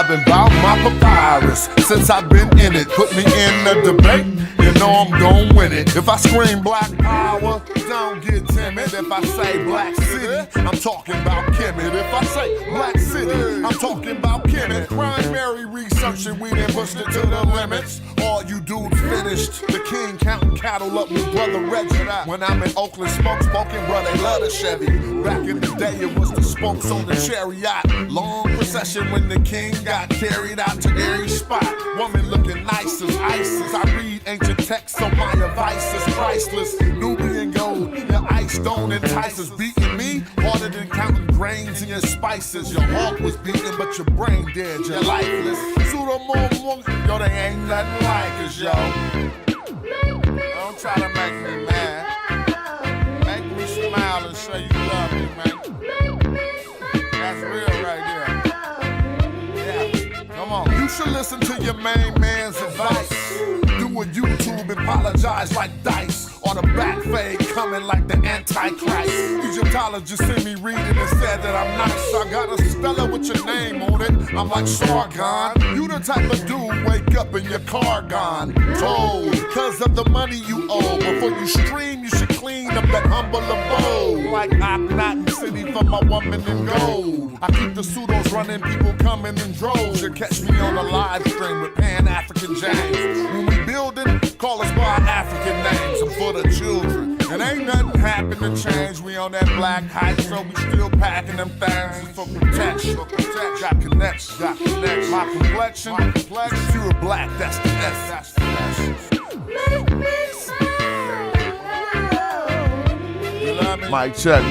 been bout my papyrus since I've been in it. Put me in the debate, you know I'm gon' win it. If I scream black power, don't get timid. If I say black city, I'm talking about Kemet. If I say black city, I'm talking about Kemet. Primary research and we done pushed it to the limits. All you dudes finished. The king counting cattle up with brother Reggie. When I'm in Oakland, smoking, bro, they love the Chevy. Back in the day, it was the spokes on the chariot. Long procession when the king got carried out to every spot. Woman looking nice as ISIS. I read ancient texts, so my advice is priceless. Nubian gold, your ice don't entice us. Beating me harder than counting grains in your spices. Your heart was beating, but your brain dead. You're lifeless. Yo, they ain't nothing like us, yo. Don't try to make me mad. Make me smile and say you love me, man. That's real right there. Yeah, come on. You should listen to your main man's advice. Do a YouTube and apologize like Dice. Or the back fade coming like the Antichrist. Egyptologist sent me reading and said that I'm nice. I got a Stella with your name on it. I'm like Sargon. You the type of dude wake up in your car gone. Told, cause of the money you owe. Before you stream, you should clean up that humble abode. Like I'm not in city for my woman in gold. I keep the pseudos running, people coming in droves. You catch me on a live stream with Pan-African James. When we building, call us by our African names. I'm for the children. And ain't nothing happen to change. We on that black hype, so we still packing them things for protection. Got connections. My complexion, pure black, that's the S. Make me smile. You love me? Mic check.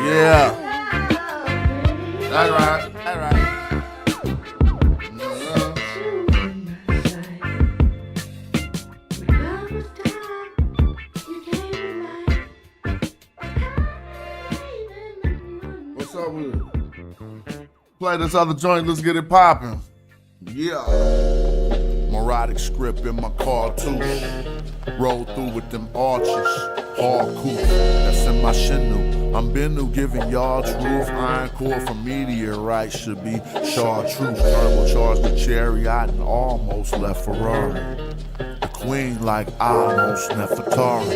Yeah. All right. What's up with it? Play this other joint, let's get it poppin'. Yeah. Moronic script in my cartouche. Roll through with them arches. Hardcore, that's in my Shinu. I'm Bennu giving y'all truth. Iron core from meteorite should be chartreuse. Turbocharged the chariot and almost left Ferrari. The queen like almost Nefertari.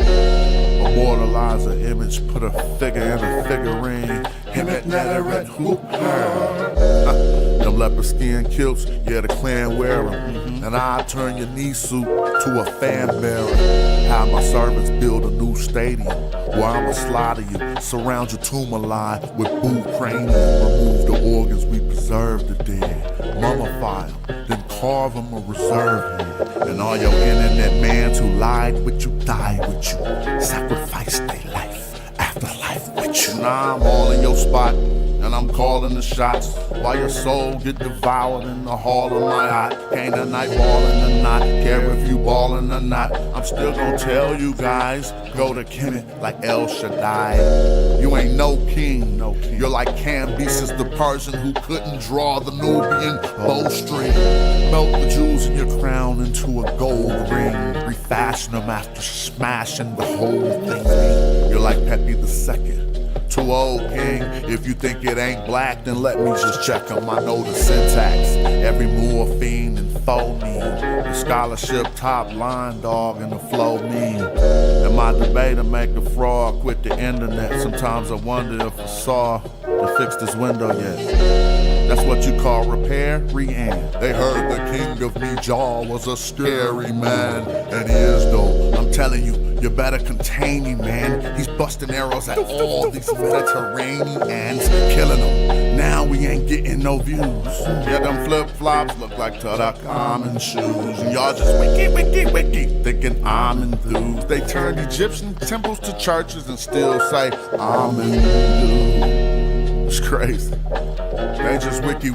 Immortalize an image, put a figure in a figurine. Him at Netaret, who them leopard skin kilts, yeah, the clan wear 'em. And I turn your knee suit to a fan bearer. Have my servants build a new stadium where I'ma slaughter you, surround your tomb alive with boot cranium. Remove the organs, we preserve the dead. Mummify them, then carve them a reserve head. And all your internet mans who lied with you, died with you, sacrificed their life, afterlife with you. Now I'm all in your spot, and I'm calling the shots while your soul get devoured in the hall of my eye. Ain't a night ballin' or not, care if you ballin' or not. I'm still gonna tell you guys, go to Kemet like El Shaddai. You ain't no king, You're like Cambyses the Persian who couldn't draw the Nubian bowstring. Melt the jewels in your crown into a gold ring. Refashion them after smashing the whole thing. You're like Pepe II. Too old, king. If you think it ain't black, then let me just check 'em. I know the syntax. Every morphine and phoneme. The scholarship top line dog and the flow mean. And my debater make the fraud quit the internet. Sometimes I wonder if I saw to fix this window yet. That's what you call repair, re-end. They heard the king of Nijar was a scary man. And he is though, I'm telling you, you better contain him, man. He's busting arrows at all these Mediterraneans, killing them. Now we ain't getting no views. Yeah, them flip-flops look like Tutankhamun shoes. And y'all just wiki, thinking I'm enthused. They turned Egyptian temples to churches and still say, I'm enthused. It's crazy. They just wiki,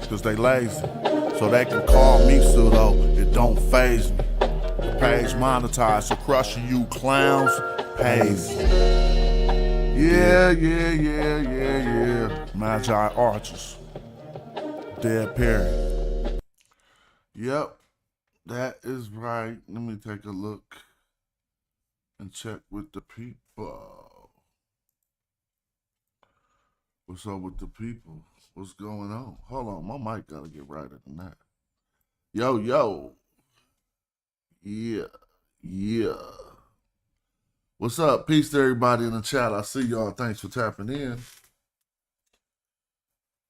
cause they lazy. So they can call me pseudo, it don't faze me. The page monetized, so crushing you clowns pays. Yeah. Magi archers. Dead period. Yep, that is right. Let me take a look and check with the people. What's up with the people? What's going on? Hold on, my mic gotta get righter than that. Yo, yo. Yeah, yeah. What's up? Peace to everybody in the chat. I see y'all. Thanks for tapping in.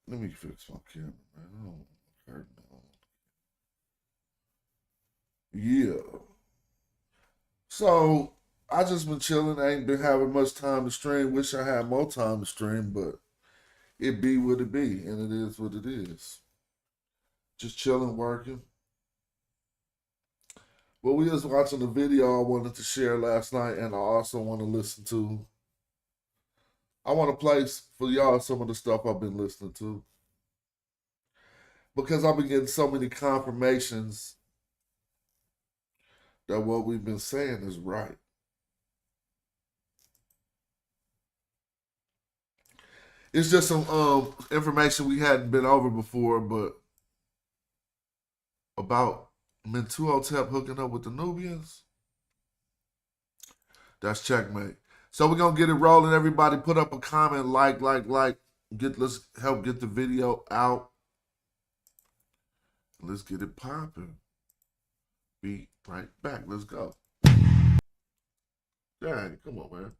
Let me fix my camera, man. Yeah. So I just been chilling. I ain't been having much time to stream. Wish I had more time to stream, but it be what it be, and it is what it is. Just chilling, working. But we was watching the video I wanted to share last night, and I also want to listen to. I want to play for y'all some of the stuff I've been listening to, because I've been getting so many confirmations that what we've been saying is right. It's just some information we hadn't been over before, but about Mentuhotep hooking up with the Nubians. That's checkmate. So we're gonna get it rolling. Everybody put up a comment, like. Let's help get the video out. Let's get it popping. Be right back. Let's go. Dang, come on, man.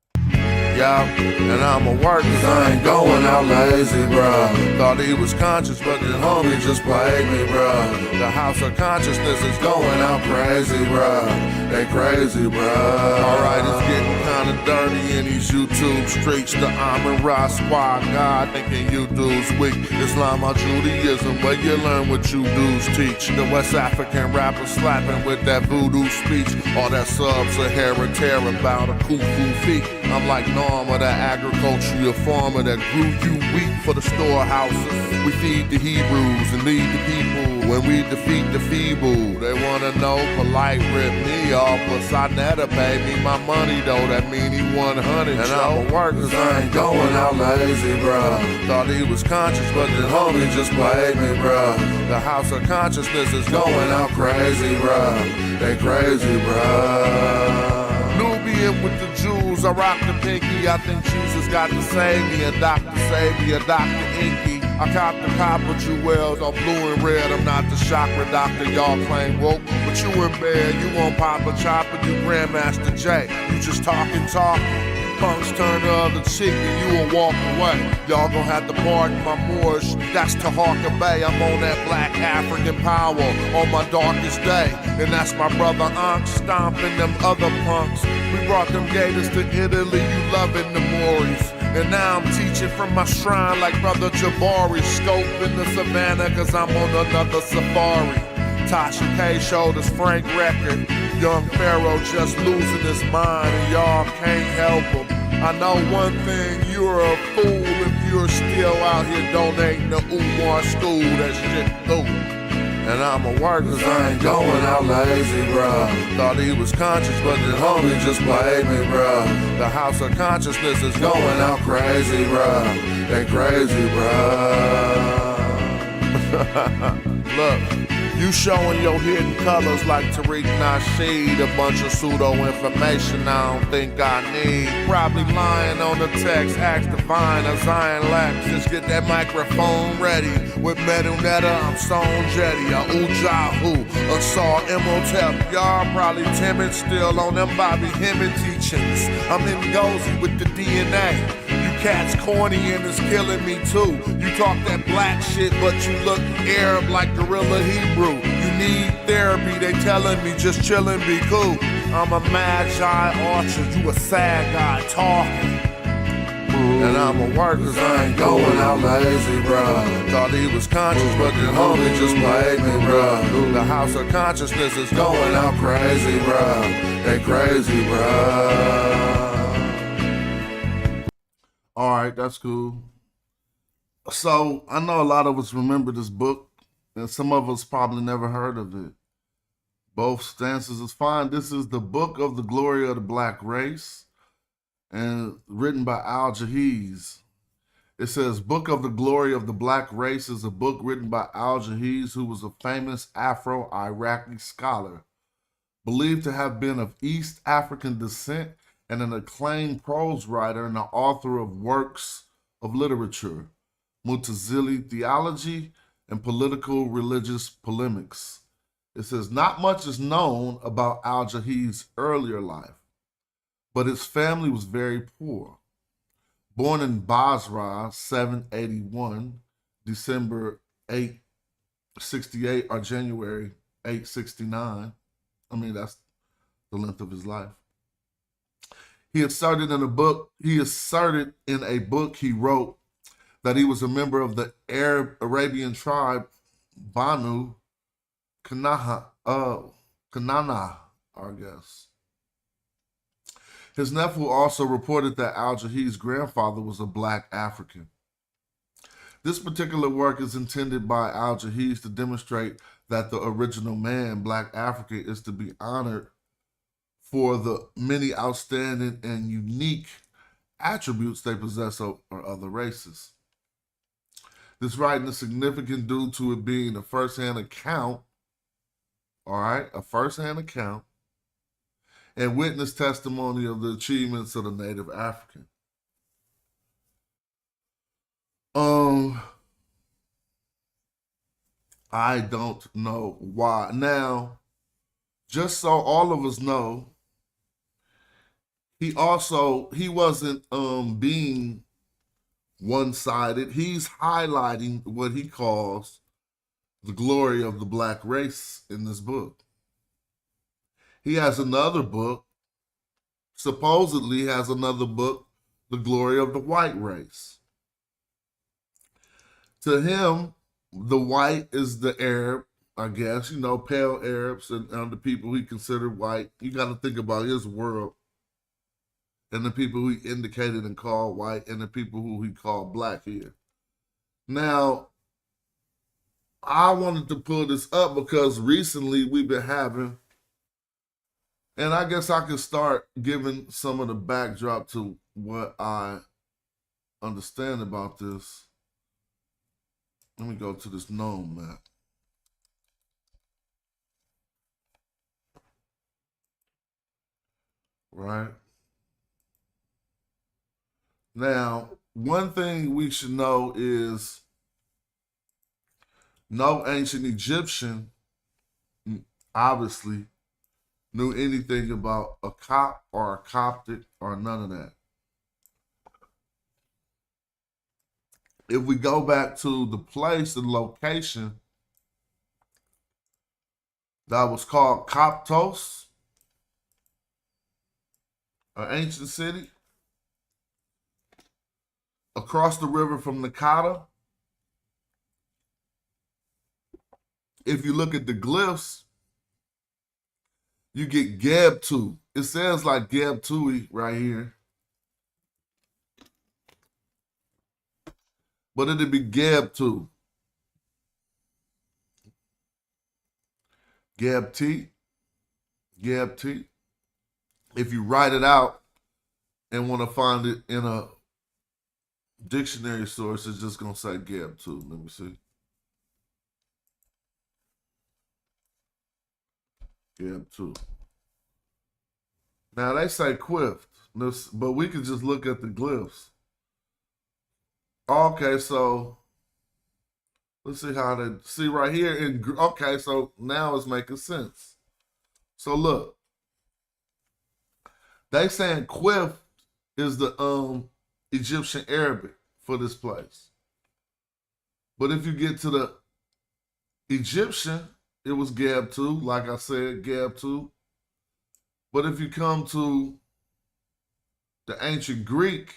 Yeah, and I'ma work cause I ain't going out lazy, bruh. Thought he was conscious, but the homie just played me, bruh. The house of consciousness is going out crazy, bruh. They crazy, bruh. Alright, it's getting kinda dirty in these YouTube streets. The Amin Ra squad, God thinking you dudes weak. Islam or Judaism, where you learn what you dudes teach. The West African rapper slapping with that voodoo speech. All that sub-Saharan terror about a kufu feet. I'm like Norm of the agricultural farmer that grew you wheat for the storehouses. We feed the Hebrews and lead the people when we defeat the feeble. They wanna know polite rip me off, but Sonetta paid me my money though. That mean he 100. And I'ma work cause I ain't going out lazy, bruh. Thought he was conscious, but the homie just played me, bruh. The house of consciousness is going out crazy, bruh. They crazy, bruh. Nubian with the Jews, I rock the pinky. I think Jesus got to save me, a doctor save me, a Dr. Inky. I cop the copper jewels on blue and red. I'm not the chakra doctor y'all claim woke, but you in bed, you won't pop a chopper, you Grandmaster J. You just talking. Punks turn the other cheek and you will walk away. Y'all gon' have to pardon my Moorish. That's Taharka Bay. I'm on that black African power on my darkest day. And that's my brother Ankh stomping them other punks. We brought them gators to Italy, you loving the Moors. And now I'm teaching from my shrine like brother Jabari. Scoping the savannah cause I'm on another safari. Tasha K showed us Frank record. Young Pharaoh just losing his mind and y'all can't help him. I know one thing, you're a fool if you're still out here donating to Umar school. That shit through. And I'ma work cause I ain't going out lazy, bruh. Thought he was conscious, but the homie just played me, bruh. The house of consciousness is going out crazy, bruh. They crazy, bruh. Look. You showing your hidden colors like Tariq Nasheed. A bunch of pseudo information I don't think I need. Probably lying on the text, ask Divine or Zion Lex. Just get that microphone ready. With Mentuhotep, I'm Stone Jetty, a Ujahu, a Saw Imhotep. Y'all probably timid still on them Bobby Hemmett teachings. I'm in Gozy with the DNA. Cats corny and it's killing me too. You talk that black shit, but you look Arab like Gorilla Hebrew. You need therapy, they telling me just chillin', be cool. I'm a magi archer, you a sad guy talking. And I'm a work cause I ain't going out lazy, bruh. Thought he was conscious, but the homie just played me, bruh. The house of consciousness is going out crazy, bruh. They crazy, bruh. All right, that's cool. So I know a lot of us remember this book, and some of us probably never heard of it. Both stances is fine. This is the Book of the Glory of the Black Race, and written by Al-Jahiz. It says, Book of the Glory of the Black Race is a book written by Al-Jahiz, who was a famous Afro-Iraqi scholar, believed to have been of East African descent, and an acclaimed prose writer and the author of works of literature, Mutazili theology, and political religious polemics. It says, not much is known about Al-Jahiz's earlier life, but his family was very poor. Born in Basra, 781, December 868, or January 869. I mean, that's the length of his life. He asserted in a book he wrote that he was a member of the Arabian tribe Banu Kanana, I guess. His nephew also reported that Al-Jahiz's grandfather was a black African. This particular work is intended by Al-Jahiz to demonstrate that the original man, black African, is to be honored for the many outstanding and unique attributes they possess over other races. This writing is significant due to it being a first-hand account, all right, a first-hand account, and witness testimony of the achievements of the native African. I don't know why. Now, just so all of us know, he wasn't being one-sided. He's highlighting what he calls the glory of the black race in this book. He has another book, supposedly has another book, The Glory of the White Race. To him, the white is the Arab, I guess, pale Arabs and the people he considered white. You got to think about his world and the people who he indicated and called white and the people who he called black here. Now, I wanted to pull this up because recently we've been having, and I guess I can start giving some of the backdrop to what I understand about this. Let me go to this known map. Right? Now, one thing we should know is no ancient Egyptian, obviously, knew anything about a Copt or a Coptic or none of that. If we go back to the place and location that was called Coptos, an ancient city, across the river from Nakata, if you look at the glyphs, you get Gebtu. It says like Gebtui right here. But it'd be Gebtu. Gebti. Gebti. If you write it out and want to find it in a dictionary source, it's just going to say Gebtu. Let me see. Gebtu. Now they say Quift, but we can just look at the glyphs. Okay, so let's see how they see right here. Okay, so now it's making sense. So look, they saying Quift is the Egyptian Arabic for this place. But if you get to the Egyptian, it was Gebtu, like I said, Gebtu. But if you come to the ancient Greek,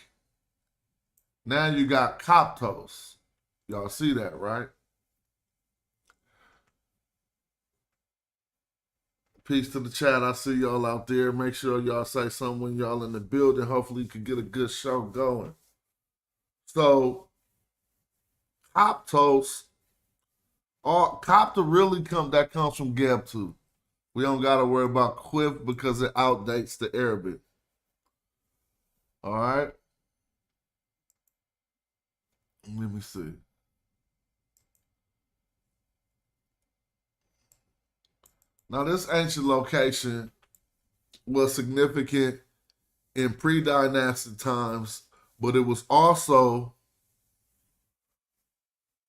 now you got Coptos. Y'all see that, right? Peace to the chat. I see y'all out there. Make sure y'all say something when y'all in the building. Hopefully you can get a good show going. So, Coptos, Copta really that comes from Gebtu. We don't got to worry about Quift because it outdates the Arabic. All right? Let me see. Now, this ancient location was significant in pre-dynastic times, but it was also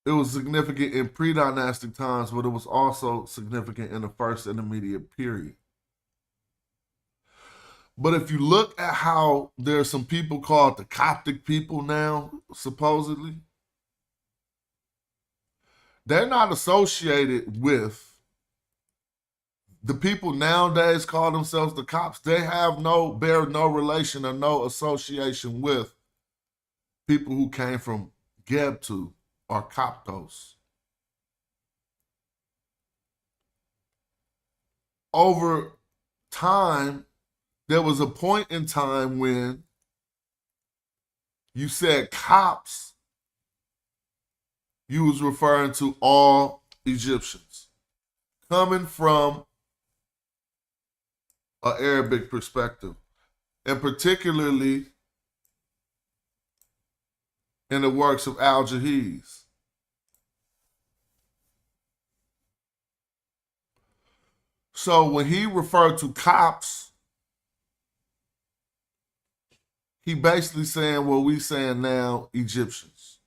It was significant in pre-dynastic times, but it was also significant in the first intermediate period. But if you look at how there's some people called the Coptic people now, supposedly, they're not associated with the people nowadays call themselves the Copts. They bear no relation or no association with people who came from Gebtu or Coptos. Over time, there was a point in time when you said Copts, you was referring to all Egyptians coming from an Arabic perspective, and particularly in the works of Al-Jahiz. So when he referred to Copts, he basically saying what we saying now, Egyptians.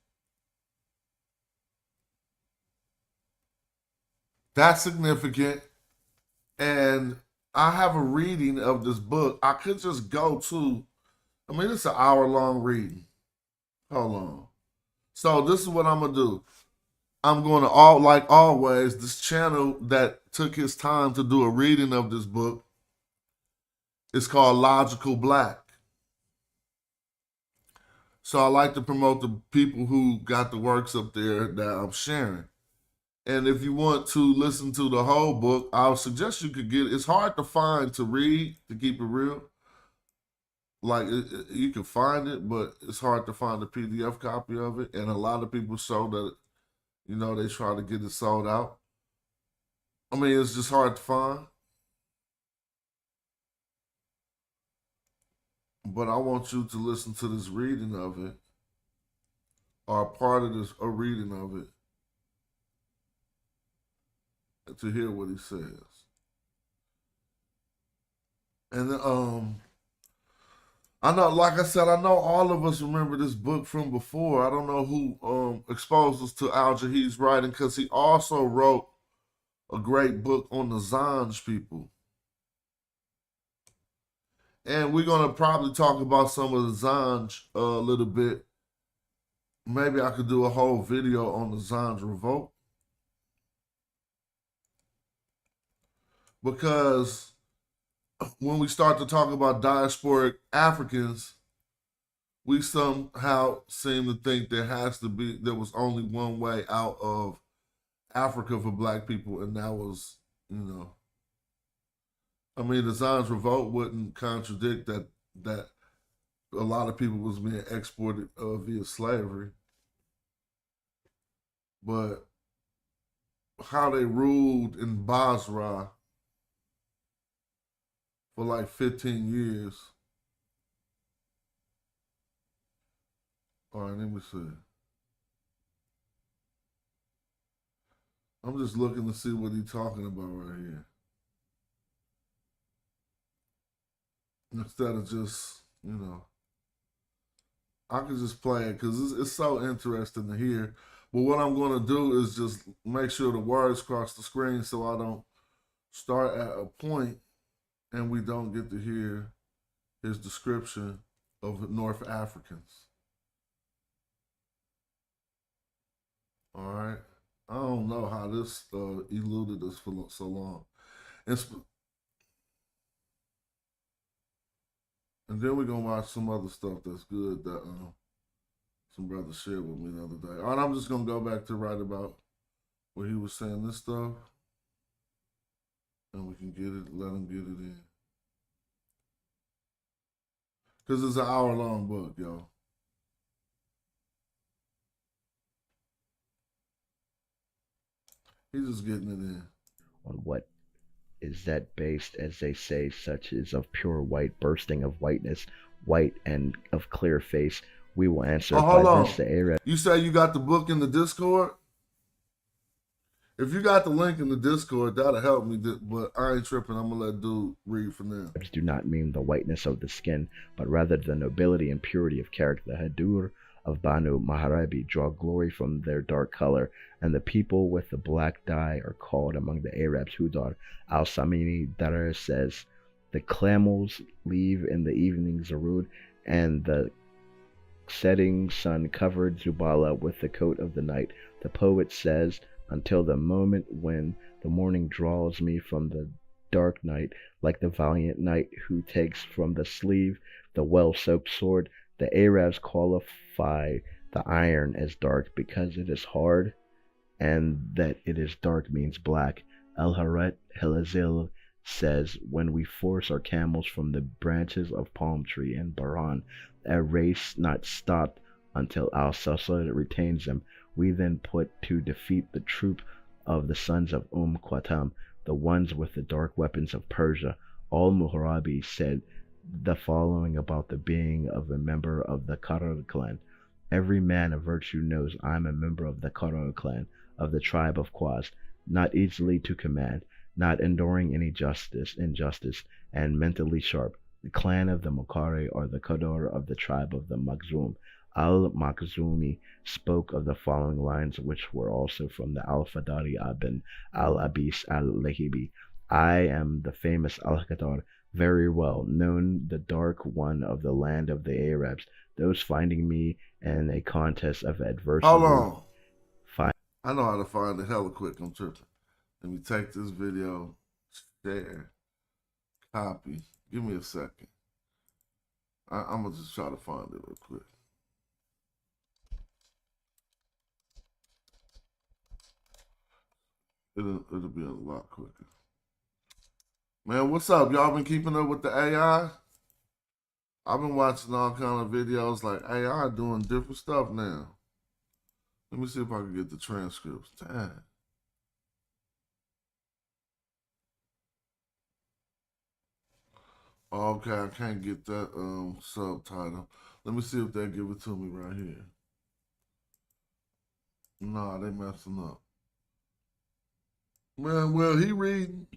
That's significant. And I have a reading of this book. I could just go to, it's an hour-long reading. Hold on. So this is what I'm going to do. I'm going to, like always, this channel that took his time to do a reading of this book is called Logical Black. So I like to promote the people who got the works up there that I'm sharing. And if you want to listen to the whole book, I'll suggest you could get it. It's hard to find to read, to keep it real. Like, you can find it, but it's hard to find a PDF copy of it. And a lot of people show that, they try to get it sold out. It's just hard to find. But I want you to listen to this reading of it, or a part of this, a reading of it, to hear what he says. And I know, like I said, I know all of us remember this book from before. I don't know who exposed us to Al-Jahiz writing, because he also wrote a great book on the Zanj people. And we're going to probably talk about some of the Zanj a little bit. Maybe I could do a whole video on the Zanj revolt. Because when we start to talk about diasporic Africans, we somehow seem to think there was only one way out of Africa for black people, and that was, the Zanj revolt wouldn't contradict that a lot of people was being exported via slavery. But how they ruled in Basra for like 15 years. All right, let me see. I'm just looking to see what he's talking about right here. Instead of just, I could just play it because it's so interesting to hear. But what I'm going to do is just make sure the words cross the screen so I don't start at a point and we don't get to hear his description of North Africans. All right. I don't know how this eluded us for so long. And then we're going to watch some other stuff that's good that some brother shared with me the other day. All right, I'm just going to go back to right about where he was saying this stuff. And we can get it, let him get it in. Because it's an hour-long book, yo. He's just getting it in. On what is that based, as they say, such is of pure white, bursting of whiteness, white and of clear face, we will answer by this the Arab. You say you got the book in the Discord? If you got the link in the Discord, that'll help me, but I ain't tripping. I'm going to let dude read from there. Do not mean the whiteness of the skin, but rather the nobility and purity of character, the hadur of Banu Maharabi draw glory from their dark color, and the people with the black dye are called among the Arabs Hudar. Al-Samini Darar says, the camels leave in the evening Zarud, and the setting sun covered Zubala with the coat of the night. The poet says, until the moment when the morning draws me from the dark night, like the valiant knight who takes from the sleeve the well-soaped sword. The Arabs qualify the iron as dark because it is hard, and that it is dark means black. Al-Harat Helazil says, when we force our camels from the branches of palm tree in Baran, a race not stopped until Al-Sasad retains them, we then put to defeat the troop of the sons of Qatam, the ones with the dark weapons of Persia. Al-Muharabi said the following about the being of a member of the Qarar clan. Every man of virtue knows I am a member of the Qarar clan, of the tribe of Quaz, not easily to command, not enduring any injustice, and mentally sharp. The clan of the Muqari are the Qadar of the tribe of the Makhzum. Al-Makhzumi spoke of the following lines, which were also from the Al-Fadari ibn Al-Abis al-Lahibi. I am the famous Al-Qadar, very well known, the dark one of the land of the Arabs. Those finding me in a contest of adversity. Hold on. I know how to find it hella quick. I'm tripping. Let me take this video, share, copy. Give me a second. I'm going to just try to find it real quick. It'll be a lot quicker. Man, what's up? Y'all been keeping up with the AI? I've been watching all kind of videos like AI doing different stuff now. Let me see if I can get the transcripts. Damn. Okay, I can't get that subtitle. Let me see if they give it to me right here. Nah, they messing up. Man, well, he reading.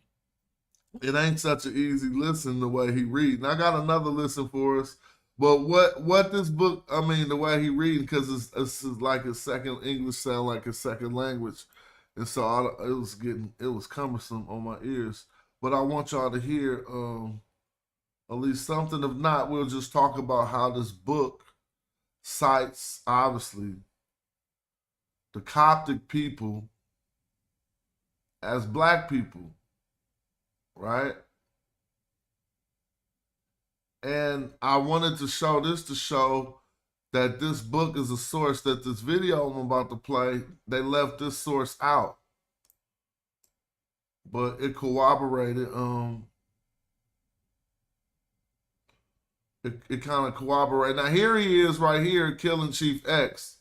It ain't such an easy listen the way he reading. I got another listen for us. But what this book, I mean, the way he reading, because it's like his second English sound like his second language. And so it was cumbersome on my ears. But I want y'all to hear at least something. If not, we'll just talk about how this book cites, obviously, the Coptic people as black people, right? And I wanted to show this to show that this book is a source, that this video I'm about to play, they left this source out. But it corroborated, it kind of corroborated. Now here he is right here, killing Chief X.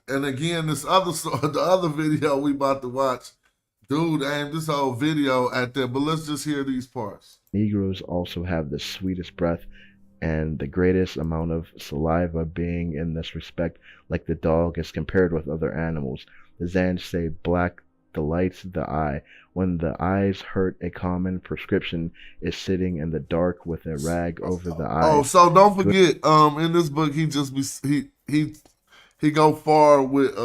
And again, the other video we about to watch, dude aimed this whole video at them. But let's just hear these parts. Negroes also have the sweetest breath and the greatest amount of saliva, being in this respect like the dog as compared with other animals. The Zanj say black delights the eye. When the eyes hurt, a common prescription is sitting in the dark with a rag over the eyes. Oh, so don't forget, in this book he go far with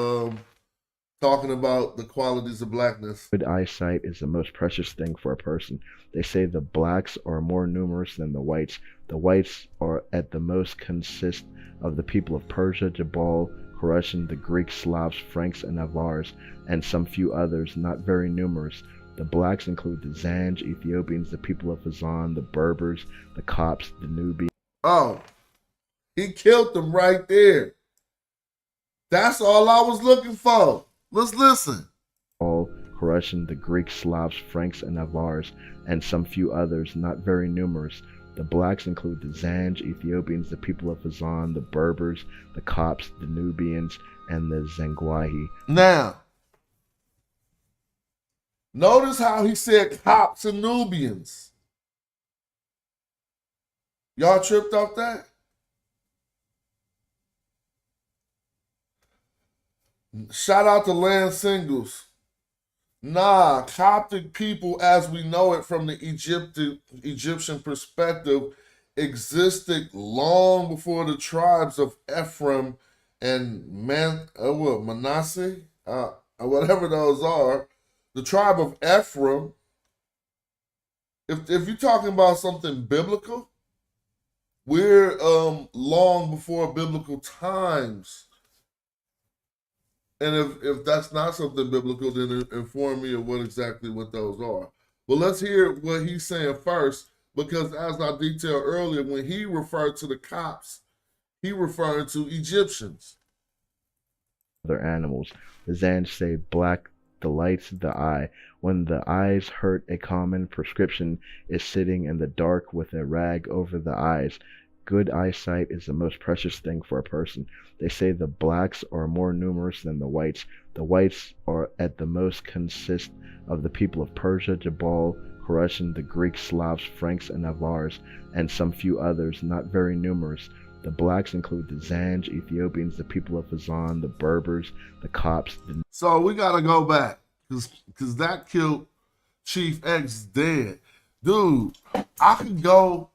talking about the qualities of blackness. Good eyesight is the most precious thing for a person. They say the blacks are more numerous than the whites. The whites are at the most consist of the people of Persia, Jabal, Russian, the Greeks, Slavs, Franks, and Avars, and some few others, not very numerous. The blacks include the Zanj, Ethiopians, the people of Fezzan, the Berbers, the Copts, the Nubians. Oh, he killed them right there. That's all I was looking for. Let's listen. All Russian, the Greeks, Slavs, Franks, and Avars, and some few others, not very numerous. The blacks include the Zanj, Ethiopians, the people of Fezzan, the Berbers, the Copts, the Nubians, and the Zangwahi. Now, notice how he said Copts and Nubians. Y'all tripped off that? Shout out to Land Singles. Nah, Coptic people, as we know it from the Egyptian perspective, existed long before the tribes of Ephraim and Manasseh, whatever those are. The tribe of Ephraim, if you're talking about something biblical, we're long before biblical times. And if that's not something biblical, then inform me of what those are. But let's hear what he's saying first, because as I detailed earlier, when he referred to the Copts, he referring to Egyptians. Other animals. The Zanj say black delights the eye. When the eyes hurt, a common prescription is sitting in the dark with a rag over the eyes. Good eyesight is the most precious thing for a person. They say the blacks are more numerous than the whites. The whites are at the most consist of the people of Persia, Jabal, Russian, the Greeks, Slavs, Franks, and Avars, and some few others, not very numerous. The blacks include the Zanj, Ethiopians, the people of Fazan, the Berbers, the Copts. So we gotta go back, because that killed Chief X dead. Dude, I could go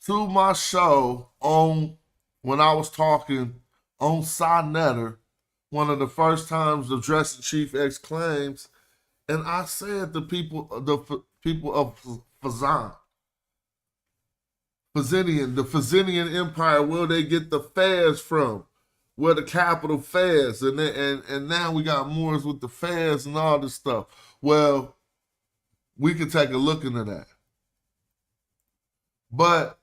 to my show on, when I was talking on Sinetter, one of the first times addressing Chief X claims, and I said the people of Fazan, the Fazanian Empire, where they get the Fez from, where the capital Fez, and now we got Moors with the Fez and all this stuff. Well, we can take a look into that. But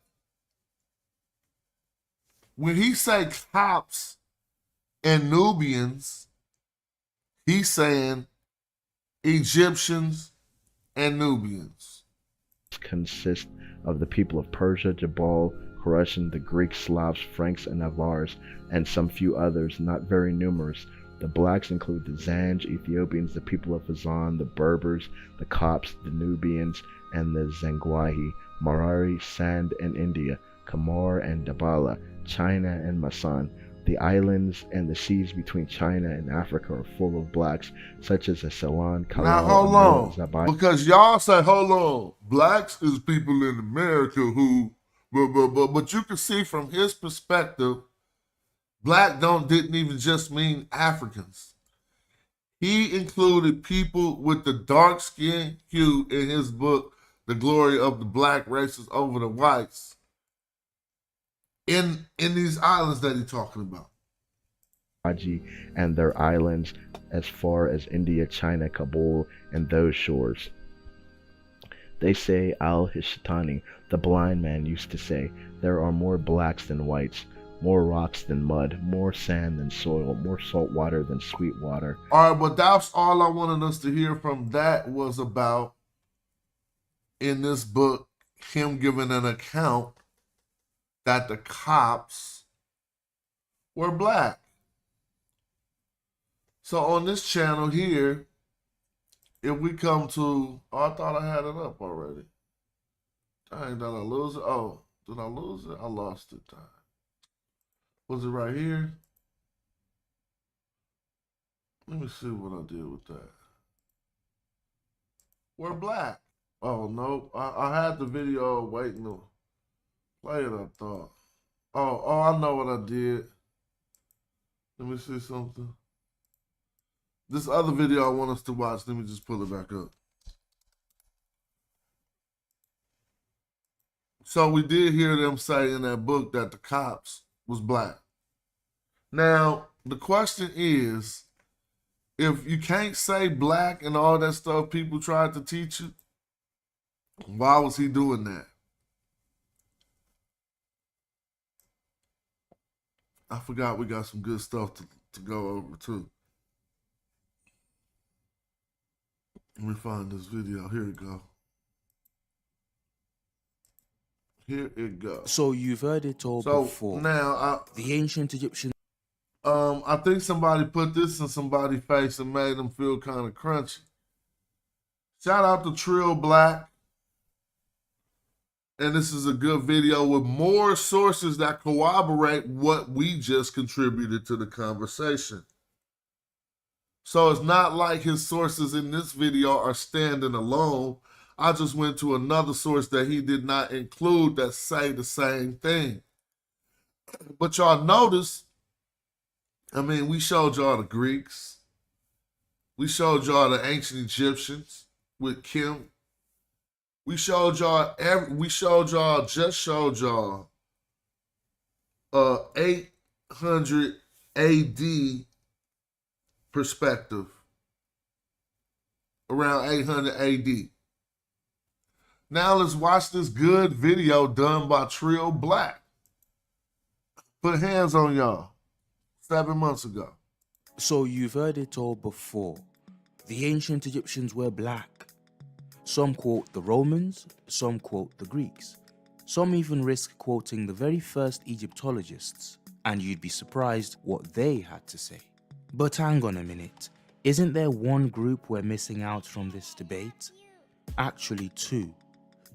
when he say Copts and Nubians, he's saying Egyptians and Nubians. Consist of the people of Persia, Jabal, Russian, the Greeks, Slavs, Franks, and Avars, and some few others, not very numerous. The blacks include the Zanj, Ethiopians, the people of Fazan, the Berbers, the Copts, the Nubians, and the Zangwahi, Marari, Sand, and India, Kamar and Dabala, China and Masan. The islands and the seas between China and Africa are full of blacks, such as the Ceylon, Kalal, now hold on, Zabai. because y'all say, hold on, blacks is people in America who, but you can see from his perspective, black didn't even just mean Africans. He included people with the dark skin hue in his book, The Glory of the Black Races Over the Whites, in these islands that he's talking about. And their islands as far as India, China, Kabul, and those shores. They say Al-Hishtani, the blind man, used to say, there are more blacks than whites, more rocks than mud, more sand than soil, more salt water than sweet water. All right, but that's all I wanted us to hear from that was about, in this book, him giving an account that the Copts were black. So on this channel here, if we come to, oh, I thought I had it up already. Dang, did I lose it? Oh, did I lose it? I lost it. Dang. Was it right here? Let me see what I did with that. We're black. Oh, no. I had the video waiting to play it, I thought. Oh, I know what I did. Let me see something. This other video I want us to watch, let me just pull it back up. So we did hear them say in that book that the Copts was black. Now, the question is, if you can't say black and all that stuff people tried to teach you, why was he doing that? I forgot we got some good stuff to go over too. Let me find this video. Here it go. Here it goes. So you've heard it all before. Now, the ancient Egyptian. I think somebody put this in somebody's face and made them feel kind of crunchy. Shout out to Trill Black. And this is a good video with more sources that corroborate what we just contributed to the conversation. So it's not like his sources in this video are standing alone. I just went to another source that he did not include that say the same thing. But y'all notice, I mean, we showed y'all the Greeks. We showed y'all the ancient Egyptians with Kim. We showed y'all 800 AD perspective. Around 800 AD. Now let's watch this good video done by Trio Black. Put hands on y'all. 7 months ago. So you've heard it all before. The ancient Egyptians were black. Some quote the Romans, some quote the Greeks. Some even risk quoting the very first Egyptologists, and you'd be surprised what they had to say. But hang on a minute, isn't there one group we're missing out from this debate? Actually two,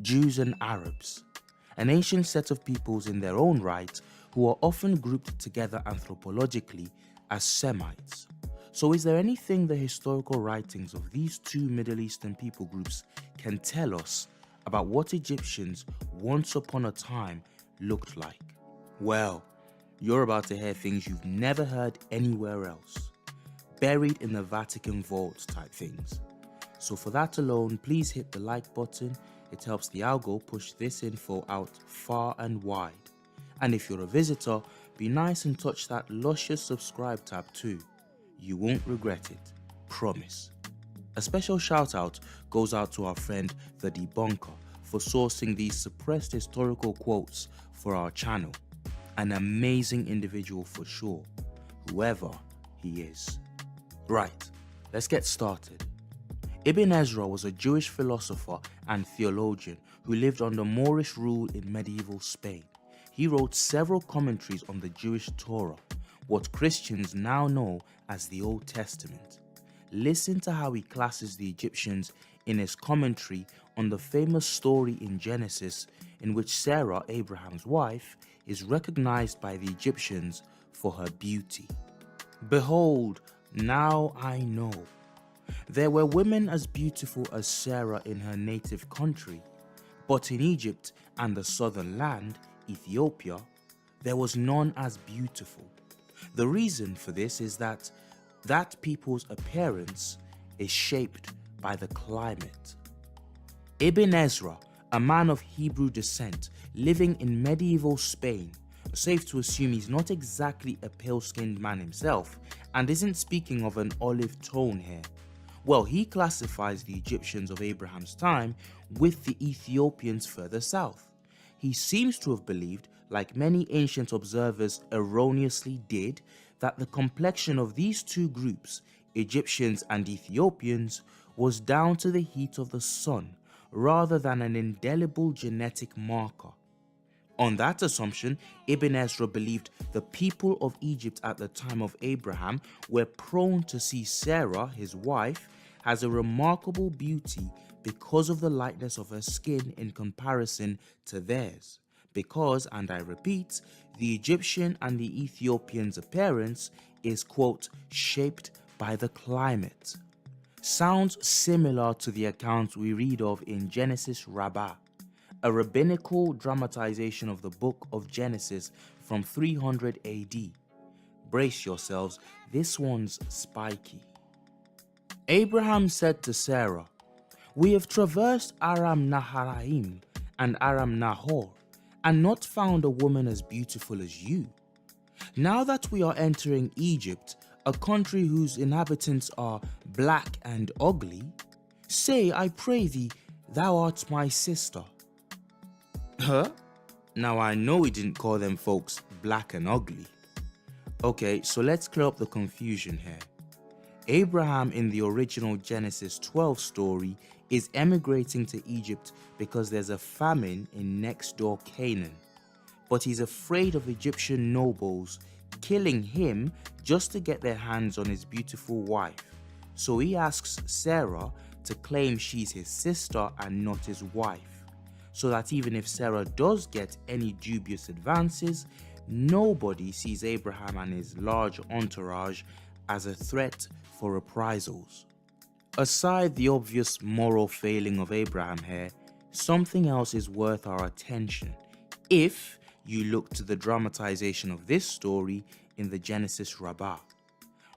Jews and Arabs, an ancient set of peoples in their own right who are often grouped together anthropologically as Semites. So is there anything the historical writings of these two Middle Eastern people groups can tell us about what Egyptians once upon a time looked like? Well, you're about to hear things you've never heard anywhere else. Buried in the Vatican vaults type things. So for that alone, please hit the like button. It helps the algo push this info out far and wide. And if you're a visitor, be nice and touch that luscious subscribe tab too. You won't regret it, promise. A special shout out goes out to our friend the Debunker for sourcing these suppressed historical quotes for our channel. An amazing individual for sure, whoever he is. Right, let's get started. Ibn Ezra was a Jewish philosopher and theologian who lived under Moorish rule in medieval Spain. He wrote several commentaries on the Jewish Torah, what Christians now know as the Old Testament. Listen to how he classes the Egyptians in his commentary on the famous story in Genesis in which Sarah, Abraham's wife, is recognized by the Egyptians for her beauty. Behold, now I know. There were women as beautiful as Sarah in her native country, but in Egypt and the southern land, Ethiopia, there was none as beautiful. The reason for this is that people's appearance is shaped by the climate. Ibn Ezra, a man of Hebrew descent living in medieval Spain, safe to assume he's not exactly a pale-skinned man himself and isn't speaking of an olive tone here. Well, he classifies the Egyptians of Abraham's time with the Ethiopians further south. He seems to have believed, like many ancient observers erroneously did, that the complexion of these two groups, Egyptians and Ethiopians, was down to the heat of the sun rather than an indelible genetic marker. On that assumption, Ibn Ezra believed the people of Egypt at the time of Abraham were prone to see Sarah, his wife, as a remarkable beauty because of the lightness of her skin in comparison to theirs. Because, and I repeat, the Egyptian and the Ethiopian's appearance is, quote, shaped by the climate. Sounds similar to the account we read of in Genesis Rabbah, a rabbinical dramatization of the book of Genesis from 300 AD. Brace yourselves, this one's spiky. Abraham said to Sarah, "We have traversed Aram Naharaim and Aram Nahor, and not found a woman as beautiful as you. Now that we are entering Egypt, a country whose inhabitants are black and ugly, say, I pray thee, thou art my sister." Huh? Now I know he didn't call them folks black and ugly. Okay, so let's clear up the confusion here. Abraham in the original Genesis 12 story is emigrating to Egypt because there's a famine in next door Canaan. But he's afraid of Egyptian nobles killing him just to get their hands on his beautiful wife. So he asks Sarah to claim she's his sister and not his wife, so that even if Sarah does get any dubious advances, nobody sees Abraham and his large entourage as a threat for reprisals. Aside the obvious moral failing of Abraham here, something else is worth our attention if you look to the dramatization of this story in the Genesis Rabbah.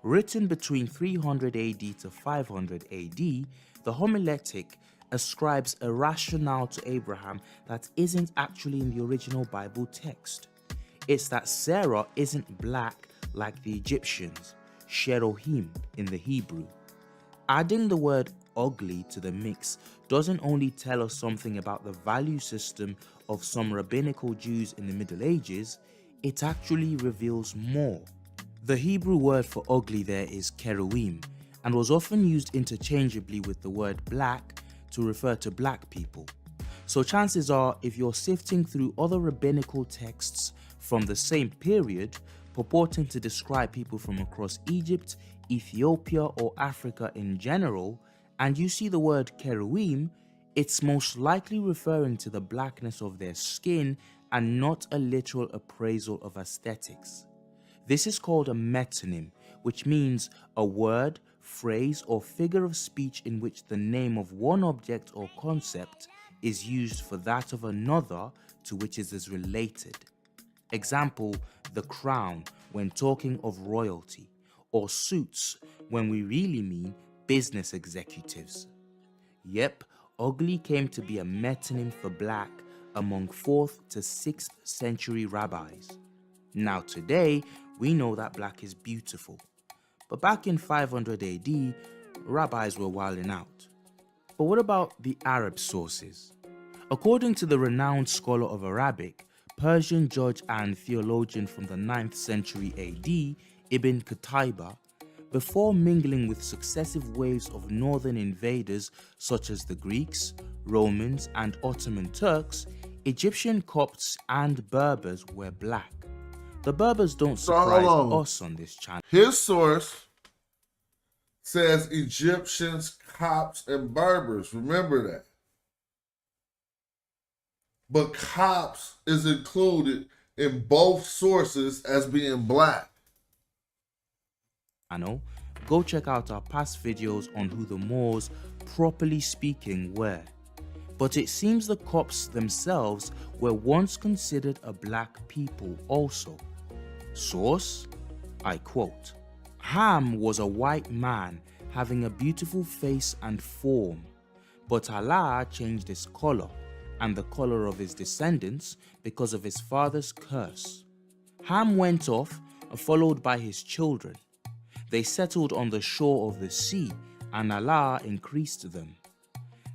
Written between 300 AD to 500 AD, the homiletic ascribes a rationale to Abraham that isn't actually in the original Bible text. It's that Sarah isn't black like the Egyptians, Sherohim in the Hebrew. Adding the word ugly to the mix doesn't only tell us something about the value system of some rabbinical Jews in the Middle Ages, it actually reveals more. The Hebrew word for ugly there is keruim, and was often used interchangeably with the word black to refer to black people. So chances are, if you're sifting through other rabbinical texts from the same period, purporting to describe people from across Egypt, Ethiopia, or Africa in general, and you see the word keruim, it's most likely referring to the blackness of their skin and not a literal appraisal of aesthetics. This is called a metonym, which means a word, phrase, or figure of speech in which the name of one object or concept is used for that of another to which it is related. Example, the crown when talking of royalty, or suits when we really mean business executives. Yep, ugly came to be a metonym for black among 4th to 6th century rabbis. Now today, we know that black is beautiful. But back in 500 AD, rabbis were wilding out. But what about the Arab sources? According to the renowned scholar of Arabic, Persian judge and theologian from the 9th century AD, Ibn Qutayba, before mingling with successive waves of northern invaders such as the Greeks, Romans, and Ottoman Turks, Egyptian Copts and Berbers were black. The Berbers don't surprise us on this channel. His source says Egyptians, Copts, and Berbers. Remember that. But Copts is included in both sources as being black. Go check out our past videos on who the Moors, properly speaking, were. But it seems the Copts themselves were once considered a black people also. Source, I quote, Ham was a white man having a beautiful face and form, but Allah changed his color and the color of his descendants because of his father's curse. Ham went off, followed by his children. They settled on the shore of the sea, and Allah increased them.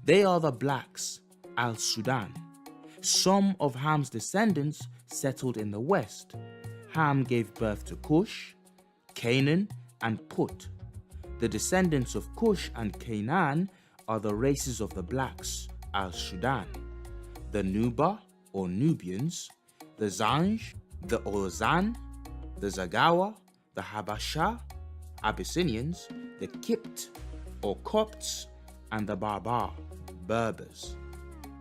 They are the blacks, Al-Sudan. Some of Ham's descendants settled in the west. Ham gave birth to Cush, Canaan, and Put. The descendants of Cush and Canaan are the races of the blacks, Al-Sudan. The Nuba, or Nubians, the Zanj, the Ozan, the Zagawa, the Habasha, Abyssinians, the Copt, or Copts, and the Barbar, Berbers.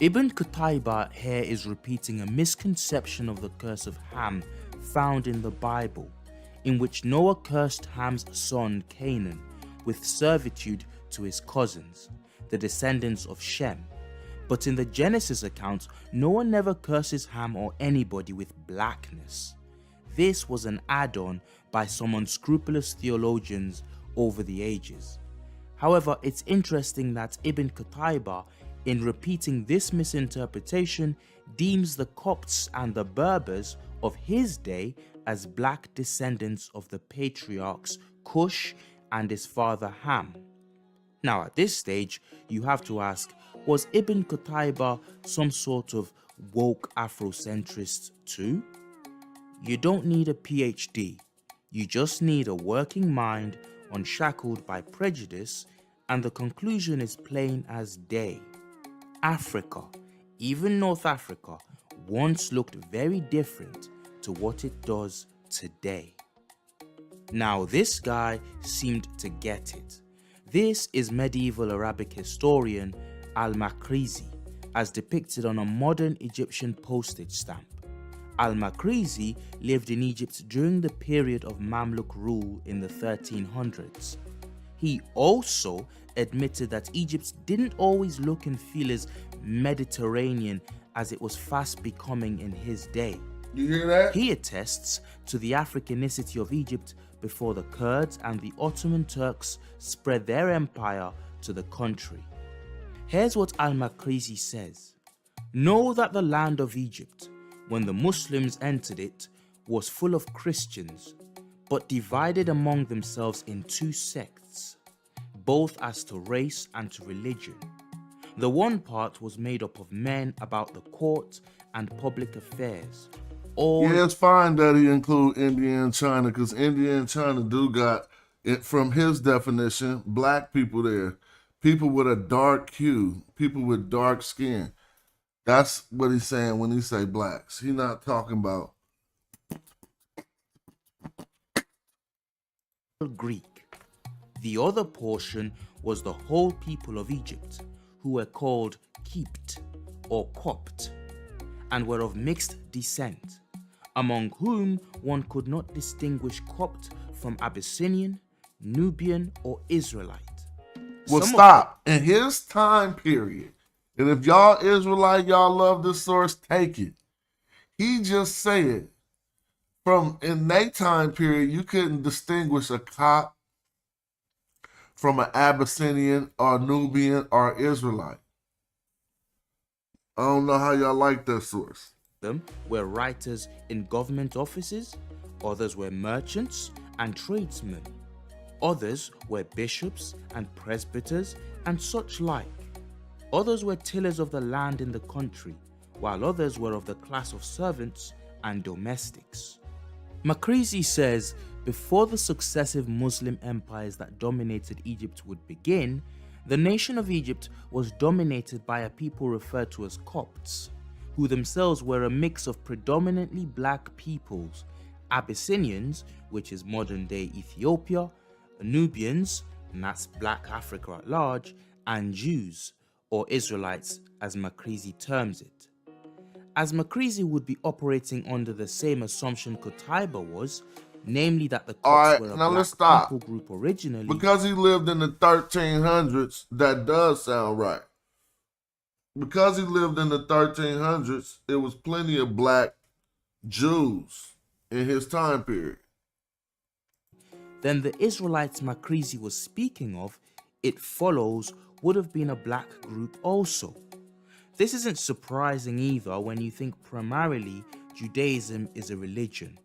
Ibn Qutayba here is repeating a misconception of the curse of Ham found in the Bible, in which Noah cursed Ham's son Canaan with servitude to his cousins, the descendants of Shem. But in the Genesis account, Noah never curses Ham or anybody with blackness. This was an add-on by some unscrupulous theologians over the ages. However, it's interesting that Ibn Qutayba, in repeating this misinterpretation, deems the Copts and the Berbers of his day as black descendants of the patriarchs Cush and his father Ham. Now at this stage, you have to ask, was Ibn Qutayba some sort of woke Afrocentrist too? You don't need a PhD, you just need a working mind unshackled by prejudice, and the conclusion is plain as day. Africa, even North Africa, once looked very different to what it does today. Now this guy seemed to get it. This is medieval Arabic historian Al-Makrizi, as depicted on a modern Egyptian postage stamp. Al-Makrizi lived in Egypt during the period of Mamluk rule in the 1300s. He also admitted that Egypt didn't always look and feel as Mediterranean as it was fast becoming in his day. You hear that? He attests to the Africanicity of Egypt before the Kurds and the Ottoman Turks spread their empire to the country. Here's what Al-Makrizi says. Know that the land of Egypt, when the Muslims entered it, was full of Christians, but divided among themselves in two sects, both as to race and to religion. The one part was made up of men about the court and public affairs. Yeah, it's fine that he include India and China, because India and China do got, it from his definition, black people there. People with a dark hue, people with dark skin. That's what he's saying when he say blacks. He's not talking about Greek. The other portion was the whole people of Egypt, who were called Copt or Copt, and were of mixed descent, among whom one could not distinguish Copt from Abyssinian, Nubian, or Israelite. Well, stop. In his time period, and if y'all Israelite, y'all love this source, take it. He just said, from in that time period, you couldn't distinguish a Copt from an Abyssinian or Nubian or Israelite. I don't know how y'all like that source. Them were writers in government offices, others were merchants and tradesmen, others were bishops and presbyters and such like. Others were tillers of the land in the country, while others were of the class of servants and domestics. Makrizi says, before the successive Muslim empires that dominated Egypt would begin, the nation of Egypt was dominated by a people referred to as Copts, who themselves were a mix of predominantly black peoples, Abyssinians, which is modern-day Ethiopia, Nubians, and that's black Africa at large, and Jews, or Israelites as Makrizi terms it. As Makrizi would be operating under the same assumption Qutaiba was, namely that the Copts were a black people group originally. Because he lived in the 1300s, that does sound right. Because he lived in the 1300s, it was plenty of black Jews in his time period. Then the Israelites Makrizi was speaking of, it follows, would have been a black group also. This isn't surprising either when you think primarily Judaism is a religion.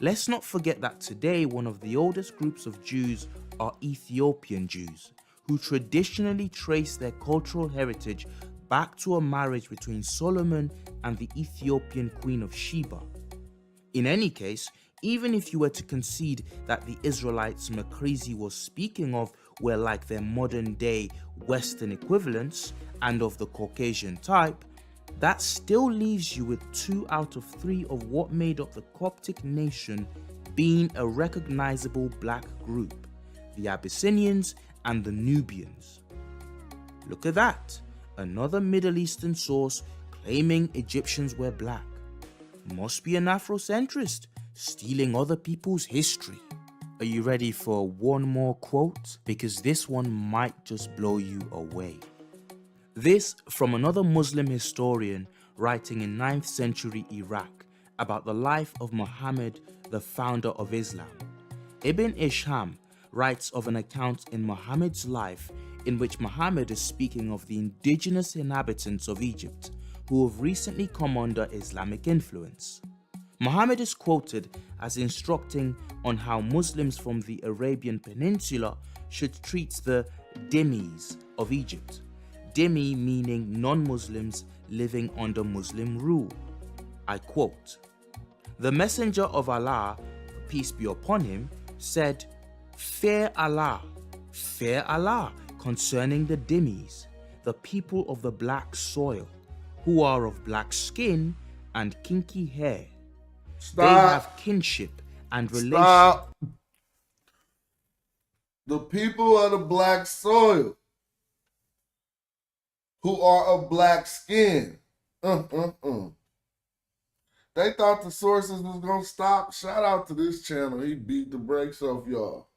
Let's not forget that today one of the oldest groups of Jews are Ethiopian Jews, who traditionally trace their cultural heritage back to a marriage between Solomon and the Ethiopian Queen of Sheba. In any case, even if you were to concede that the Israelites Makrizi was speaking of were like their modern day Western equivalents and of the Caucasian type, that still leaves you with 2 out of 3 of what made up the Coptic nation being a recognizable black group, the Abyssinians and the Nubians. Look at that, another Middle Eastern source claiming Egyptians were black. Must be an Afrocentrist, stealing other people's history. Are you ready for one more quote? Because this one might just blow you away. This from another Muslim historian writing in 9th century Iraq about the life of Muhammad, the founder of Islam. Ibn Isham writes of an account in Muhammad's life in which Muhammad is speaking of the indigenous inhabitants of Egypt who have recently come under Islamic influence. Muhammad is quoted as instructing on how Muslims from the Arabian Peninsula should treat the dhimmis of Egypt. Dhimmi meaning non-Muslims living under Muslim rule. I quote, "The Messenger of Allah, peace be upon him, said, fear Allah concerning the dhimmis, the people of the black soil, who are of black skin and kinky hair. They have kinship and relation." The people of the black soil who are of black skin. They thought the sources was gonna stop. Shout out to this channel. He beat the brakes off y'all.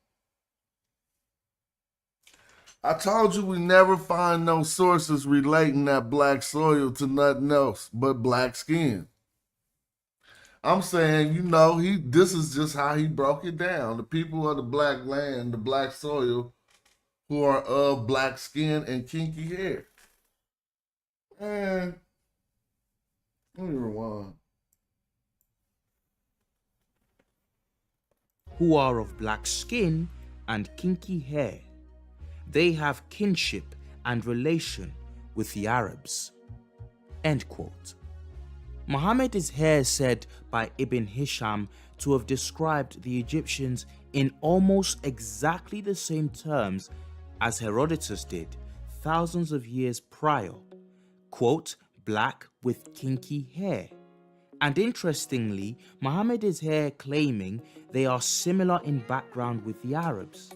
I told you we never find no sources relating that black soil to nothing else but black skin. I'm saying, this is just how he broke it down. The people of the black land, the black soil, who are of black skin and kinky hair. And let me rewind. Who are of black skin and kinky hair. They have kinship and relation with the Arabs. End quote. Muhammad is here said by Ibn Hisham to have described the Egyptians in almost exactly the same terms as Herodotus did thousands of years prior, quote, black with kinky hair. And interestingly, Muhammad is here claiming they are similar in background with the Arabs.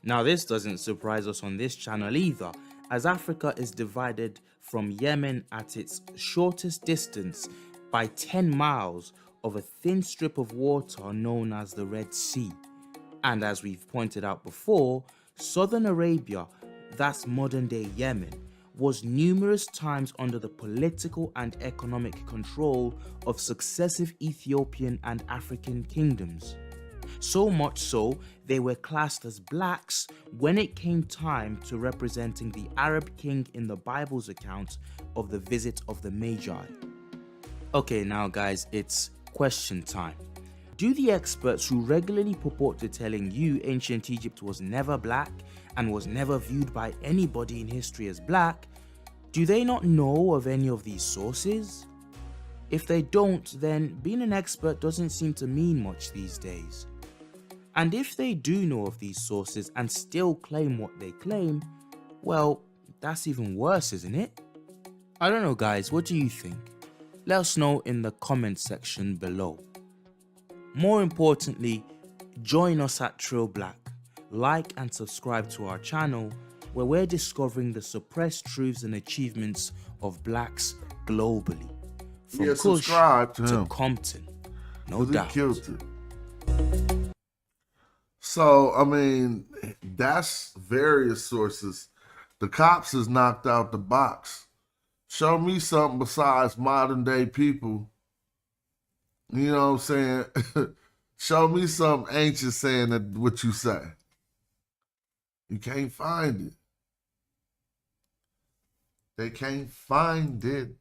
Now this doesn't surprise us on this channel either, as Africa is divided from Yemen at its shortest distance by 10 miles of a thin strip of water known as the Red Sea. And as we've pointed out before, southern Arabia, that's modern-day Yemen, was numerous times under the political and economic control of successive Ethiopian and African kingdoms. So much so, they were classed as blacks when it came time to representing the Arab king in the Bible's account of the visit of the Magi. Okay, now guys, it's question time. Do the experts who regularly purport to telling you ancient Egypt was never black and was never viewed by anybody in history as black, do they not know of any of these sources? If they don't, then being an expert doesn't seem to mean much these days. And if they do know of these sources and still claim what they claim, well, that's even worse, isn't it? I don't know guys, what do you think? Let us know in the comment section below. More importantly, join us at Trill Black. Like and subscribe to our channel where we're discovering the suppressed truths and achievements of blacks globally. From Kush subscribe to him. Compton. No doubt. He killed it. So, I mean, that's various sources. The Cops has knocked out the box. Show me something besides modern day people. You know what I'm saying? Show me something ancient saying that what you say. You can't find it. They can't find it.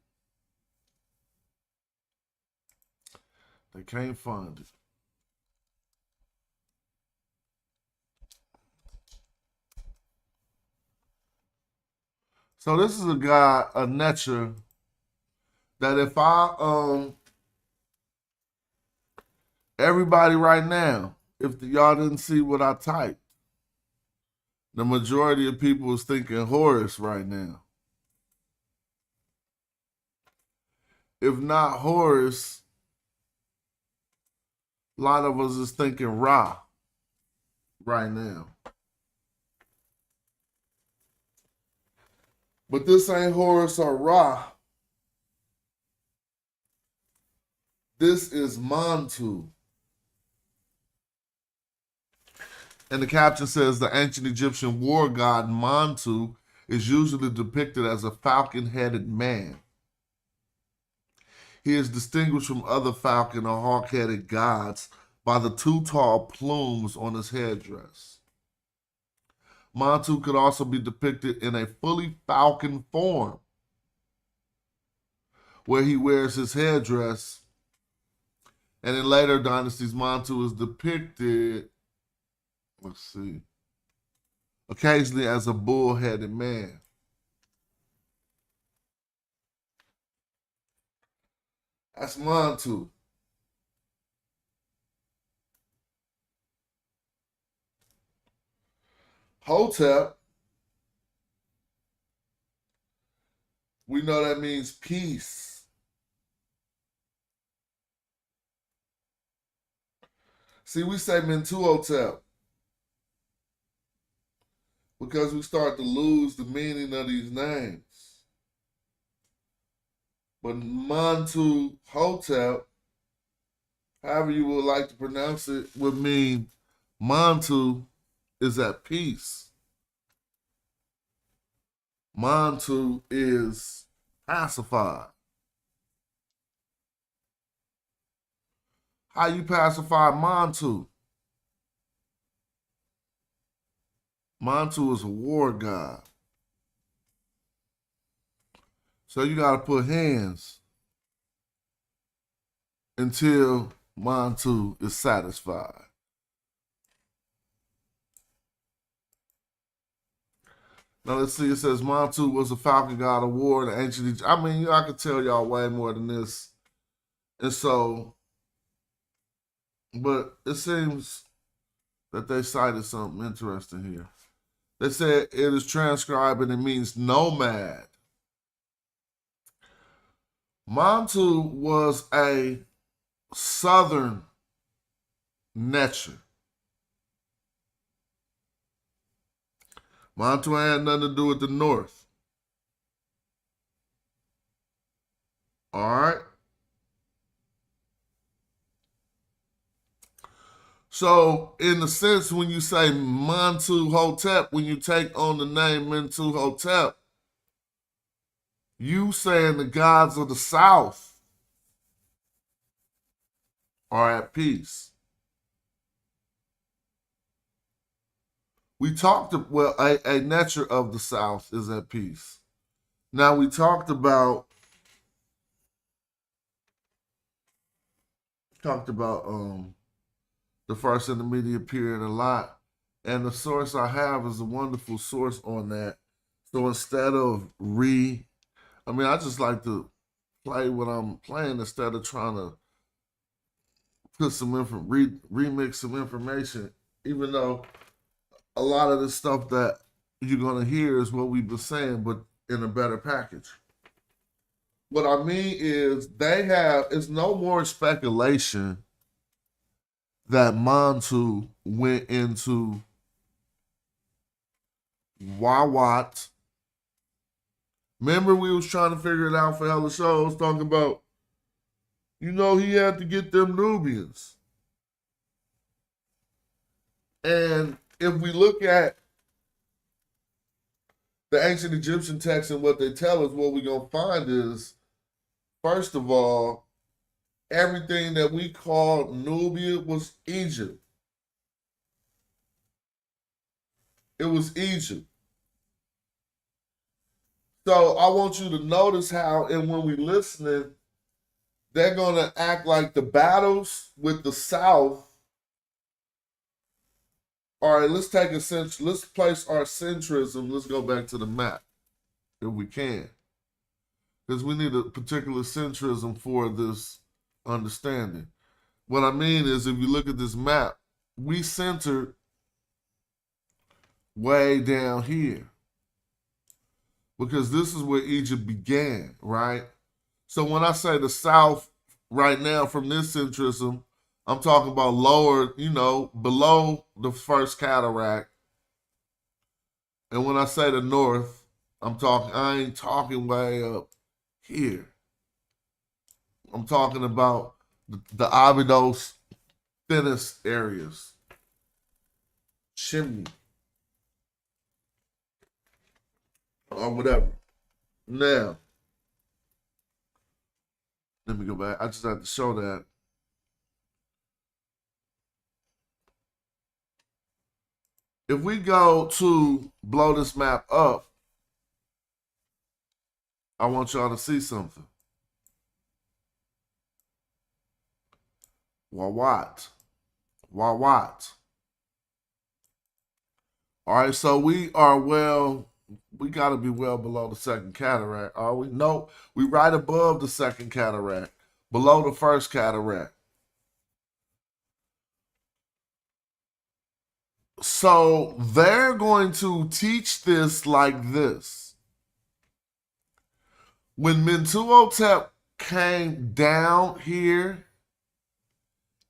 They can't find it. So this is a guy, a Netcher, that if everybody right now, if y'all didn't see what I typed, the majority of people is thinking Horus right now. If not Horus, a lot of us is thinking Ra right now. But this ain't Horus or Ra. This is Montu. And the caption says the ancient Egyptian war god Montu is usually depicted as a falcon-headed man. He is distinguished from other falcon or hawk-headed gods by the two tall plumes on his headdress. Montu could also be depicted in a fully falcon form, where he wears his headdress. And in later dynasties, Montu is depicted, let's see, occasionally as a bull-headed man. That's Montu. Hotep, we know that means peace. See, we say Mentuhotep because we start to lose the meaning of these names. But Mentuhotep, however you would like to pronounce it, would mean Montu is at peace. Montu is pacified. How you pacify Montu? Montu is a war god. So you got to put hands until Montu is satisfied. Now let's see, it says Montu was a falcon god of war in the ancient Egypt. I mean, I could tell y'all way more than this. And so, but it seems that they cited something interesting here. They said it is transcribed and it means nomad. Montu was a southern Netcher. Montu had nothing to do with the north. All right. So, in the sense, when you say Mentuhotep, when you take on the name Mentuhotep, you saying the gods of the south are at peace. We talked, well, a nature of the south is at peace. Now, we talked about the first intermediate period a lot. And the source I have is a wonderful source on that. So instead of I just like to play what I'm playing instead of trying to put some remix some information, even though a lot of the stuff that you're going to hear is what we've been saying, but in a better package. What I mean is it's no more speculation that Montu went into Wawat. Remember, we was trying to figure it out for hella shows, talking about, he had to get them Nubians. And if we look at the ancient Egyptian texts and what they tell us, what we're going to find is, first of all, everything that we call Nubia was Egypt. It was Egypt. So I want you to notice how, and when we're listening, they're going to act like the battles with the South. All right, let's place our centrism. Let's go back to the map, if we can. Because we need a particular centrism for this understanding. What I mean is, if you look at this map, we centered way down here. Because this is where Egypt began, right? So when I say the South right now from this centrism, I'm talking about lower, below the first cataract. And when I say the North, I ain't talking way up here. I'm talking about the Abydos thinnest areas. Chimney. Or whatever. Now, let me go back. I just have to show that. If we go to blow this map up, I want y'all to see something. Wawat. All right, so we got to be well below the second cataract, are we? No, we right above the second cataract, below the first cataract. So they're going to teach this like this. When Mentuhotep came down here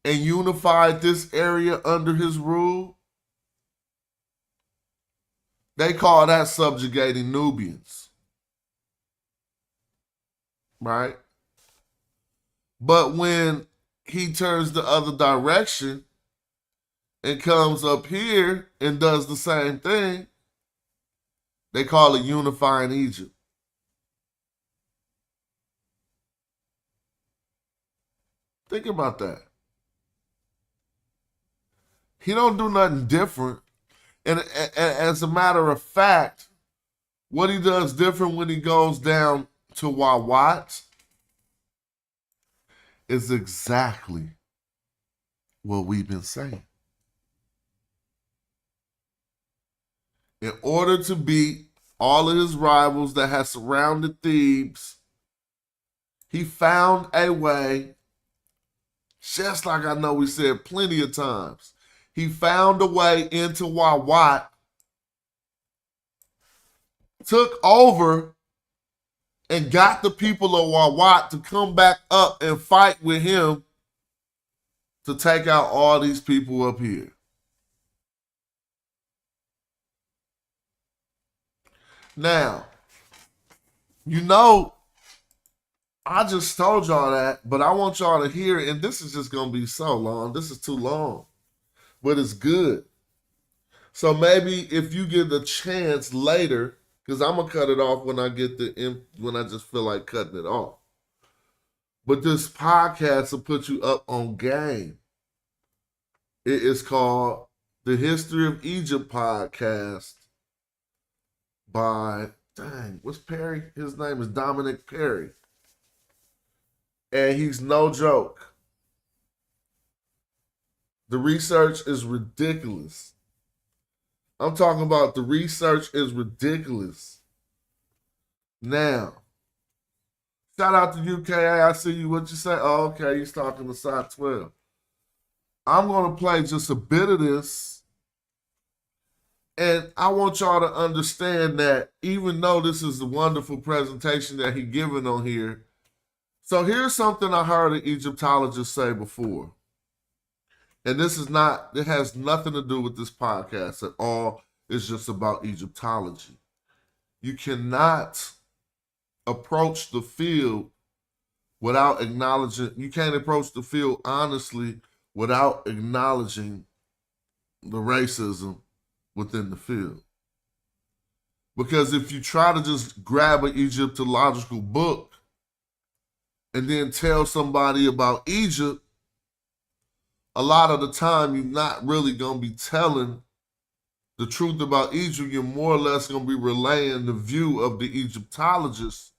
and unified this area under his rule, they call that subjugating Nubians. Right? But when he turns the other direction and comes up here and does the same thing, They call it unifying Egypt. Think about that. He don't do nothing different. And as a matter of fact, what he does different when he goes down to Wawat is exactly what we've been saying. In order to beat all of his rivals that had surrounded Thebes, he found a way, just like I know we said plenty of times, he found a way into Wawat, took over, and got the people of Wawat to come back up and fight with him to take out all these people up here. Now, you know, I just told y'all that, but I want y'all to hear it, and this is just going to be so long. This is too long, but it's good. So maybe if you get the chance later, because I'm going to cut it off when I just feel like cutting it off. But this podcast will put you up on game. It is called The History of Egypt Podcast by, what's Perry? His name is Dominic Perry. And he's no joke. The research is ridiculous. I'm talking about the research is ridiculous. Now, shout out to UKA. I see you. What you say? Oh, okay. He's talking to Side 12. I'm going to play just a bit of this. And I want y'all to understand that even though this is a wonderful presentation that he's giving on here, so here's something I heard an Egyptologist say before. And this is not, it has nothing to do with this podcast at all. It's just about Egyptology. You cannot approach the field without acknowledging, you can't approach the field honestly without acknowledging the racism within the field. Because if you try to just grab an Egyptological book and then tell somebody about Egypt, a lot of the time you're not really going to be telling the truth about Egypt. You're more or less going to be relaying the view of the Egyptologists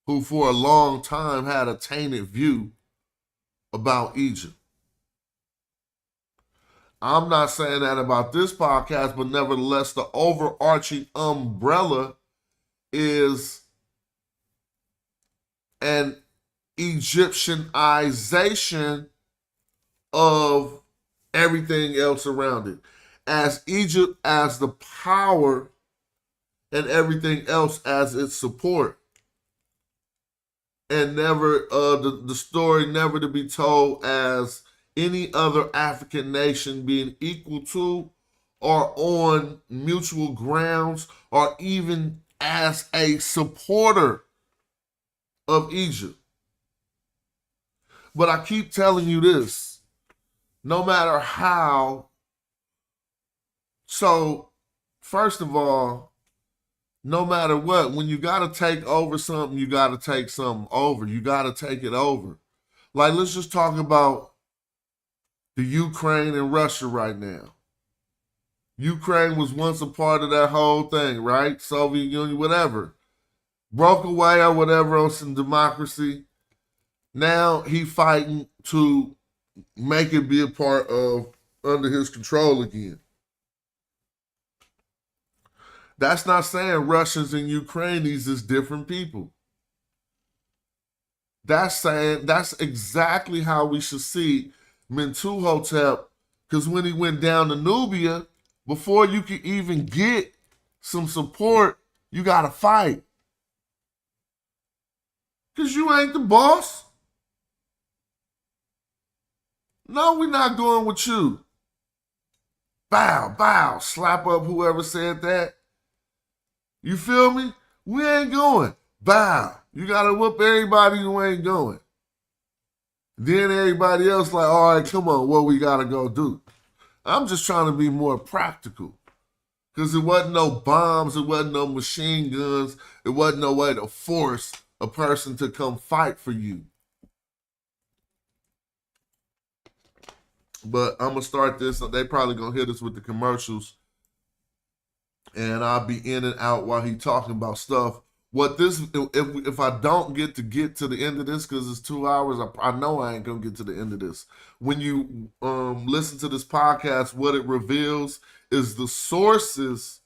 who for a long time had a tainted view about Egypt. I'm not saying that about this podcast, but nevertheless, the overarching umbrella is an Egyptianization of everything else around it. As Egypt as the power and everything else as its support. And never, the story never to be told as any other African nation being equal to or on mutual grounds or even as a supporter of Egypt. But I keep telling you this. No matter how. So, first of all, no matter what, when you got to take over something, you got to take something over. You got to take it over. Like, let's just talk about the Ukraine and Russia right now. Ukraine was once a part of that whole thing, right? Soviet Union, whatever. Broke away or whatever on some democracy. Now he fighting to make it be a part of under his control again. That's not saying Russians and Ukrainians is different people. That's saying that's exactly how we should see Mentuhotep, because when he went down to Nubia, before you could even get some support, you got to fight. Because you ain't the boss. No, we're not going with you. Bow, bow, slap up whoever said that. You feel me? We ain't going. Bow. You got to whoop everybody who ain't going. Then everybody else like, all right, come on, what we got to go do? I'm just trying to be more practical. Because it wasn't no bombs, it wasn't no machine guns, it wasn't no way to force a person to come fight for you. But I'm going to start this. They probably going to hit us with the commercials. And I'll be in and out while he talking about stuff. What this, if I don't get to the end of this, because it's 2 hours, I know I ain't going to get to the end of this. When you listen to this podcast, what it reveals is the sources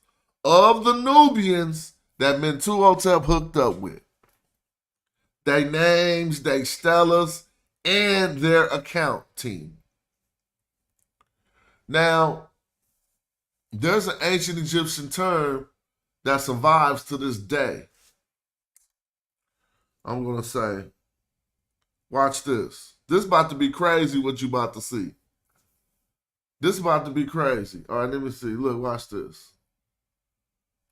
of the Nubians that Mentuhotep hooked up with. Their names, their stelas, and their account team. Now, there's an ancient Egyptian term that survives to this day. I'm going to say, watch this. This about to be crazy what you about to see. This about to be crazy. All right, let me see. Look, watch this.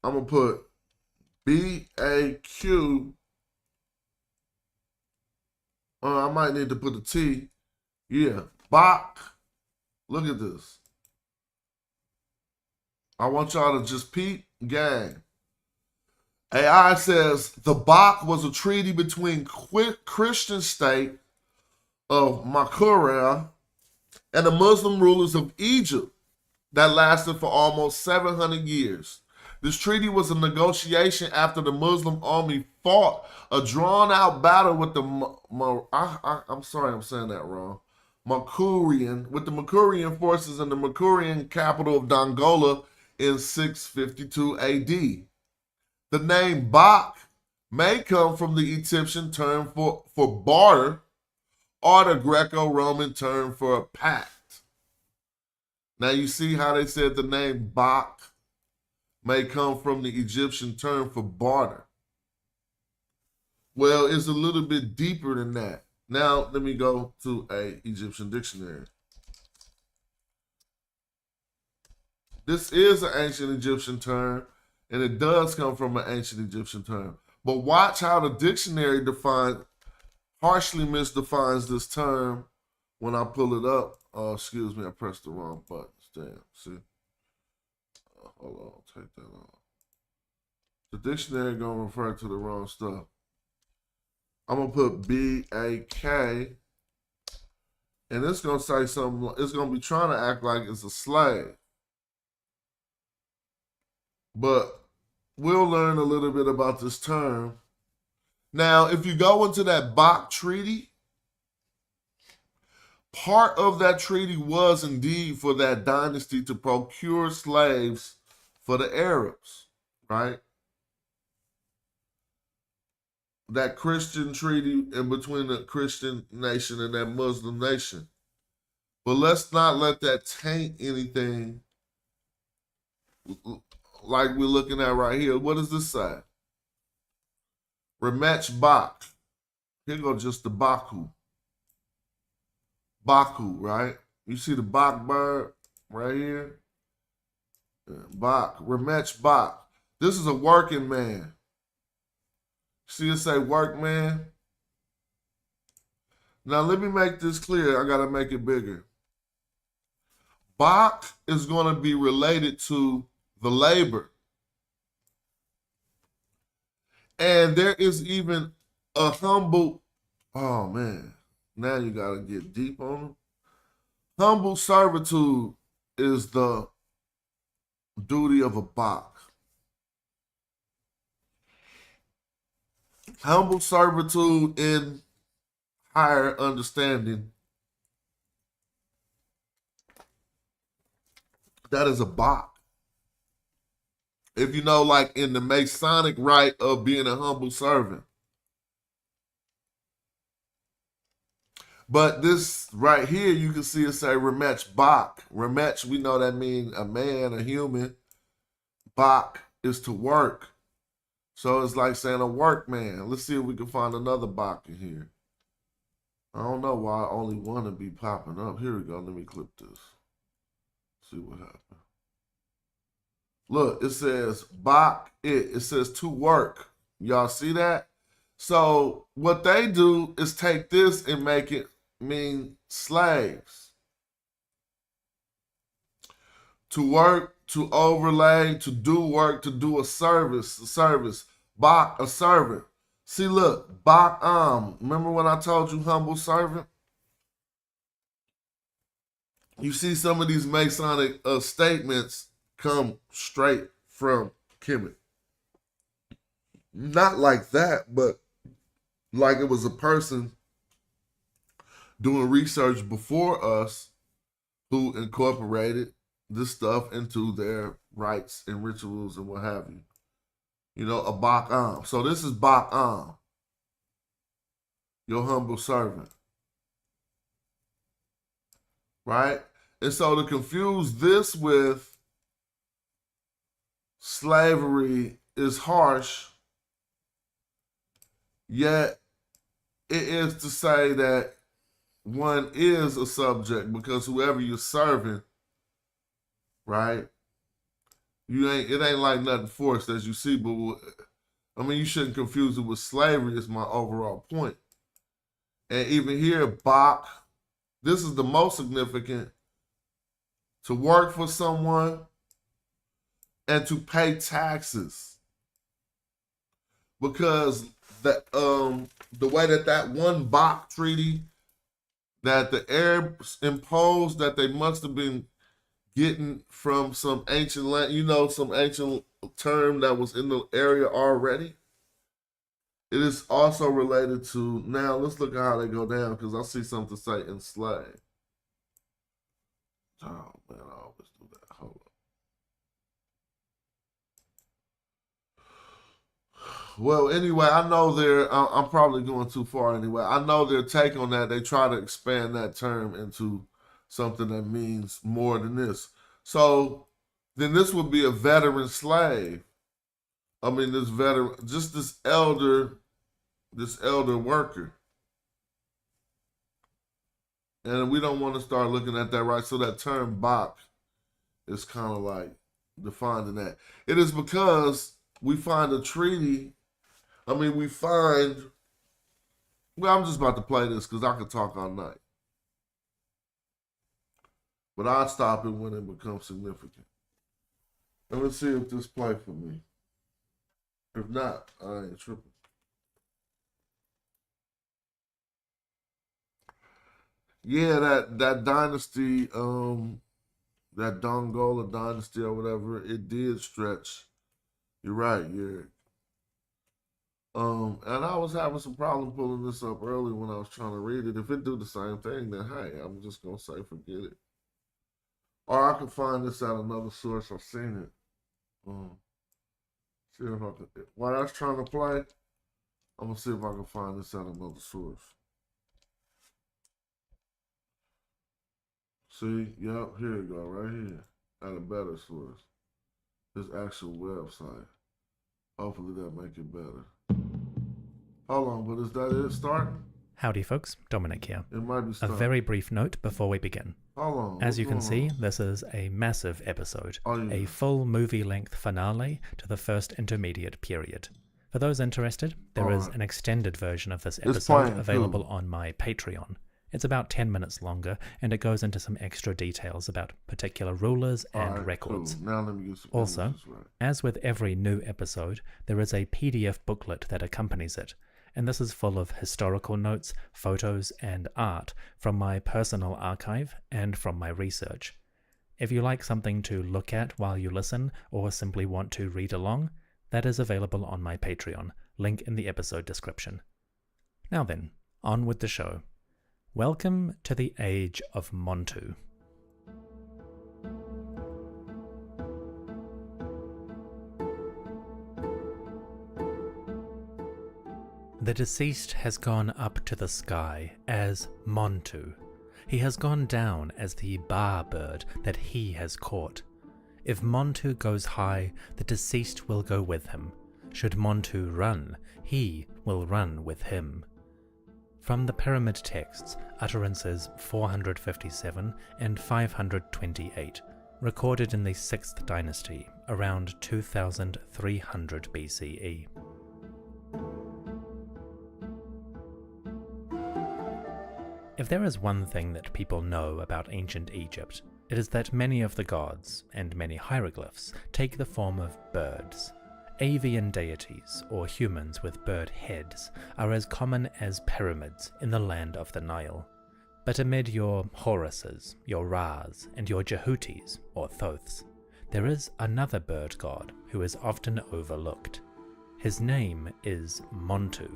I'm going to put B-A-Q. I might need to put a T. Yeah, Bach. Look at this. I want y'all to just peep, gang. AI says the Bach was a treaty between Christian state of Makura and the Muslim rulers of Egypt that lasted for almost 700 years. This treaty was a negotiation after the Muslim army fought a drawn-out battle with the I'm sorry, I'm saying that wrong. With the Makurian forces in the Makurian capital of Dongola in 652 AD. The name Bach may come from the Egyptian term for barter or the Greco-Roman term for a pact. Now you see how they said the name Bach may come from the Egyptian term for barter. Well, it's a little bit deeper than that. Now let me go to an Egyptian dictionary. This is an ancient Egyptian term, and it does come from an ancient Egyptian term. But watch how the dictionary harshly misdefines this term when I pull it up. Oh, excuse me, I pressed the wrong button. Damn, see? Hold on, take that off. The dictionary gonna refer to the wrong stuff. I'm gonna put B-A-K, and it's gonna say something, it's gonna be trying to act like it's a slave. But we'll learn a little bit about this term. Now, if you go into that Bach treaty, part of that treaty was indeed for that dynasty to procure slaves for the Arabs, right? That Christian treaty in between the Christian nation and that Muslim nation. But let's not let that taint anything like we're looking at right here. What does this say? Rematch Bach. Here go just the Baku. Baku, right? You see the Bach bird right here? Bach. Rematch Bach. This is a working man. See it say workman? Now let me make this clear. I got to make it bigger. Bach is going to be related to the labor. And there is even a humble, oh man, now you got to get deep on them. Humble servitude is the duty of a Bach. Humble servitude in higher understanding, that is a Bach. If you know, like in the Masonic rite of being a humble servant. But this right here, you can see it say Rematch Bach. Rematch, we know that means a man, a human. Bach is to work. So it's like saying a workman. Let's see if we can find another Bach in here. I don't know why only one to be popping up. Here we go. Let me clip this. See what happens. Look, it says Bach, it says to work. Y'all see that? So what they do is take this and make it mean slaves. To work, to overlay, to do work, to do a service. Bach, a servant. See, look, Bach, remember when I told you humble servant? You see some of these Masonic statements come straight from Kemet. Not like that, but like it was a person doing research before us who incorporated this stuff into their rites and rituals and what have you. You know, a Bach. So this is Bach, your humble servant. Right? And so to confuse this with slavery is harsh, yet it is to say that one is a subject, because whoever you're serving, right? It ain't like nothing forced as you see, but I mean, you shouldn't confuse it with slavery is my overall point. And even here, Bach, this is the most significant, to work for someone and to pay taxes. Because the way that one Bach treaty that the Arabs imposed, that they must have been getting from some ancient land, some ancient term that was in the area already. It is also related to, now let's look at how they go down, because I see something to say enslaved. Oh man, I always do that. Hold on. Well, anyway, I know I'm probably going too far anyway. I know their take on that, they try to expand that term into something that means more than this. So then this would be a veteran slave. I mean, this veteran, just this elder worker. And we don't want to start looking at that, right? So that term Bach is kind of like defining that. It is because we find a treaty. I mean, well, I'm just about to play this because I could talk all night. But I'll stop it when it becomes significant. And let's see if this play for me. If not, I ain't tripping. Yeah, that dynasty, that Dongola dynasty or whatever, it did stretch. You're right, yeah. And I was having some problem pulling this up early when I was trying to read it. If it do the same thing, then hey, I'm just gonna say forget it. Or I can find this at another source. I've seen it. See if I can. While I was trying to play, I'm gonna see if I can find this at another source. See, yep, here you go, right here. At a better source. This actual website. Hopefully that'll make it better. Hold on, but is that it starting? Howdy folks, Dominic here. It might be A starting. very brief note before we begin. Hold on. As you can see, this is a massive episode, a full movie-length finale to the first intermediate period. For those interested, there is an extended version of this episode available on my Patreon. It's about 10 minutes longer, and it goes into some extra details about particular rulers and records. Cool. Now let me get some Also, images right. as with every new episode, there is a PDF booklet that accompanies it, and this is full of historical notes, photos, and art from my personal archive and from my research. If you like something to look at while you listen, or simply want to read along, that is available on my Patreon, link in the episode description. Now then, on with the show. Welcome to the Age of Montu. The deceased has gone up to the sky as Montu. He has gone down as the bar bird that he has caught. If Montu goes high, the deceased will go with him. Should Montu run, he will run with him. From the pyramid texts, utterances 457 and 528, recorded in the 6th dynasty around 2300 BCE. If there is one thing that people know about ancient Egypt, It is that many of the gods, and many hieroglyphs, take the form of birds. Avian deities, or humans with bird heads, are as common as pyramids in the land of the Nile. But amid your Horuses, your Ras, and your Jehutis, or Thoths, there is another bird god who is often overlooked. His name is Montu.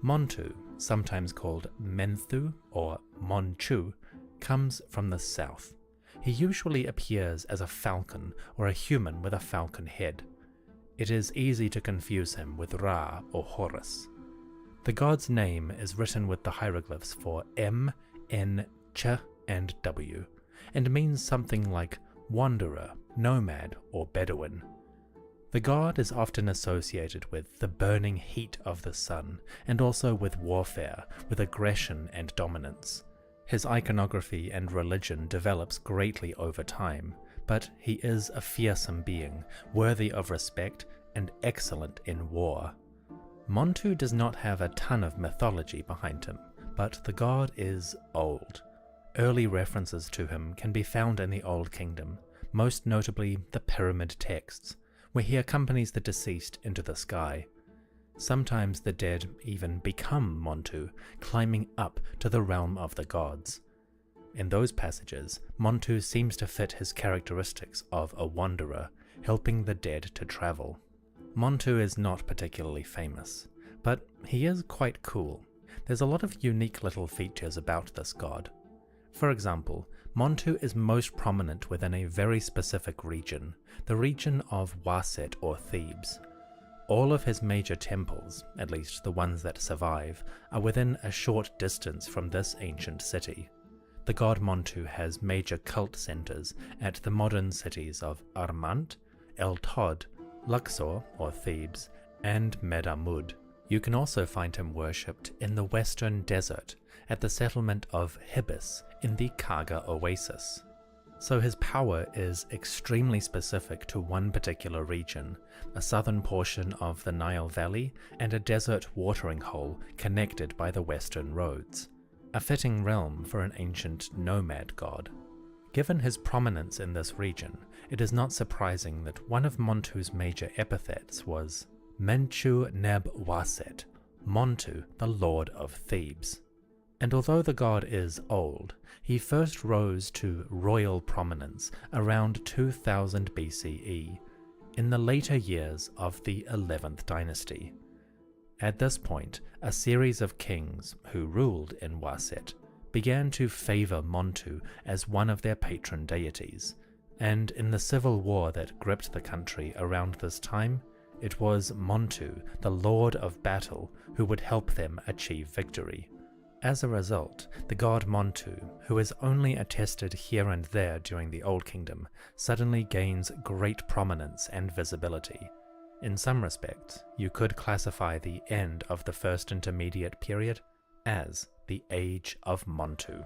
Montu, sometimes called Menthu or Montu, comes from the south. He usually appears as a falcon or a human with a falcon head. It is easy to confuse him with Ra or Horus. The god's name is written with the hieroglyphs for M, N, Ch, and W, and means something like wanderer, nomad, or Bedouin. The god is often associated with the burning heat of the sun, and also with warfare, with aggression and dominance. His iconography and religion develops greatly over time, but he is a fearsome being, worthy of respect and excellent in war. Montu does not have a ton of mythology behind him, but the god is old. Early references to him can be found in the Old Kingdom, most notably the pyramid texts, where he accompanies the deceased into the sky. Sometimes the dead even become Montu, climbing up to the realm of the gods. In those passages, Montu seems to fit his characteristics of a wanderer, helping the dead to travel. Montu is not particularly famous, but he is quite cool. There's a lot of unique little features about this god. For example, Montu is most prominent within a very specific region, the region of Waset or Thebes. All of his major temples, at least the ones that survive, are within a short distance from this ancient city. The god Montu has major cult centers at the modern cities of Armant, El Tod, Luxor or Thebes, and Medamud. You can also find him worshipped in the western desert at the settlement of Hibis in the Kaga Oasis. So his power is extremely specific to one particular region, a southern portion of the Nile Valley and a desert watering hole connected by the western roads. A fitting realm for an ancient nomad god. Given his prominence in this region, it is not surprising that one of Montu's major epithets was Menchu Neb Waset, Montu, the Lord of Thebes. And although the god is old, he first rose to royal prominence around 2000 BCE, in the later years of the 11th dynasty. At this point, a series of kings who ruled in Waset began to favor Montu as one of their patron deities, and in the civil war that gripped the country around this time, it was Montu, the Lord of Battle, who would help them achieve victory. As a result, the god Montu, who is only attested here and there during the Old Kingdom, suddenly gains great prominence and visibility. In some respects, you could classify the end of the First Intermediate Period as the Age of Montu.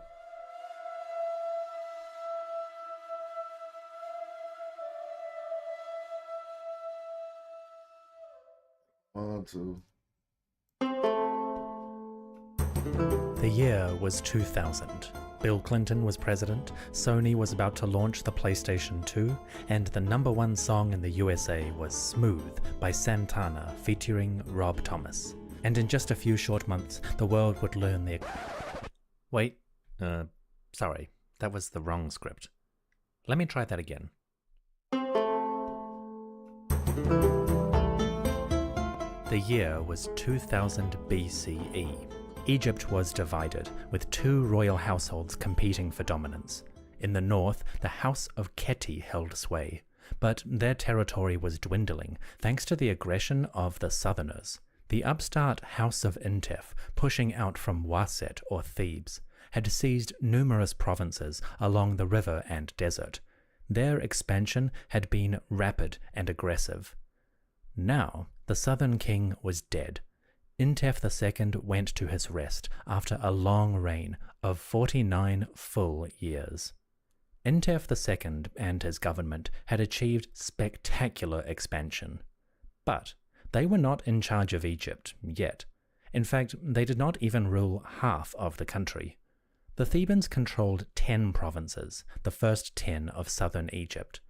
Montu. The year was 2000. Bill Clinton was president, Sony was about to launch the PlayStation 2, and the #1 song in the USA was Smooth by Santana featuring Rob Thomas. And in just a few short months, the world would learn the... Wait, sorry, that was the wrong script. Let me try that again. The year was 2000 BCE. Egypt was divided, with two royal households competing for dominance. In the north, the House of Keti held sway, but their territory was dwindling thanks to the aggression of the southerners. The upstart House of Intef, pushing out from Waset or Thebes, had seized numerous provinces along the river and desert. Their expansion had been rapid and aggressive. Now, the southern king was dead. Intef II went to his rest after a long reign of 49 full years. Intef II and his government had achieved spectacular expansion. But they were not in charge of Egypt yet. In fact, they did not even rule half of the country. The Thebans controlled 10 provinces, the first 10 of southern Egypt.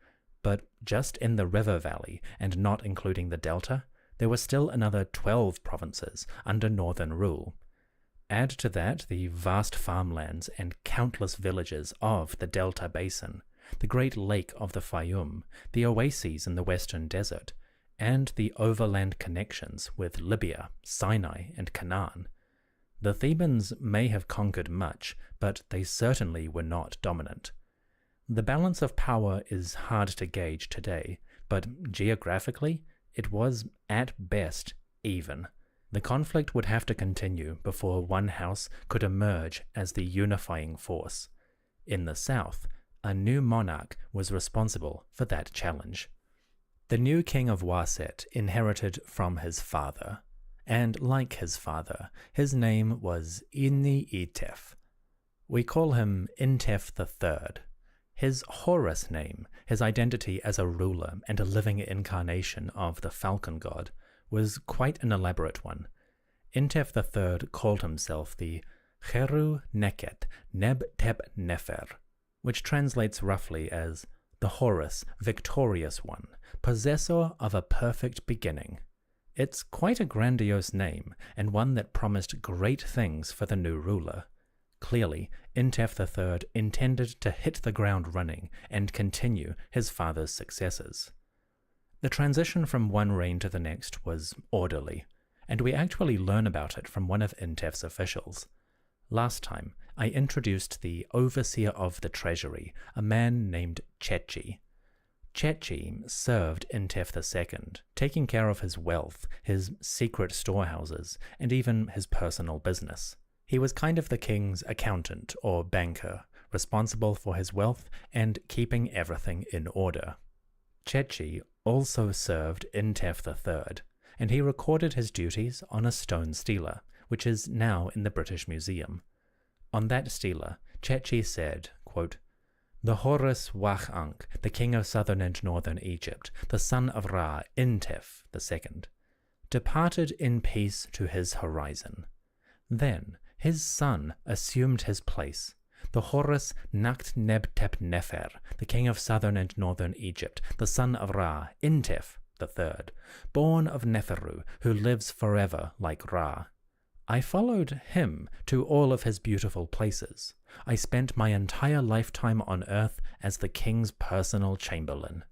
But just in the river valley, and not including the delta, there were still another 12 provinces under northern rule. Add to that the vast farmlands and countless villages of the Delta Basin, the Great Lake of the Fayum, the oases in the Western Desert, and the overland connections with Libya, Sinai, and Canaan. The Thebans may have conquered much, but they certainly were not dominant. The balance of power is hard to gauge today, but geographically, it was, at best, even. The conflict would have to continue before one house could emerge as the unifying force. In the south, a new monarch was responsible for that challenge. The new king of Waset inherited from his father, and like his father, his name was Ini-Itef. We call him Intef III. His Horus name, his identity as a ruler and a living incarnation of the falcon god, was quite an elaborate one. Intef III called himself the Cheru Neket Neb Tep Nefer, which translates roughly as the Horus, victorious one, possessor of a perfect beginning. It's quite a grandiose name, and one that promised great things for the new ruler. Clearly, Intef III intended to hit the ground running and continue his father's successes. The transition from one reign to the next was orderly, and we actually learn about it from one of Intef's officials. Last time, I introduced the overseer of the treasury, a man named Chechi. Chechi served Intef II, taking care of his wealth, his secret storehouses, and even his personal business. He was kind of the king's accountant or banker, responsible for his wealth and keeping everything in order. Chechi also served Intef III, and he recorded his duties on a stone stela, which is now in the British Museum. On that stela, Chechi said, quote, "The Horus Wach-Ankh, the king of southern and northern Egypt, the son of Ra, Intef II, departed in peace to his horizon. Then his son assumed his place, the Horus Nakht-Neb-Tep-Nefer, the king of southern and northern Egypt, the son of Ra, Intef III, born of Neferu, who lives forever like Ra. I followed him to all of his beautiful places. I spent my entire lifetime on earth as the king's personal chamberlain."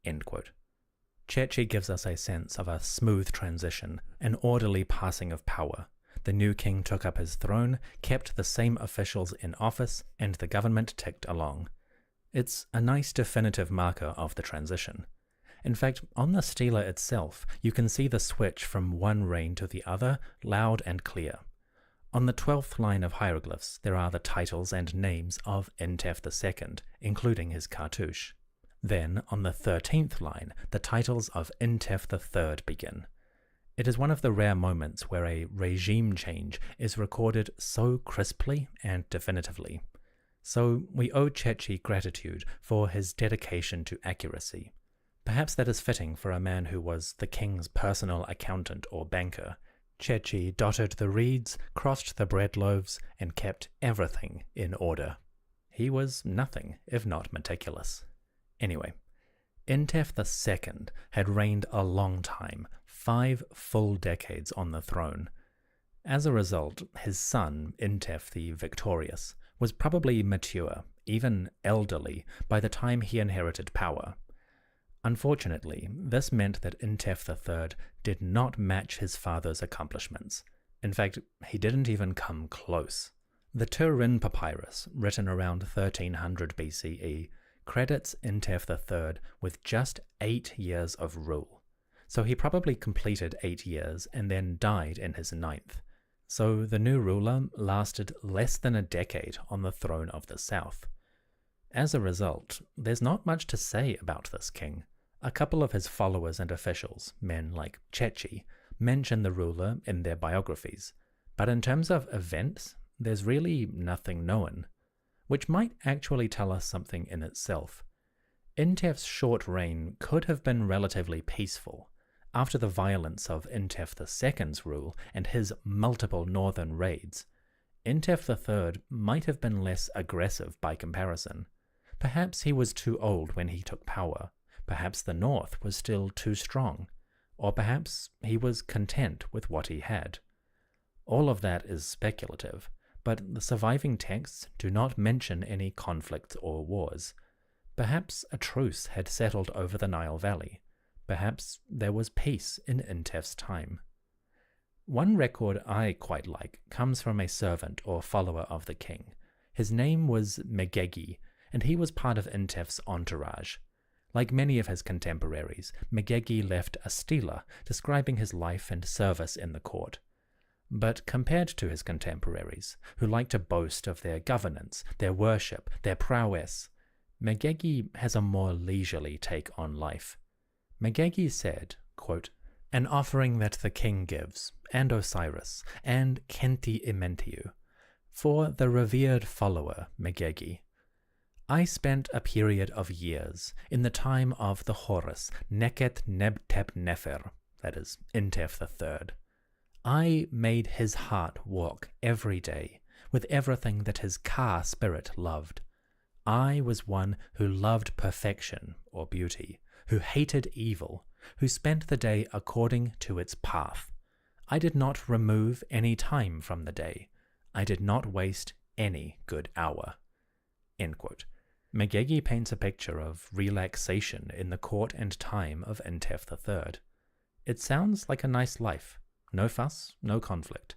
End quote. Chechi gives us a sense of a smooth transition, an orderly passing of power. The new king took up his throne, kept the same officials in office, and the government ticked along. It's a nice definitive marker of the transition. In fact, on the stela itself, you can see the switch from one reign to the other loud and clear. On the 12th line of hieroglyphs, there are the titles and names of Intef II, including his cartouche. Then, on the 13th line, the titles of Intef III begin. It is one of the rare moments where a regime change is recorded so crisply and definitively. So we owe Chechi gratitude for his dedication to accuracy. Perhaps that is fitting for a man who was the king's personal accountant or banker. Chechi dotted the reeds, crossed the bread loaves, and kept everything in order. He was nothing if not meticulous. Anyway, Intef II had reigned a long time, 5 full decades on the throne. As a result, his son, Intef the Victorious, was probably mature, even elderly, by the time he inherited power. Unfortunately, this meant that Intef III did not match his father's accomplishments. In fact, he didn't even come close. The Turin Papyrus, written around 1300 BCE, credits Intef III with just 8 years of rule. So he probably completed 8 years and then died in his 9th. So the new ruler lasted less than a decade on the throne of the south. As a result, there's not much to say about this king. A couple of his followers and officials, men like Chechi, mention the ruler in their biographies, but in terms of events, there's really nothing known, which might actually tell us something in itself. Intef's short reign could have been relatively peaceful. After the violence of Intef II's rule and his multiple northern raids, Intef III might have been less aggressive by comparison. Perhaps he was too old when he took power. Perhaps the North was still too strong. Or perhaps he was content with what he had. All of that is speculative, but the surviving texts do not mention any conflicts or wars. Perhaps a truce had settled over the Nile Valley. Perhaps there was peace in Intef's time. One record I quite like comes from a servant or follower of the king. His name was Megegi, and he was part of Intef's entourage. Like many of his contemporaries, Megegi left a stela describing his life and service in the court. But compared to his contemporaries, who like to boast of their governance, their worship, their prowess, Megegi has a more leisurely take on life. Megegi said, quote, "An offering that the king gives, and Osiris, and Kenti Imentiu, for the revered follower Megegi. I spent a period of years in the time of the Horus Neket Nebtep Nefer, that is, Intef III. I made his heart walk every day with everything that his Ka spirit loved. I was one who loved perfection or beauty, who hated evil, who spent the day according to its path. I did not remove any time from the day. I did not waste any good hour." End quote. Megegi paints a picture of relaxation in the court and time of Intef III. It sounds like a nice life. No fuss, no conflict.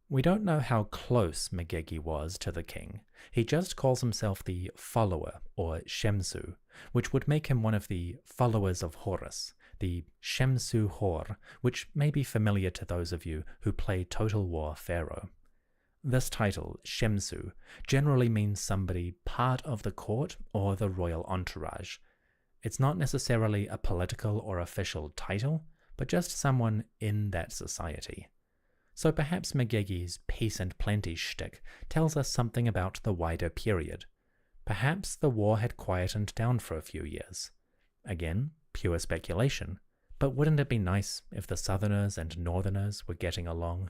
We don't know how close Megegi was to the king. He just calls himself the follower, or Shemsu, which would make him one of the followers of Horus, the Shemsu Hor, which may be familiar to those of you who play Total War Pharaoh. This title, Shemsu, generally means somebody part of the court or the royal entourage. It's not necessarily a political or official title, but just someone in that society. So perhaps Megegi's peace and plenty shtick tells us something about the wider period. Perhaps the war had quietened down for a few years. Again, pure speculation, but wouldn't it be nice if the Southerners and Northerners were getting along?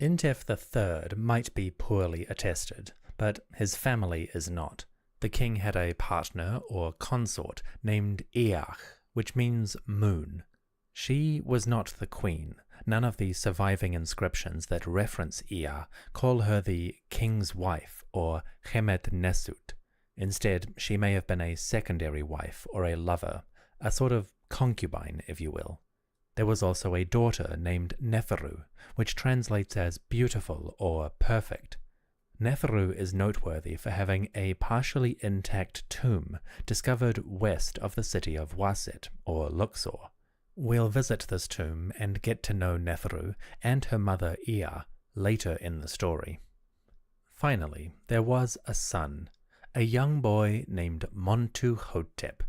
Intef III might be poorly attested, but his family is not. The king had a partner or consort named Each, which means moon. She was not the queen. None of the surviving inscriptions that reference Ea call her the king's wife or Chemet Nesut. Instead, she may have been a secondary wife or a lover, a sort of concubine, if you will. There was also a daughter named Neferu, which translates as beautiful or perfect. Neferu is noteworthy for having a partially intact tomb discovered west of the city of Waset, or Luxor. We'll visit this tomb and get to know Neferu and her mother Ea later in the story. Finally, there was a son, a young boy named Mentuhotep.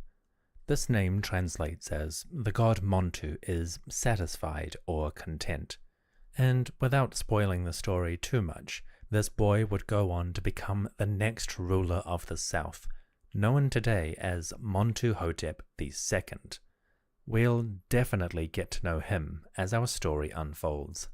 This name translates as the god Montu is satisfied or content. And without spoiling the story too much, this boy would go on to become the next ruler of the south, known today as Mentuhotep II. We'll definitely get to know him as our story unfolds.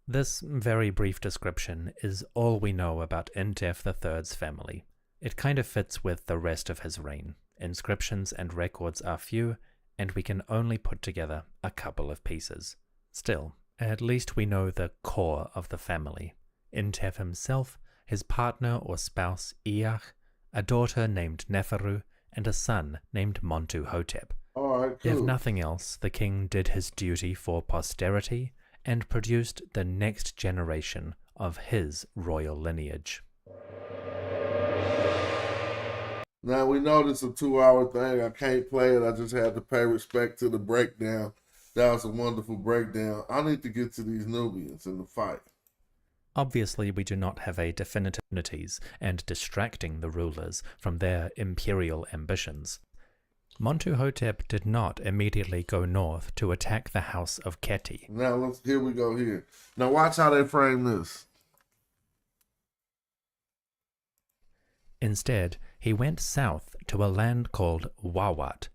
This very brief description is all we know about Intef III's family. It kind of fits with the rest of his reign. Inscriptions and records are few, and we can only put together a couple of pieces. Still, at least we know the core of the family. Intef himself, his partner or spouse Each, a daughter named Neferu, and a son named Mentuhotep. All right, cool. If nothing else, the king did his duty for posterity and produced the next generation of his royal lineage. Now, we know this is a 2-hour thing. I can't play it. I just had to pay respect to the breakdown. That was a wonderful breakdown. I need to get to these Nubians in the fight. Obviously, we do not have a definitive unities and distracting the rulers from their imperial ambitions. Mentuhotep did not immediately go north to attack the house of Keti. Now, here we go here. Now, watch how they frame this. Instead, he went south to a land called Wawat.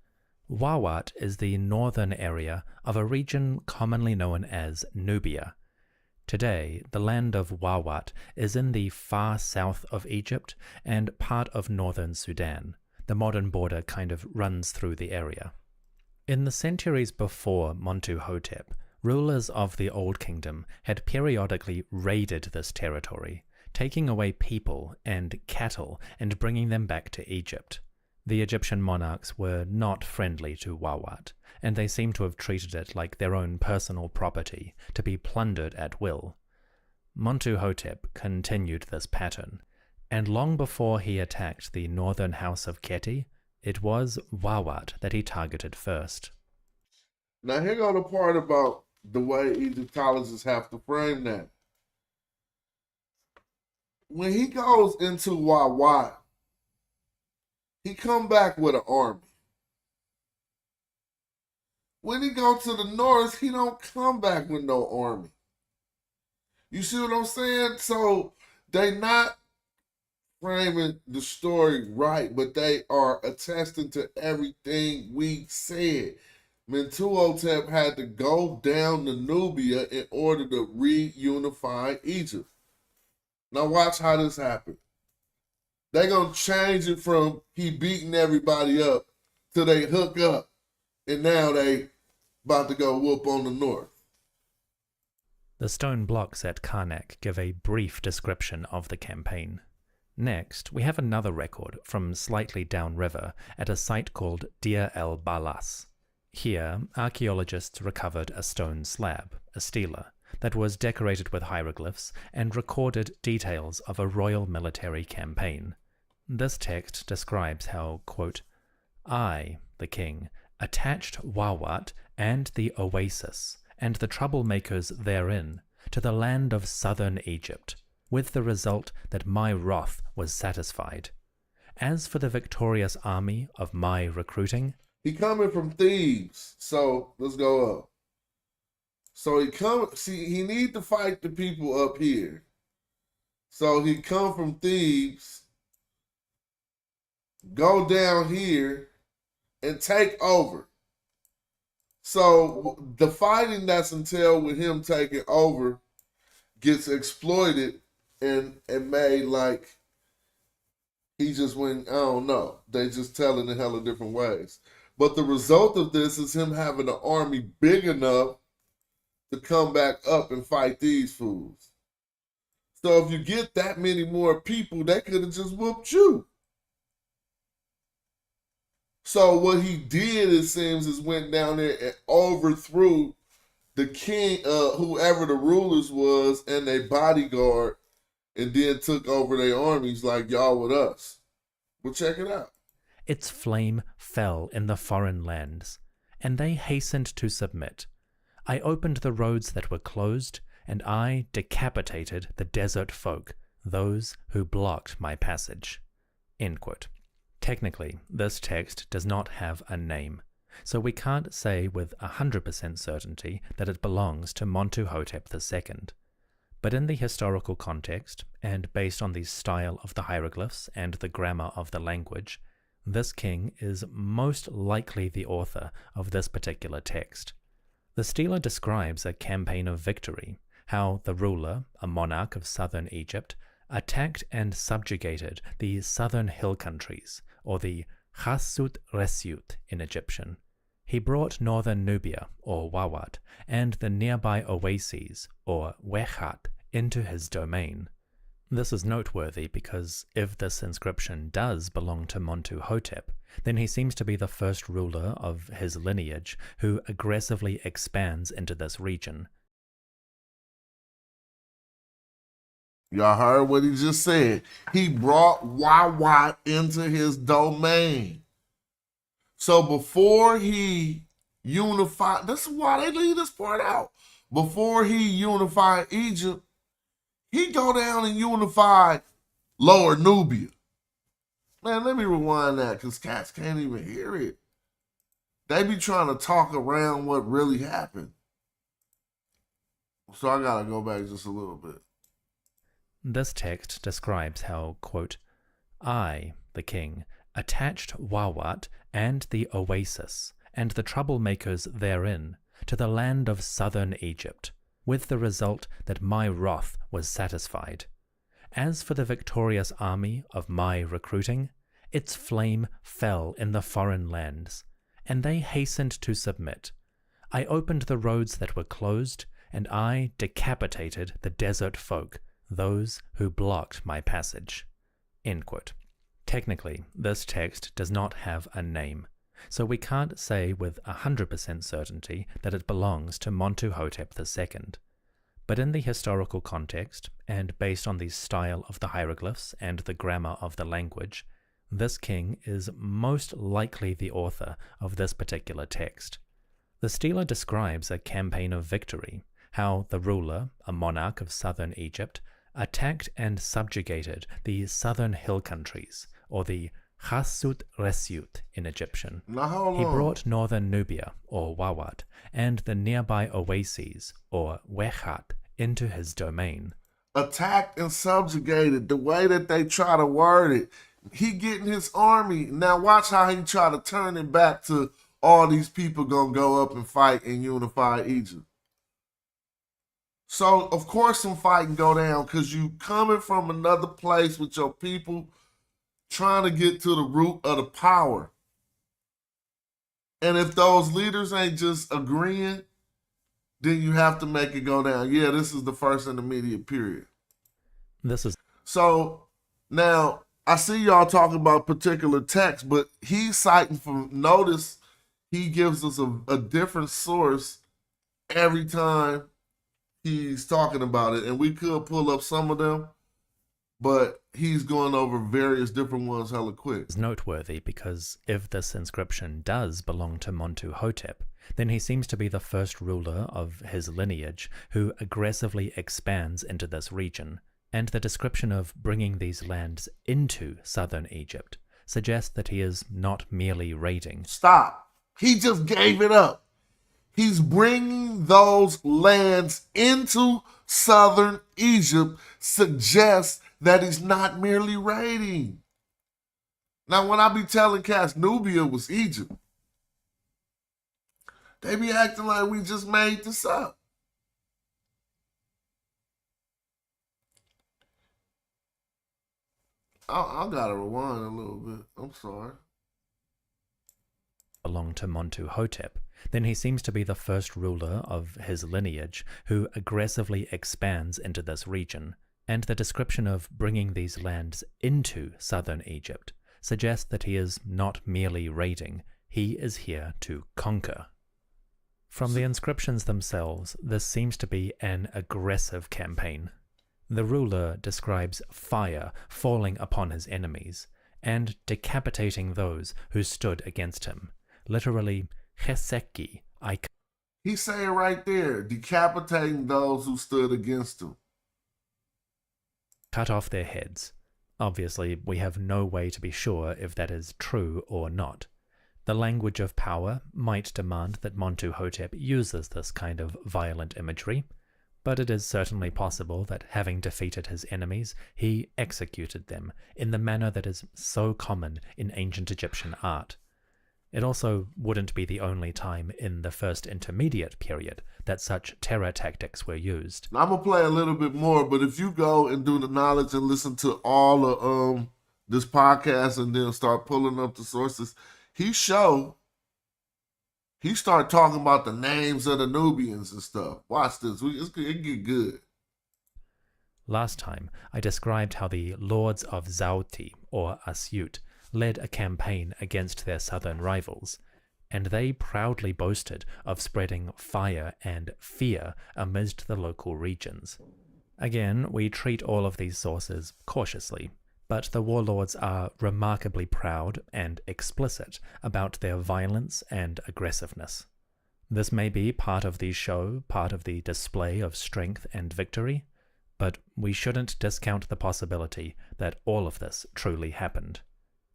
Wawat is the northern area of a region commonly known as Nubia. Today, the land of Wawat is in the far south of Egypt and part of northern Sudan. The modern border kind of runs through the area. In the centuries before Mentuhotep, rulers of the Old Kingdom had periodically raided this territory, taking away people and cattle and bringing them back to Egypt. The Egyptian monarchs were not friendly to Wawat, and they seem to have treated it like their own personal property, to be plundered at will. Mentuhotep continued this pattern, and long before he attacked the northern house of Keti, it was Wawat that he targeted first. Now here go the part about the way Egyptologists have to frame that. When he goes into Wawat, he come back with an army. When he go to the north, he don't come back with no army. You see what I'm saying? So they not framing the story right, but they are attesting to everything we said. Mentuhotep had to go down to Nubia in order to reunify Egypt. Now watch how this happened. They're going to change it from he beating everybody up to they hook up, and now they about to go whoop on the north. The stone blocks at Karnak give a brief description of the campaign. Next, we have another record from slightly downriver at a site called Deir el-Balas. Here, archaeologists recovered a stone slab, a stela, that was decorated with hieroglyphs and recorded details of a royal military campaign. This text describes how, quote, I, the king, attached Wawat and the oasis, and the troublemakers therein, to the land of southern Egypt, with the result that my wrath was satisfied. As for the victorious army of my recruiting, he coming from Thebes, so let's go up. So he need to fight the people up here. So he come from Thebes, go down here, and take over. So the fighting that's entailed with him taking over gets exploited and made like he just went, I don't know. They just tell it in hella different ways. But the result of this is him having an army big enough to come back up and fight these fools. So if you get that many more people, they could have just whooped you. So what he did, it seems, is went down there and overthrew the king, whoever the rulers was, and their bodyguard, and then took over their armies like y'all with us. Well, check it out. its flame fell in the foreign lands, and they hastened to submit. I opened the roads that were closed, and I decapitated the desert folk, those who blocked my passage. End quote. Technically, this text does not have a name, so we can't say with 100% certainty that it belongs to Mentuhotep II. But in the historical context, and based on the style of the hieroglyphs and the grammar of the language, this king is most likely the author of this particular text. The stela describes a campaign of victory, how the ruler, a monarch of southern Egypt, attacked and subjugated the southern hill countries, or the Chassut Resut in Egyptian. He brought northern Nubia, or Wawat, and the nearby oases, or Wechat, into his domain. This is noteworthy because if this inscription does belong to Mentuhotep, then he seems to be the first ruler of his lineage who aggressively expands into this region. Y'all heard what he just said. He brought Wawat into his domain. So before he unified, this is why they leave this part out. Before he unified Egypt, he go down and unify Lower Nubia. Man, let me rewind that because cats can't even hear it. They be trying to talk around what really happened. So I gotta go back just a little bit. This text describes how, quote, I, the king, attached Wawat and the oasis and the troublemakers therein to the land of southern Egypt, with the result that my wrath was satisfied. As for the victorious army of my recruiting, its flame fell in the foreign lands, and they hastened to submit. I opened the roads that were closed, and I decapitated the desert folk, those who blocked my passage." End quote. Technically, this text does not have a name, so we can't say with 100% certainty that it belongs to Mentuhotep II. But in the historical context, and based on the style of the hieroglyphs and the grammar of the language, this king is most likely the author of this particular text. The stela describes a campaign of victory, how the ruler, a monarch of southern Egypt, attacked and subjugated the southern hill countries, or the Hassut Resut in Egyptian. Now hold He on. brought northern Nubia, or Wawat, and the nearby oases, or Wechat, into his domain. Attacked and subjugated, the way that they try to word it. He getting his army. Now watch how he try to turn it back to all these people gonna go up and fight and unify Egypt. So of course some fighting go down because you coming from another place with your people trying to get to the root of the power. And if those leaders ain't just agreeing, then you have to make it go down. Yeah, this is the first intermediate period. This is So now I see y'all talking about particular text, but he's citing from, notice he gives us a different source every time he's talking about it. And we could pull up some of them, but he's going over various different ones hella quick. noteworthy because if this inscription does belong to Mentuhotep, then he seems to be the first ruler of his lineage who aggressively expands into this region, and the description of bringing these lands into southern Egypt suggests that he is not merely raiding. Stop. He just gave it up. He's bringing those lands into southern Egypt, suggests that he's not merely raiding. Now, when I be telling cats Nubia was Egypt, they be acting like we just made this up. I gotta rewind a little bit. I'm sorry. Belong to Mentuhotep, then he seems to be the first ruler of his lineage who aggressively expands into this region, and the description of bringing these lands into southern Egypt suggests that he is not merely raiding, he is here to conquer. From the inscriptions themselves, this seems to be an aggressive campaign. The ruler describes fire falling upon his enemies and decapitating those who stood against him. Literally, cheseki, He's saying right there, decapitating those who stood against him. cut off their heads. Obviously, we have no way to be sure if that is true or not. The language of power might demand that Mentuhotep uses this kind of violent imagery, but it is certainly possible that having defeated his enemies, he executed them in the manner that is so common in ancient Egyptian art. It also wouldn't be the only time in the first intermediate period that such terror tactics were used. Now, I'm gonna play a little bit more, but if you go and do the knowledge and listen to all of this podcast and then start pulling up the sources, he started talking about the names of the Nubians and stuff. Watch this, it get good. Last time, I described how the lords of Zauti, or Asyut, led a campaign against their southern rivals, and they proudly boasted of spreading fire and fear amidst the local regions. Again, we treat all of these sources cautiously, but the warlords are remarkably proud and explicit about their violence and aggressiveness. This may be part of the show, part of the display of strength and victory, but we shouldn't discount the possibility that all of this truly happened.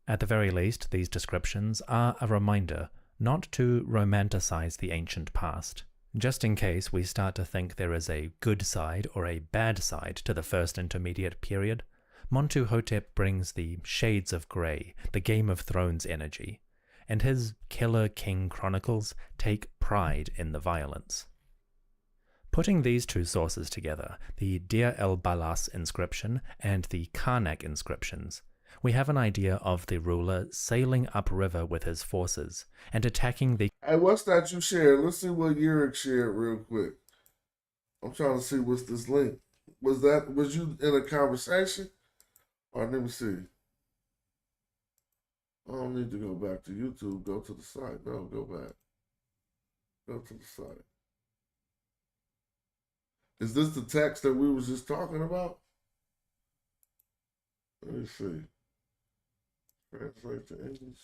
At the very least, these descriptions are a reminder not to romanticize the ancient past. Just in case we start to think there is a good side or a bad side to the first intermediate period, Mentuhotep brings the shades of grey, the Game of Thrones energy, and his Killer King chronicles take pride in the violence. Putting these two sources together, the Deir el-Balas inscription and the Karnak inscriptions, we have an idea of the ruler sailing upriver with his forces and attacking the... Hey, what's that you shared? Let's see what Yurik shared real quick. I'm trying to see what's this link. Was you in a conversation? All right, let me see. I don't need to go back to YouTube. Go to the site. No, go back. Go to the site. Is this the text that we was just talking about? Let me see. Translate to English.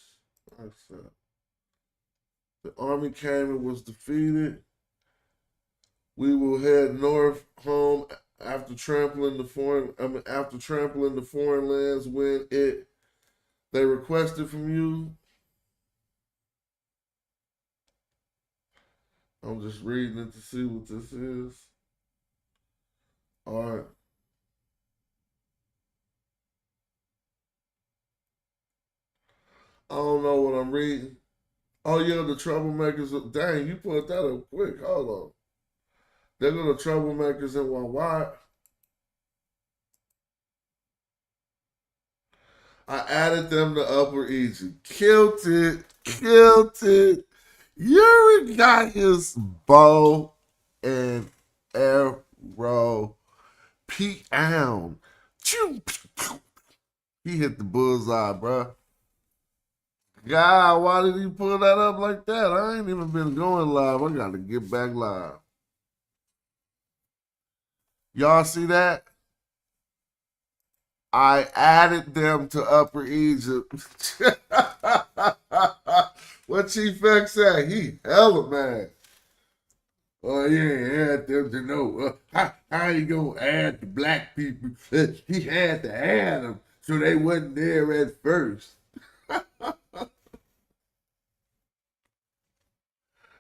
Accept. The army came and was defeated. We will head north home after trampling the foreign lands when they requested from you. I'm just reading it to see what this is. All right. I don't know what I'm reading. Oh, yeah, the troublemakers. Dang, you put that up quick. Hold on. They're going to troublemakers in Wawat. I added them to Upper Egypt. Killed it. Yuri got his bow and arrow. P-ound. He hit the bullseye, bro. God, why did he pull that up like that? I ain't even been going live. I got to get back live. Y'all see that? I added them to Upper Egypt. What Chief X said? He hella mad. Oh, he ain't had them to know. How you gonna add the black people? He had to add them so they wasn't there at first.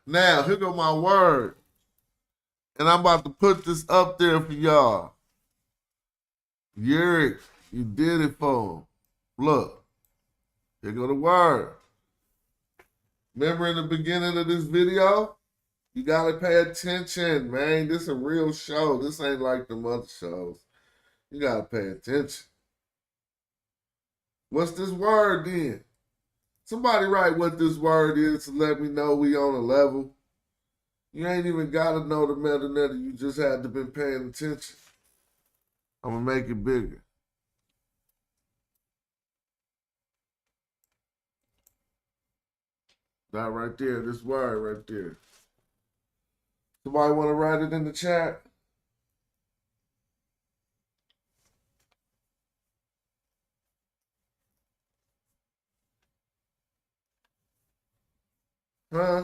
Now, here go my word. And I'm about to put this up there for y'all. Yurik, you did it for him. Look, here go the word. Remember in the beginning of this video? You gotta pay attention, man. This is a real show. This ain't like the other shows. You gotta pay attention. What's this word then? Somebody write what this word is to let me know we on a level. You ain't even gotta know the metadata. You just had to been paying attention. I'm gonna make it bigger. That right there, this word right there. Somebody want to write it in the chat? Huh?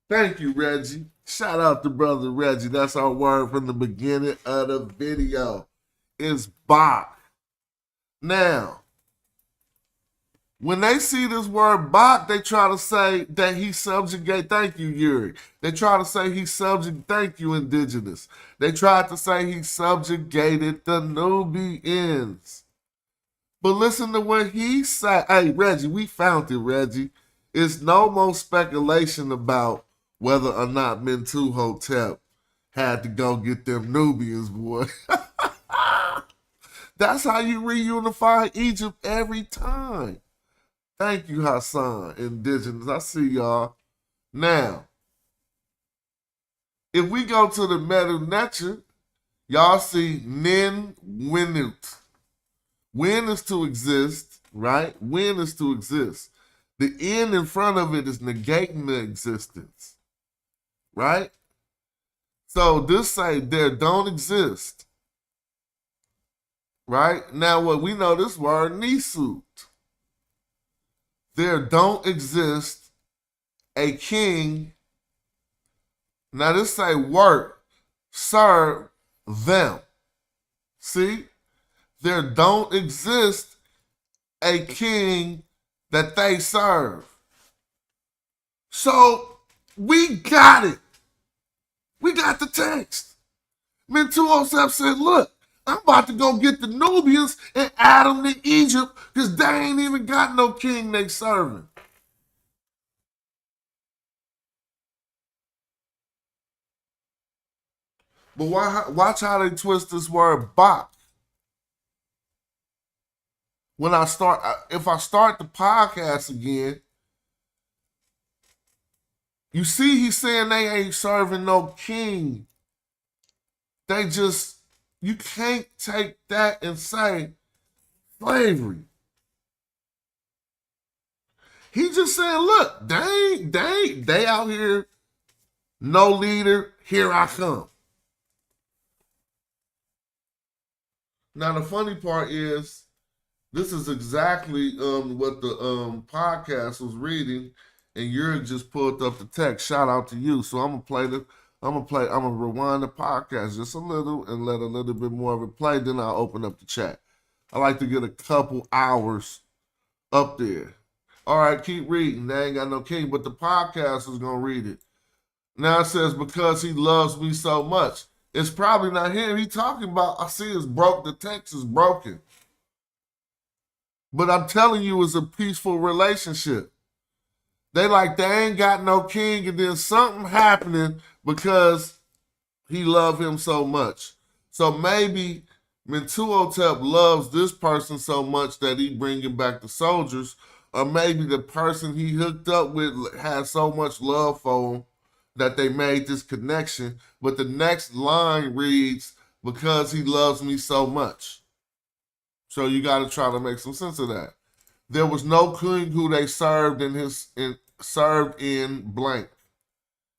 Thank you, Reggie. Shout out to brother Reggie. That's our word from the beginning of the video. It's Bach. Now, when they see this word Bach, they try to say that he subjugate. Thank you, Yuri. They try to say he subjugate. Thank you, Indigenous. They tried to say he subjugated the Nubians. But listen to what he said. Hey, Reggie, we found it, Reggie. It's no more speculation about whether or not Mentuhotep had to go get them Nubians, boy. That's how you reunify Egypt every time. Thank you, Hassan, Indigenous. I see y'all. Now, if we go to the Medu y'all see Nin Winut. When is to exist, right? When is to exist. The N in front of it is negating the existence, right? So this say there don't exist, right? Now what we know this word Nisut. There don't exist a king. Now this say work, serve them. See? There don't exist a king that they serve. So we got it. We got the text. Mentuhotep said, look, I'm about to go get the Nubians and add them to Egypt because they ain't even got no king they serving. But watch how they twist this word Bach. When if I start the podcast again, you see he's saying they ain't serving no king. They just, you can't take that and say slavery. He just saying, look, they out here, no leader, here I come. Now the funny part is, this is exactly what the podcast was reading, and Yurik just pulled up the text. Shout out to you. So I'm gonna rewind the podcast just a little and let a little bit more of it play. Then I'll open up the chat. I like to get a couple hours up there. All right, keep reading. They ain't got no king, but the podcast is gonna read it. Now it says, because he loves me so much. It's probably not him. He talking about, I see it's broke. The text is broken. But I'm telling you, it's a peaceful relationship. They ain't got no king, and then something happening because he loved him so much. So maybe Mentuhotep loves this person so much that he bringing back the soldiers, or maybe the person he hooked up with has so much love for him that they made this connection. But the next line reads, because he loves me so much. So you got to try to make some sense of that. There was no king who they served in blank.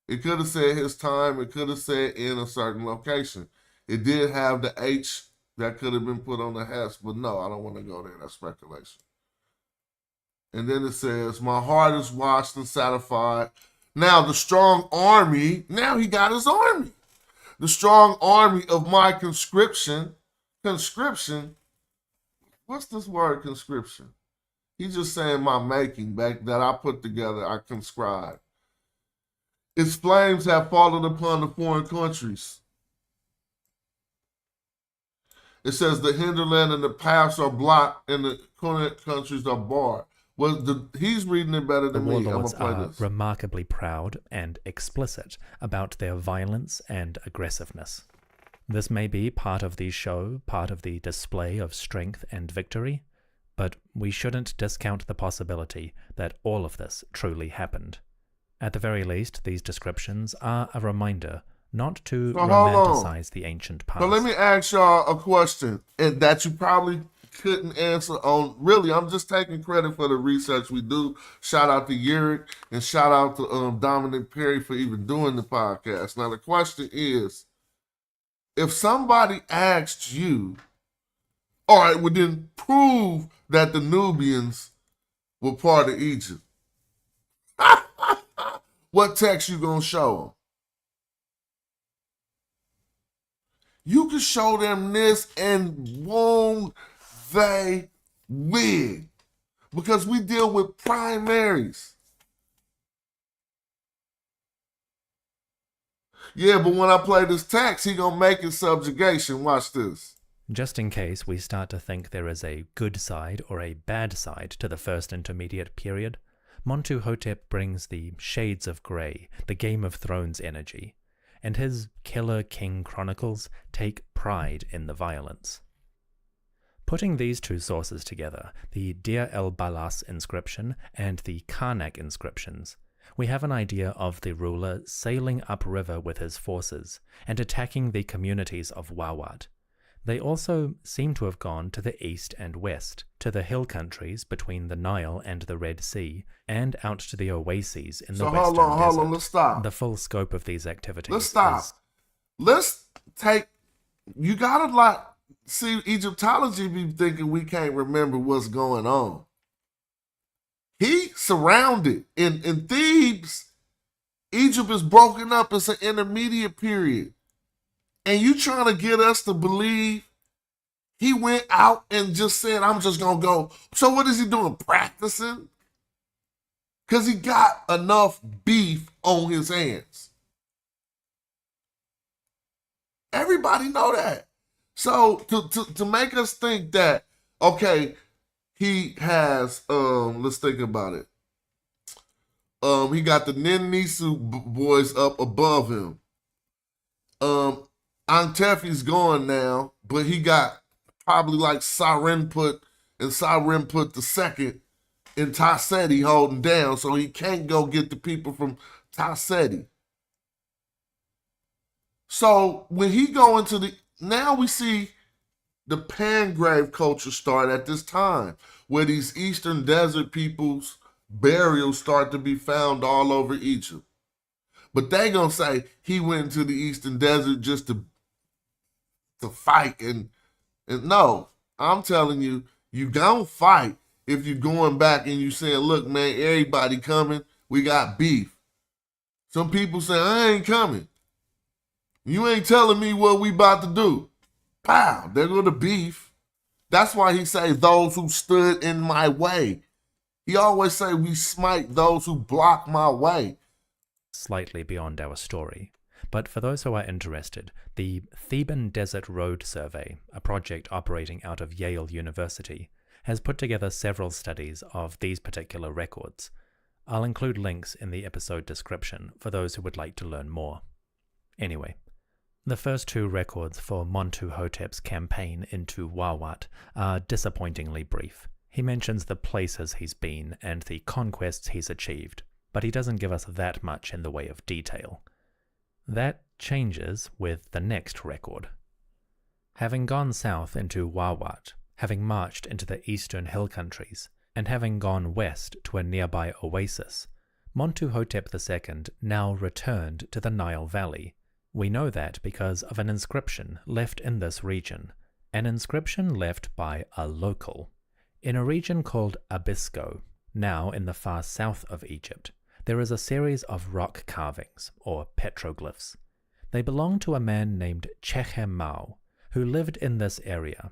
It could have said his time. It could have said in a certain location. It did have the H that could have been put on the Hess, but no, I don't want to go there. That's speculation. And then it says, my heart is washed and satisfied. Now the strong army, now he got his army. The strong army of my conscription, what's this word conscription? He's just saying my making back that I put together, I conscribe. Its flames have fallen upon the foreign countries. It says the hinterland and the paths are blocked and the current countries are barred. He's reading it better than me. I'm warlords gonna play are this. remarkably proud and explicit about their violence and aggressiveness. This may be part of the show, part of the display of strength and victory, but we shouldn't discount the possibility that all of this truly happened. At the very least, these descriptions are a reminder not to romanticize the ancient past. So let me ask y'all a question, and that you probably couldn't answer on. Really, I'm just taking credit for the research we do. Shout out to Yurik and shout out to Dominic Perry for even doing the podcast. Now the question is, if somebody asked you, all right, well then prove that the Nubians were part of Egypt, what text you gonna show them? You can show them this and won't they win? Because we deal with primaries. Yeah, but when I play this text, he gonna make it subjugation. Watch this. Just in case we start to think there is a good side or a bad side to the First Intermediate Period, Mentuhotep brings the shades of grey, the Game of Thrones energy, and his Killer King Chronicles take pride in the violence. Putting these two sources together, the Deir el-Balas inscription and the Karnak inscriptions, we have an idea of the ruler sailing upriver with his forces and attacking the communities of Wawat. They also seem to have gone to the east and west, to the hill countries between the Nile and the Red Sea, and out to the oases in the western desert. Hold on, let's stop. The full scope of these activities. Let's stop. Let's take, you gotta see, Egyptology be thinking we can't remember what's going on. He surrounded. In Thebes, Egypt is broken up. It's an intermediate period. And you trying to get us to believe he went out and just said, I'm just going to go. So what is he doing? Practicing? Because he got enough beef on his hands. Everybody know that. So to make us think that, okay, he has, let's think about it. He got the Ninnisu boys up above him. Antefi's gone now, but he got probably like Sarenput and Sarenput the second in Taseti holding down, so he can't go get the people from Taseti. So when he go into now we see the Pangrave culture start at this time, where these Eastern Desert people's burials start to be found all over Egypt. But they gonna say he went into the Eastern Desert just to fight, and no, I'm telling you, you gonna fight if you going back and you saying, look, man, everybody coming, we got beef. Some people say, I ain't coming. You ain't telling me what we about to do. Pow, there go the beef. That's why he say those who stood in my way. He always say we smite those who block my way. Slightly beyond our story. But for those who are interested, the Theban Desert Road Survey, a project operating out of Yale University, has put together several studies of these particular records. I'll include links in the episode description for those who would like to learn more. Anyway, the first two records for Mentuhotep's campaign into Wawat are disappointingly brief. He mentions the places he's been and the conquests he's achieved, but he doesn't give us that much in the way of detail. That changes with the next record. Having gone south into Wawat, having marched into the eastern hill countries, and having gone west to a nearby oasis, Mentuhotep II now returned to the Nile Valley. We know that because of an inscription left in this region, an inscription left by a local. In a region called Abisko, now in the far south of Egypt, there is a series of rock carvings, or petroglyphs. They belong to a man named Chechemau, who lived in this area,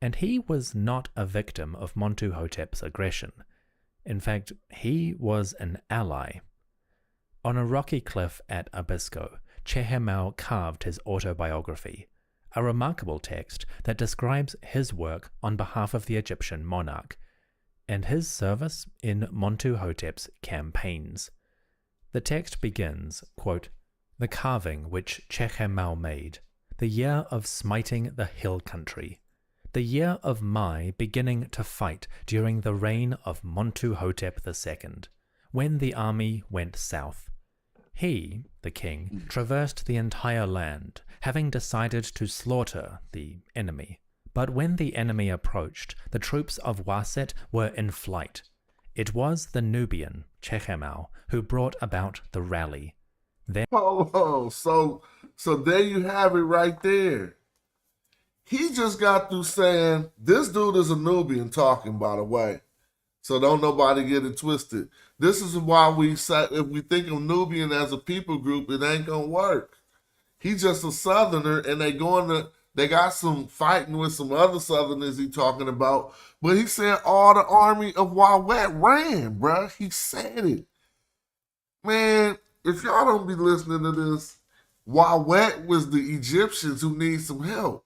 and he was not a victim of Mentuhotep's aggression. In fact, he was an ally. On a rocky cliff at Abisko, Chechemau carved his autobiography, a remarkable text that describes his work on behalf of the Egyptian monarch, and his service in Mentuhotep's campaigns. The text begins, quote, "The carving which Chechemau made, the year of smiting the hill country, the year of my beginning to fight during the reign of Mentuhotep II, when the army went south. He, the king, traversed the entire land, having decided to slaughter the enemy. But when the enemy approached, the troops of Waset were in flight. It was the Nubian, Chechemau, who brought about the rally. Then So there you have it right there. He just got through saying, this dude is a Nubian talking, by the way. So don't nobody get it twisted. This is why we say, if we think of Nubian as a people group, it ain't gonna work. He's just a Southerner, and they got some fighting with some other Southerners he talking about. But he said all the army of Wawat ran, bruh. He said it. Man, if y'all don't be listening to this, Wawat was the Egyptians who need some help.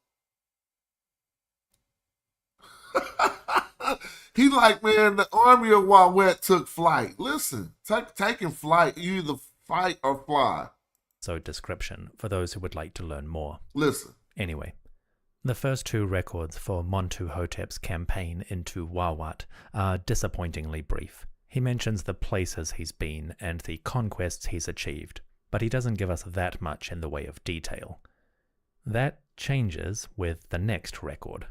He like, man, the army of Wawat took flight. Listen, taking flight, you either fight or fly. So description for those who would like to learn more. Listen. Anyway, the first two records for Mentuhotep's campaign into Wawat are disappointingly brief. He mentions the places he's been and the conquests he's achieved, but he doesn't give us that much in the way of detail. That changes with the next record.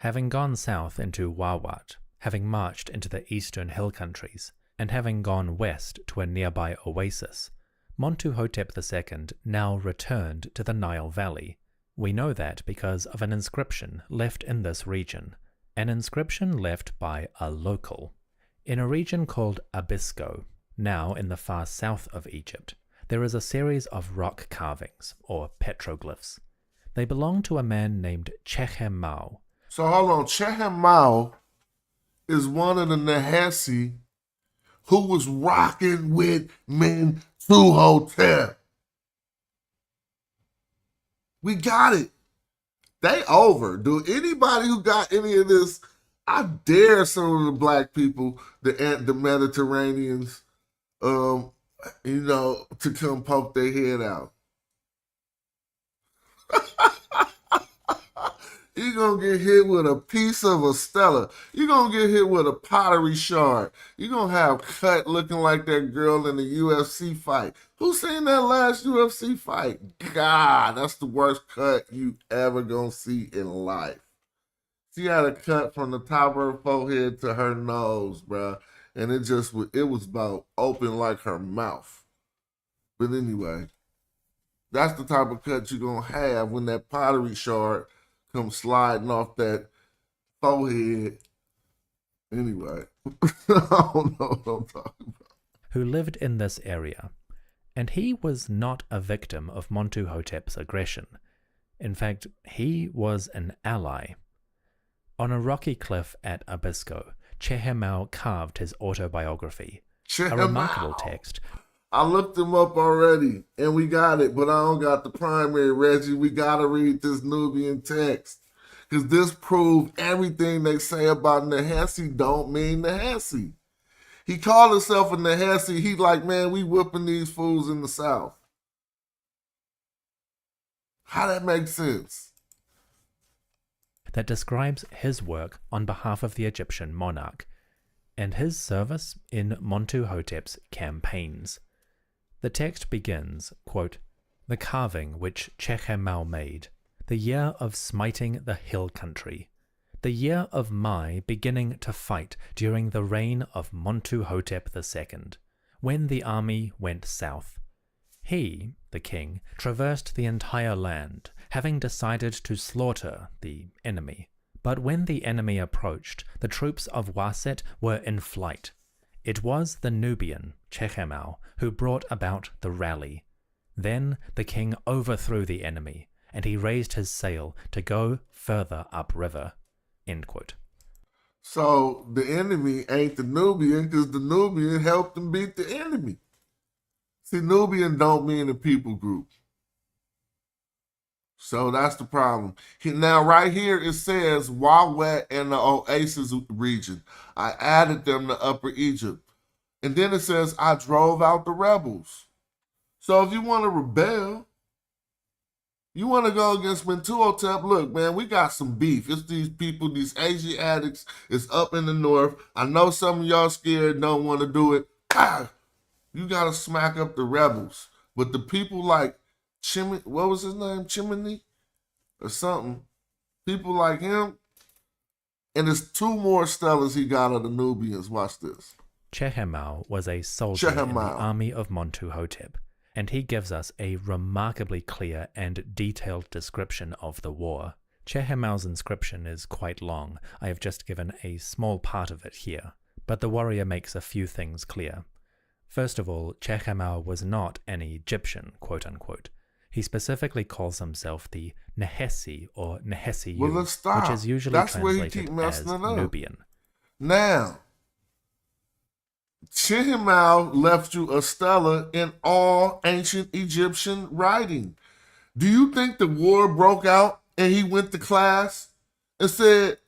Having gone south into Wawat, having marched into the eastern hill countries, and having gone west to a nearby oasis, Mentuhotep II now returned to the Nile Valley. We know that because of an inscription left in this region, an inscription left by a local. In a region called Abisko, now in the far south of Egypt, there is a series of rock carvings, or petroglyphs. They belong to a man named Chechemau. So hold on, Chechemau is one of the Nahesi who was rocking with Mentuhotep. We got it. They over. Do anybody who got any of this, I dare some of the black people, the Mediterraneans, to come poke their head out. You're going to get hit with a piece of a stela. You're going to get hit with a pottery shard. You're going to have cut looking like that girl in the UFC fight. Who seen that last UFC fight? God, that's the worst cut you ever going to see in life. She had a cut from the top of her forehead to her nose, bro. And it was about open like her mouth. But anyway, that's the type of cut you're going to have when that pottery shard come sliding off that forehead. Anyway, I don't know what I'm talking about. Who lived in this area, and he was not a victim of Mentuhotep's aggression. In fact, he was an ally. On a rocky cliff at Abisko, Chehemau carved his autobiography, a remarkable text. I looked him up already, and we got it, but I don't got the primary, Reggie. We got to read this Nubian text, because this proves everything they say about Nehesi don't mean Nehesi. He called himself a Nehesi. He like, man, we whooping these fools in the South. How that makes sense? That describes his work on behalf of the Egyptian monarch, and his service in Mentuhotep's campaigns. The text begins, quote, "The carving which Chehemau made, the year of smiting the hill country, the year of my beginning to fight during the reign of Mentuhotep II, when the army went south. He, the king, traversed the entire land, having decided to slaughter the enemy. But when the enemy approached, the troops of Waset were in flight. It was the Nubian, Chehemau, who brought about the rally. Then the king overthrew the enemy, and he raised his sail to go further upriver." End quote. So the enemy ain't the Nubian, because the Nubian helped them beat the enemy. See, Nubian don't mean a people group. So that's the problem. Now, right here, it says Wawat and the Oasis region. I added them to Upper Egypt. And then it says, I drove out the rebels. So if you want to rebel, you want to go against Mentuhotep, look, man, we got some beef. It's these people, these Asiatics, it's up in the north. I know some of y'all scared, don't want to do it. You got to smack up the rebels. But the people like what was his name? Chimney or something. People like him. And there's two more stelas he got of the Nubians. Watch this. Chehemau was a soldier in the army of Mentuhotep, and he gives us a remarkably clear and detailed description of the war. Chehemau's inscription is quite long. I have just given a small part of it here, but the warrior makes a few things clear. First of all, Chehemau was not an Egyptian, quote-unquote. He specifically calls himself the Nehesi or Nehesiyu, which is usually translated as Nubian. Now, Chehemau left you a stela in all ancient Egyptian writing. Do you think the war broke out and he went to class and said,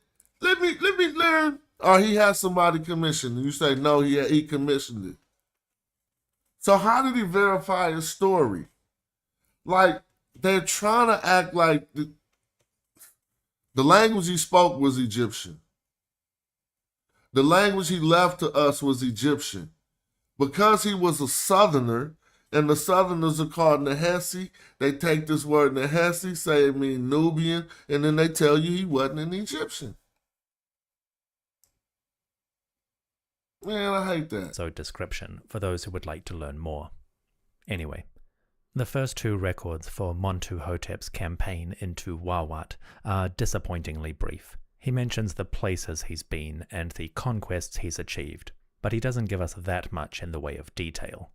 let me learn? Or he had somebody commissioned, and you say, no, he commissioned it. So how did he verify his story? Like, they're trying to act like the language he spoke was Egyptian. The language he left to us was Egyptian. Because he was a southerner, and the southerners are called Nehesi, they take this word Nehesi, say it means Nubian, and then they tell you he wasn't an Egyptian. Man, I hate that. So description for those who would like to learn more. Anyway, the first two records for Mentuhotep's campaign into Wawat are disappointingly brief. He mentions the places he's been and the conquests he's achieved, but he doesn't give us that much in the way of detail.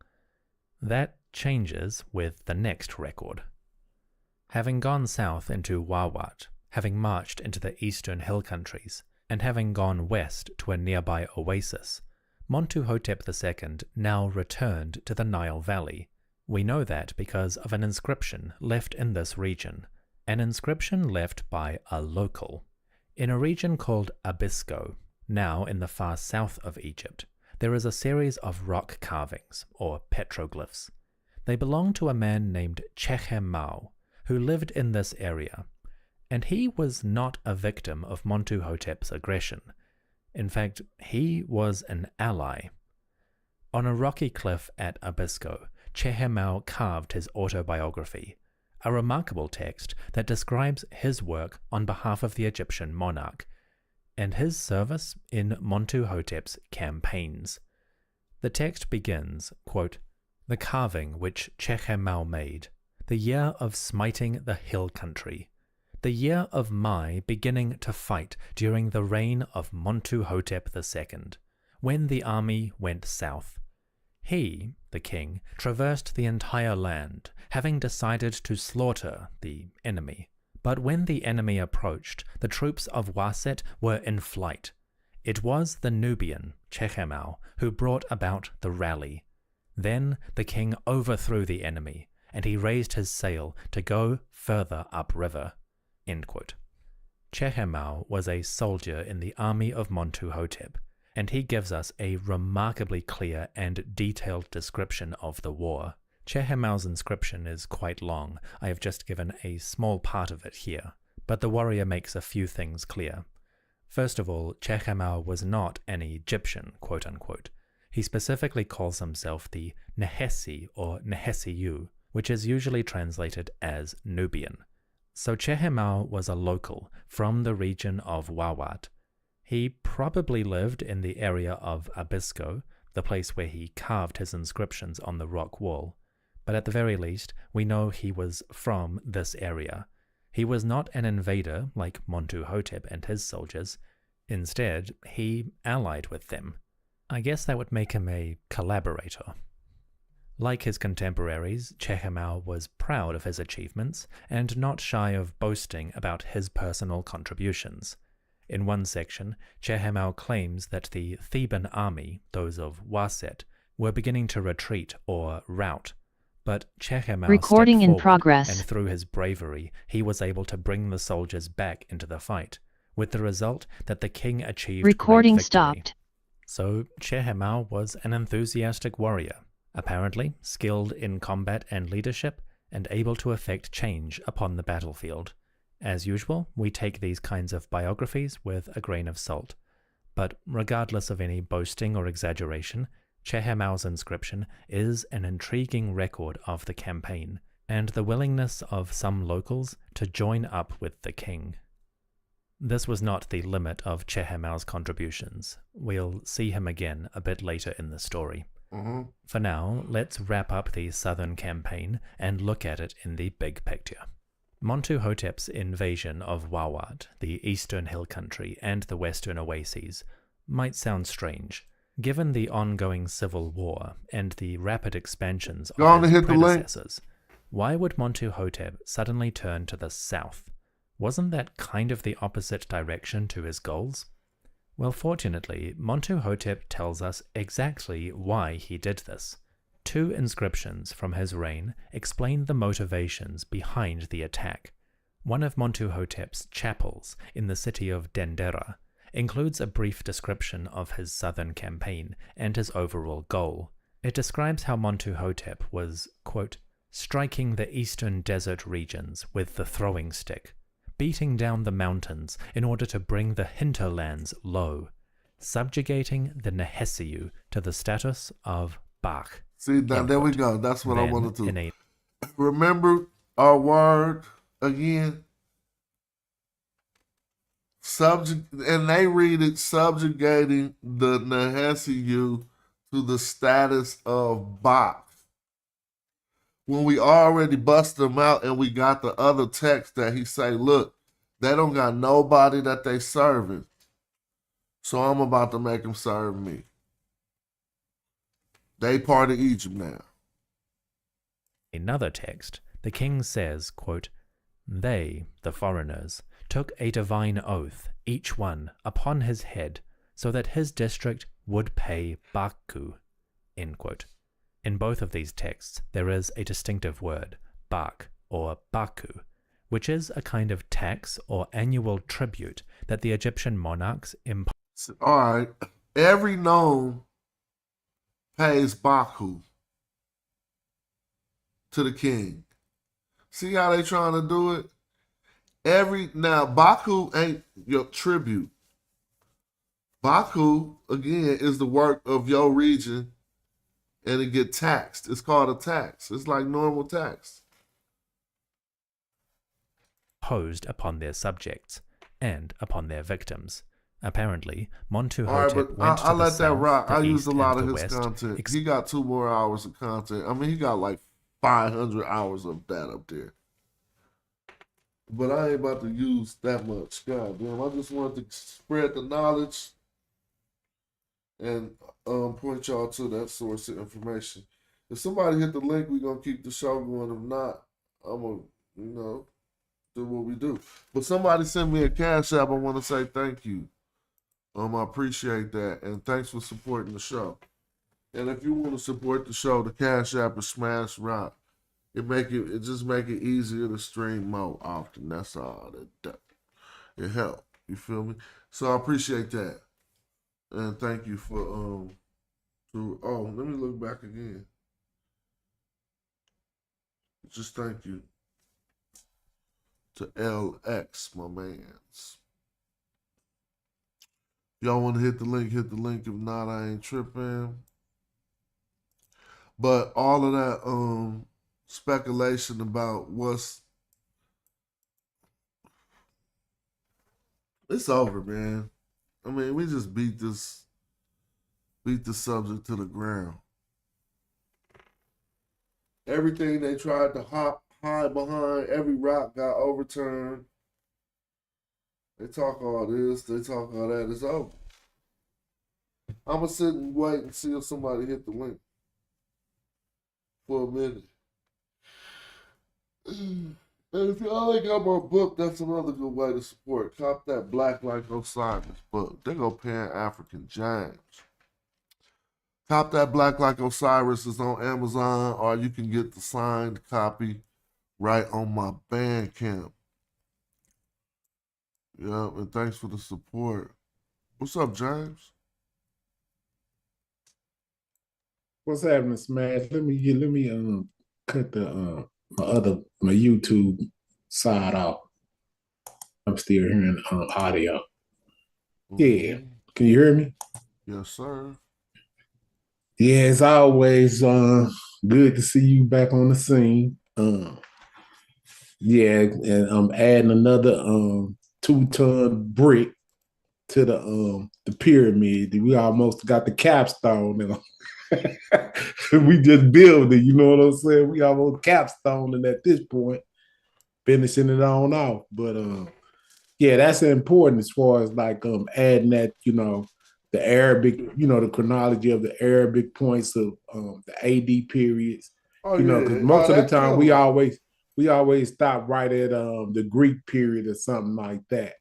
That changes with the next record. Having gone south into Wawat, having marched into the eastern hill countries, and having gone west to a nearby oasis, Mentuhotep II now returned to the Nile Valley. We know that because of an inscription left in this region. an inscription left by a local. In a region called Abisko, now in the far south of Egypt, there is a series of rock carvings, or petroglyphs. They belong to a man named Chehemau, who lived in this area, and he was not a victim of Mentuhotep's aggression. In fact, he was an ally. On a rocky cliff at Abisko, Chehemau carved his autobiography, a remarkable text that describes his work on behalf of the Egyptian monarch, and his service in Mentuhotep's campaigns. The text begins, quote, "The carving which Chehemau made, the year of smiting the hill country, the year of my beginning to fight during the reign of Mentuhotep II, when the army went south. He, the king, traversed the entire land, having decided to slaughter the enemy. But when the enemy approached, the troops of Wawat were in flight. It was the Nubian, Chehemau, who brought about the rally. Then the king overthrew the enemy, and he raised his sail to go further upriver." End quote. Chehemau was a soldier in the army of Mentuhotep, and he gives us a remarkably clear and detailed description of the war. Chehemau's inscription is quite long. I have just given a small part of it here, but the warrior makes a few things clear. First of all, Chehemau was not an Egyptian, quote-unquote. He specifically calls himself the Nehesi or Nehesiyu, which is usually translated as Nubian. So Chehemau was a local from the region of Wawat. He probably lived in the area of Abisko, the place where he carved his inscriptions on the rock wall. But at the very least, we know he was from this area. He was not an invader like Mentuhotep and his soldiers. Instead, he allied with them. I guess that would make him a collaborator. Like his contemporaries, Chehemau was proud of his achievements and not shy of boasting about his personal contributions. In one section, Chehemau claims that the Theban army, those of Wawat, were beginning to retreat or rout, but Chehemau Recording stepped in forward, progress. and through his bravery, he was able to bring the soldiers back into the fight, with the result that the king achieved Recording great victory. stopped. So Chehemau was an enthusiastic warrior, apparently skilled in combat and leadership, and able to effect change upon the battlefield. As usual, we take these kinds of biographies with a grain of salt. But regardless of any boasting or exaggeration, Chehemau's inscription is an intriguing record of the campaign, and the willingness of some locals to join up with the king. This was not the limit of Chehemau's contributions. We'll see him again a bit later in the story. For now, let's wrap up the southern campaign and look at it in the big picture. Mentuhotep's invasion of Wawat, the eastern hill country, and the western oases might sound strange, given the ongoing civil war and the rapid expansions of his predecessors. Why would Mentuhotep suddenly turn to the south? Wasn't that kind of the opposite direction to his goals? Well, fortunately, Mentuhotep tells us exactly why he did this. Two inscriptions from his reign explain the motivations behind the attack. One of Mentuhotep's chapels in the city of Dendera includes a brief description of his southern campaign and his overall goal. It describes how Mentuhotep was, quote, striking the eastern desert regions with the throwing stick, beating down the mountains in order to bring the hinterlands low, subjugating the Nehesiyu to the status of Bach. See, now there we go. That's what I Then, wanted to. in a Remember our word again? And they read it subjugating the Nehesiyu to the status of Bach. When we already bust them out and we got the other text that he say, look, they don't got nobody that they serving. So I'm about to make them serve me. They part of Egypt now. another text, the king says, quote, they, the foreigners, took a divine oath, each one, upon his head, so that his district would pay Baku. End quote. In both of these texts, there is a distinctive word, Bach or Baku, which is a kind of tax or annual tribute that the Egyptian monarchs All right. Every nome pays Baku to the king. See how they trying to do it? Now Baku ain't your tribute. Baku, again, is the work of your region and it get taxed. It's called a tax. It's like normal tax. imposed upon their subjects and upon their victims. Apparently, All right, Mentuhotep but went I to the let that south, rock. the I east, used a lot and of the his west, content. He got 2 more hours of content. I mean, he got like 500 hours of that up there. But I ain't about to use that much. God damn, I just wanted to spread the knowledge and point y'all to that source of information. If somebody hit the link, we're gonna keep the show going. If not, I'm gonna, do what we do. But somebody sent me a cash app. I want to say thank you. I appreciate that, and thanks for supporting the show. And if you want to support the show, the cash app is Smash Rock. It just make it easier to stream more often. That's all it help. You feel me? So I appreciate that, and thank you for let me look back again. Just thank you to LX, my mans. Y'all want to hit the link, hit the link. If not, I ain't tripping. But all of that speculation about it's over, man. I mean, we just beat the subject to the ground. Everything they tried to hide behind, every rock got overturned. They talk all this, they talk all that. It's over. I'm gonna sit and wait and see if somebody hit the link for a minute. And if y'all ain't got my book, that's another good way to support. Cop that Black Like Osiris book. They go Pan-African James. Cop that Black Like Osiris is on Amazon, or you can get the signed copy right on my Bandcamp. Yeah, and thanks for the support. What's up, James? What's happening, Smash? Let me cut the my YouTube side off. I'm still hearing audio. Yeah. Can you hear me? Yes, sir. Yeah, it's always good to see you back on the scene. Yeah, and I'm adding another 2-ton brick to the pyramid. We almost got the capstone now. We just build it, you know what I'm saying? We almost capstoning at this point, finishing it on off. But yeah, that's important as far as like adding that, the Arabic, the chronology of the Arabic points of the AD periods. Oh, Because most of the time we always stop right at the Greek period or something like that.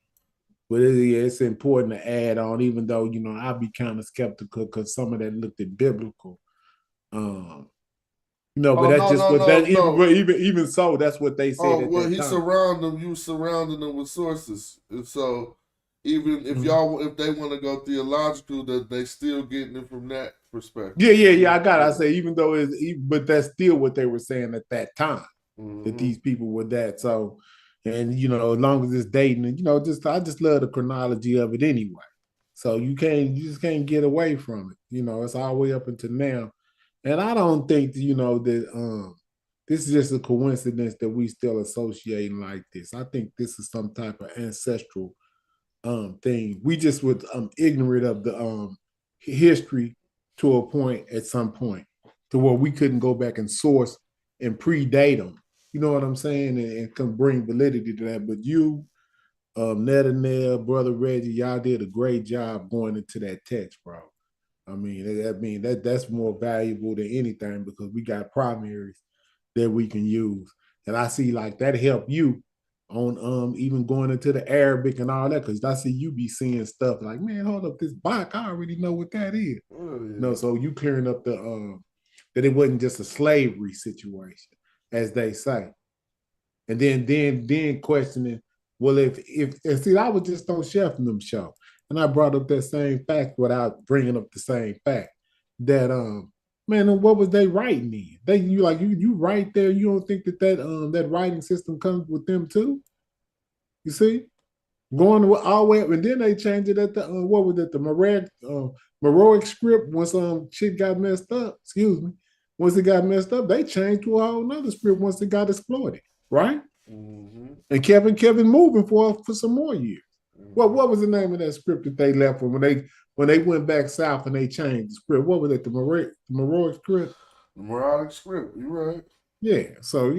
But it's important to add on, even though, I'd be kind of skeptical because some of that looked at biblical. But that's just what that even so, that's what they said at that time. You surrounding them with sources. And so even if if they want to go theological, that they still getting it from that perspective. Yeah. I say, even though but that's still what they were saying at that time, that these people were that. So, and as long as it's dating, and I just love the chronology of it anyway. So you just can't get away from it. It's all the way up until now. And I don't think that this is just a coincidence that we still associating like this. I think this is some type of ancestral thing. We just were ignorant of the history to a point at some point to where we couldn't go back and source and predate them. You know what I'm saying? And can bring validity to that. But you, Netanel, Brother Reggie, y'all did a great job going into that text, bro. That's more valuable than anything because we got primaries that we can use. And I see like that help you on even going into the Arabic and all that, because I see you be seeing stuff like, man, hold up, this Bach, I already know what that is. Oh, yeah. So you clearing up the that it wasn't just a slavery situation, as they say. and then questioning, well, if and see, I was just on Chef and them show, and I brought up that same fact without bringing up the same fact that man, what was they writing in? You right there. You don't think that writing system comes with them too? You see, going all the way up, and then they changed it at the what was it, the Meroic script. Once shit got messed up, excuse me, once it got messed up, they changed to a whole nother script once it got exploited, right? And Kevin moving for some more years. What was the name of that script that they left when they went back south and they changed the script? What was it? The Meroic script? The Moronic script, you're right. Yeah. So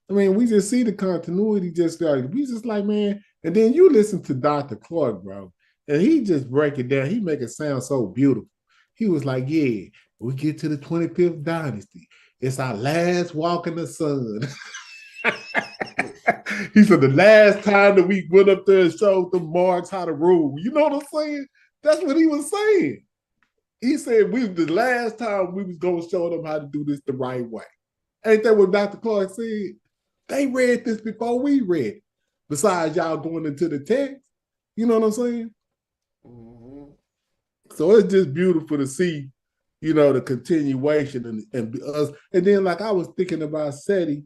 I mean, we just see the continuity, just like we just like, man. And then you listen to Dr. Clark, bro, and he just break it down. He make it sound so beautiful. He was like, yeah, we get to the 25th dynasty. It's our last walk in the sun. He said the last time that we went up there and showed the marks how to rule. You know what I'm saying? That's what he was saying. He said the last time we was going to show them how to do this the right way. Ain't that what Dr. Clark said? They read this before we read it. Besides y'all going into the text. You know what I'm saying? So it's just beautiful to see, the continuation and us. And then like I was thinking about SETI,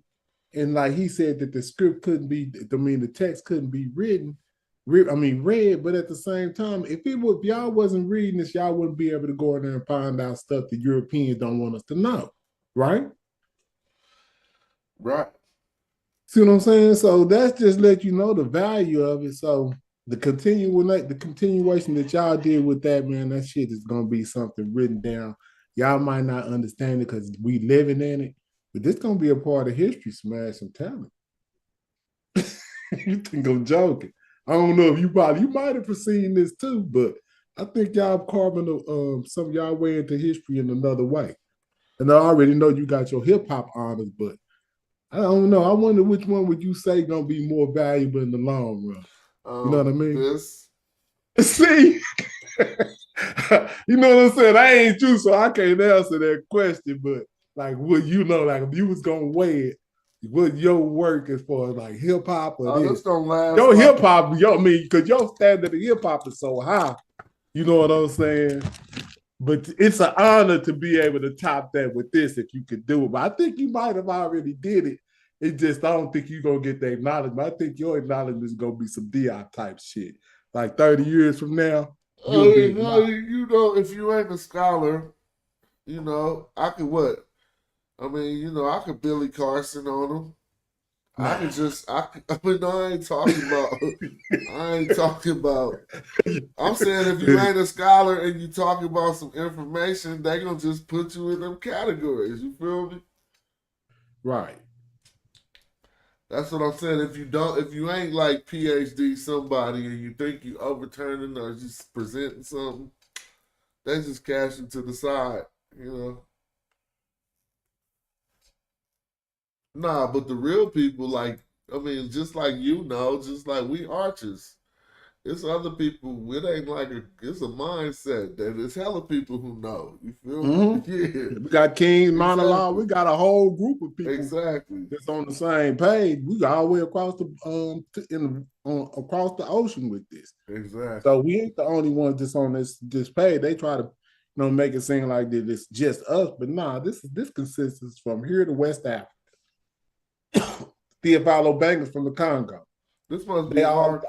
and like he said that the script couldn't be, the text couldn't be read, but at the same time, if y'all wasn't reading this, y'all wouldn't be able to go in there and find out stuff the Europeans don't want us to know, right? Right. See what I'm saying? So that's just let you know the value of it. So the continuation that y'all did with that, man, that shit is gonna be something written down. Y'all might not understand it because we living in it, but this gonna be a part of history, Smash. I'm telling you. You think I'm joking? I don't know if you might have foreseen this too, but I think y'all carving some of y'all way into history in another way. And I already know you got your hip hop honors, but I don't know. I wonder which one would you say gonna be more valuable in the long run? You know what I mean? This. See, you know what I'm saying? I ain't you, so I can't answer that question. But like, would you know? Like, if you was gonna weigh it, would your work as far as like hip hop or this? Don't last. Your hip hop, because your standard of hip hop is so high. You know what I'm saying? But it's an honor to be able to top that with this if you could do it. But I think you might have already did it. It just, I don't think you're going to get the acknowledgement. I think your acknowledgement is going to be some Diop type shit. Like 30 years from now, you'll be if you ain't a scholar, I could what? I could Billy Carson on them. I ain't talking about. I'm saying if you ain't a scholar and you talking about some information, they gonna just put you in them categories. You feel me? Right. That's what I'm saying. If you ain't like PhD somebody and you think you overturning or just presenting something, they just cash it to the side, Nah, but the real people, just like just like we artists, it's other people. It ain't it's a mindset that it's hella people who know. You feel me? Yeah. We got King's Monologue. We got a whole group of people that's on the same page. We all the way across across the ocean with this. Exactly. So we ain't the only ones that's on this page. They try to make it seem like that it's just us, but nah, this consists from here to West Africa. Theophilo Bangers from the Congo. This must be all of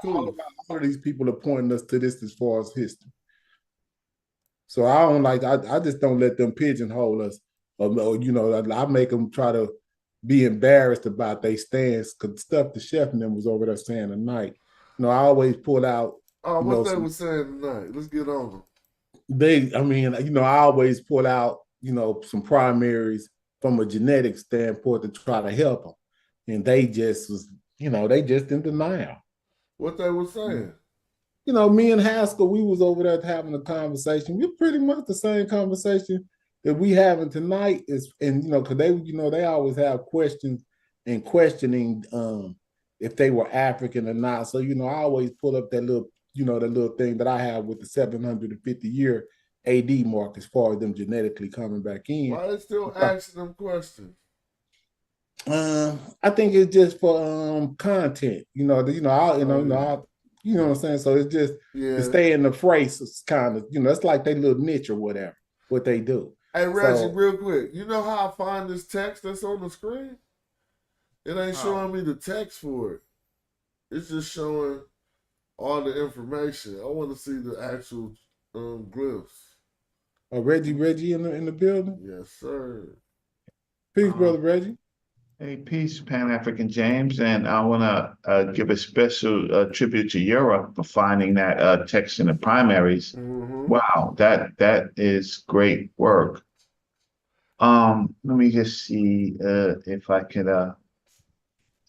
these people are pointing us to this as far as history. So I just don't let them pigeonhole us. I make them try to be embarrassed about their stance because stuff the chef and them was over there saying tonight. I always pull out. What they were saying tonight? Let's get on them. I always pull out, some primaries from a genetic standpoint to try to help them. And they just was, they just in denial. What they were saying? Me and Haskell, we was over there having a conversation. We're pretty much the same conversation that we having tonight because they always have questions and questioning if they were African or not. So, I always pull up that little, that little thing that I have with the 750-year AD mark as far as them genetically coming back in. Why they still asking them questions? I think it's just for content. You know what I'm saying. So it's just to Yeah. stay in the phrases, kind of. It's like they little niche or whatever what they do. Hey Reggie, So, real quick, you know how I find this text that's on the screen? It ain't showing me the text for it. It's just showing all the information. I want to see the actual glyphs. Reggie in the building. Yes, sir. Peace, brother Reggie. Hey, peace, Pan African James, and I want to give a special tribute to Europe for finding that text in the primaries. Mm-hmm. Wow, that is great work. Let me just see if I could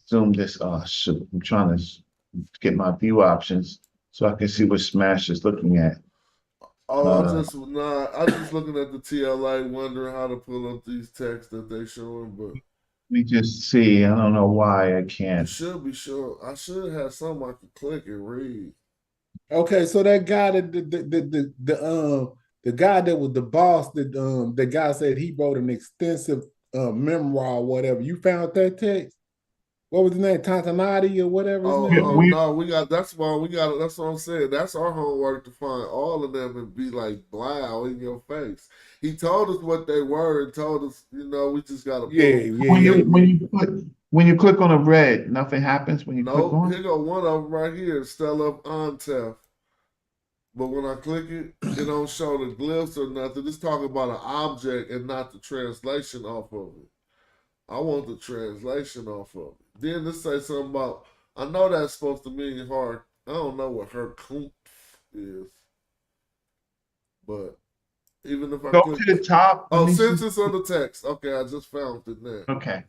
zoom this. Oh, shoot, I'm trying to get my view options so I can see what Smash is looking at. Oh, Uh, I just looking at the TLA, wondering how to pull up these texts that they showing, but Let me just see. I don't know why I you can't. should be sure. I should have something I could click and read. Okay, so that guy that the guy that was the boss that the guy said he wrote an extensive memoir or whatever. You found that text? What was his name? Tantanati or whatever his Oh, name oh We, is? no, that's why we got. That's what I'm saying. That's our homework to find all of them and be like blow in your face. He told us what they were and told us, we just gotta pull Yeah, them. yeah, yeah. when you click on a red, nothing happens when you click No, on here it. go one of them right here, Stella Antef. But when I click it, it don't show the glyphs or nothing. It's talking about an object and not the translation off of it. I want the translation off of it. Then this say something about, I know that's supposed to mean her. I don't know what her kumpf is. But even if I Go click, to the top. Let oh, me see. since it's on the text, okay, I just found it now. Okay.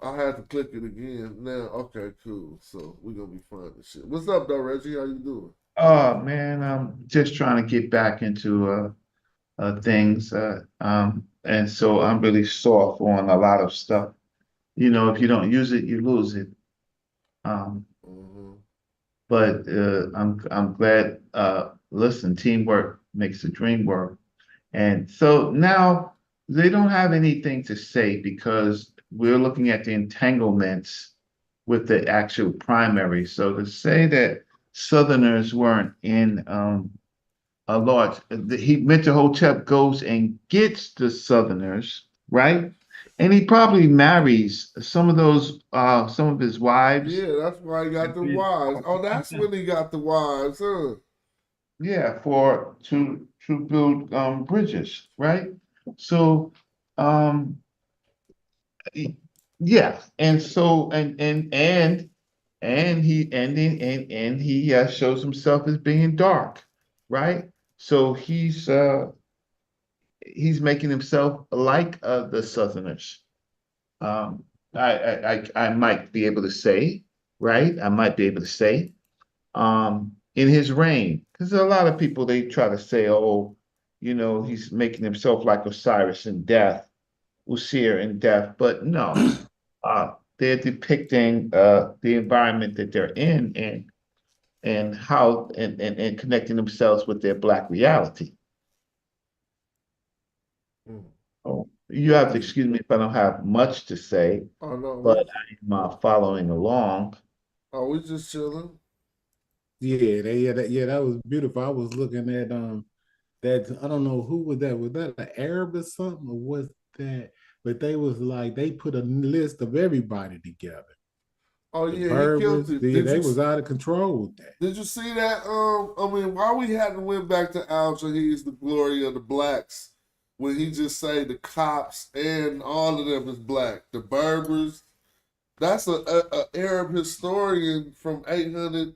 I had to click it again. Now, okay, cool. So we're gonna be finding shit. What's up, though, Reggie? How you doing? Oh man, I'm just trying to get back into things. And so I'm really soft on a lot of stuff. You know, if you don't use it, you lose it. Um, Mm-hmm. but I'm glad. Listen, teamwork makes the dream work. And so now they don't have anything to say because we're looking at the entanglements with the actual primary. So to say that Southerners weren't in a large, Mentuhotep goes and gets the Southerners, right? And he probably marries some of his wives. Yeah, that's why he got the wives. Oh, that's when he got the wives, huh? Yeah, for to build bridges, right? So um yeah, and so and he shows himself as being dark, right? So he's making himself like the Southerners. Um, I might be able to say, right? I might be able to say, in his reign, because a lot of people they try to say, oh, he's making himself like Osiris in death, Usir in death, but no, they're depicting the environment that they're in and how and connecting themselves with their black reality. Mm. Oh, you have to excuse me if I don't have much to say, Oh no, but I'm following along. we just chilling. That was beautiful. I was looking at that I don't know who was that. Was that an Arab or something, or was that? But they was like they put a list of everybody together. Oh The yeah, he killed Berbers, it. Did they you was out of control with that. did you see that? I mean, why we hadn't went back to Al-Jahiz, the glory of the blacks, when he just say the Copts and all of them is black. The Berbers. That's a Arab historian from 800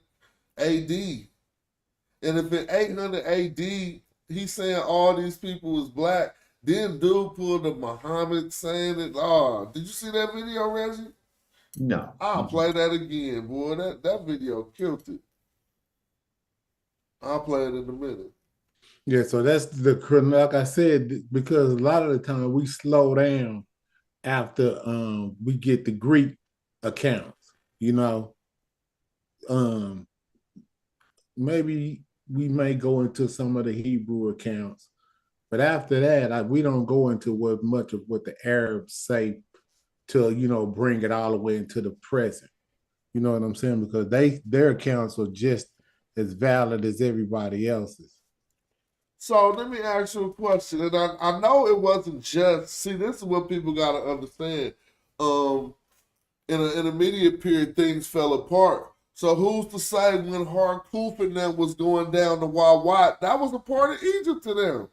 AD. And if in 800 AD he's saying all these people was black, then dude pulled a Muhammad saying it. Oh, did you see that video, Reggie? No. I'll play that again, boy. That video killed it. I'll play it in a minute. Yeah, so that's like I said, because a lot of the time we slow down after we get the Greek accounts, you know. Um Maybe we may go into some of the Hebrew accounts, but after that, we don't go into what much of what the Arabs say to, bring it all the way into the present. You know what I'm saying? Because their accounts are just as valid as everybody else's. So let me ask you a question, and I know it wasn't just. See, this is what people got to understand. In an immediate period, things fell apart. So who's to say when Harkuf and them was going down to Wawat, that was a part of Egypt to them?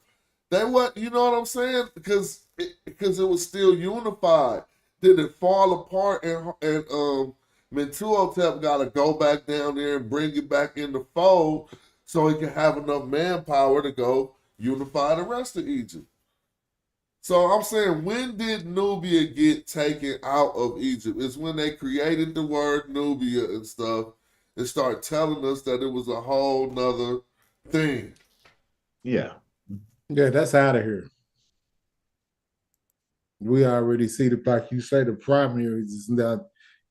They what, you know what I'm saying? Because it was still unified. Did it fall apart and Mentuhotep got to go back down there and bring it back in the fold so he can have enough manpower to go unify the rest of Egypt. So I'm saying, when did Nubia get taken out of Egypt? It's when they created the word Nubia and stuff and start telling us that it was a whole nother thing. Yeah. Yeah, that's out of here. We already see the fact you say the primary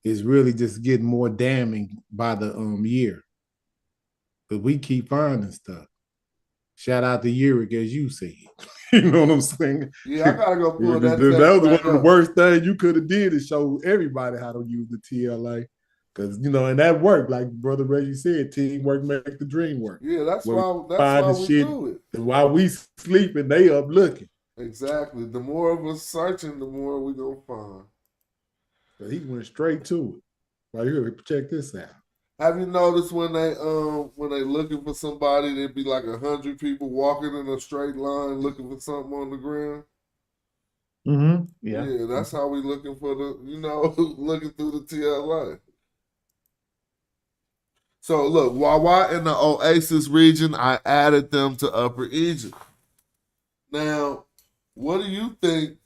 is really just getting more damning by the year. But we keep finding stuff. Shout out to Yurik, as you said. You know what I'm saying? Yeah, I gotta go pull that. That was one of the worst things you could have did is show everybody how to use the TLA. Because, and that worked. Like Brother Reggie said, teamwork make the dream work. Yeah, that's why we do it. While we sleeping, they up looking. Exactly. The more of us searching, the more we gonna find. But he went straight to it. Right here, check this out. Have you noticed when they looking for somebody, there'd be like 100 people walking in a straight line looking for something on the ground? Mm-hmm. Yeah. Yeah, that's how we looking for looking through the TLA. So look, Wawat in the Oasis region, I added them to Upper Egypt. Now, what do you think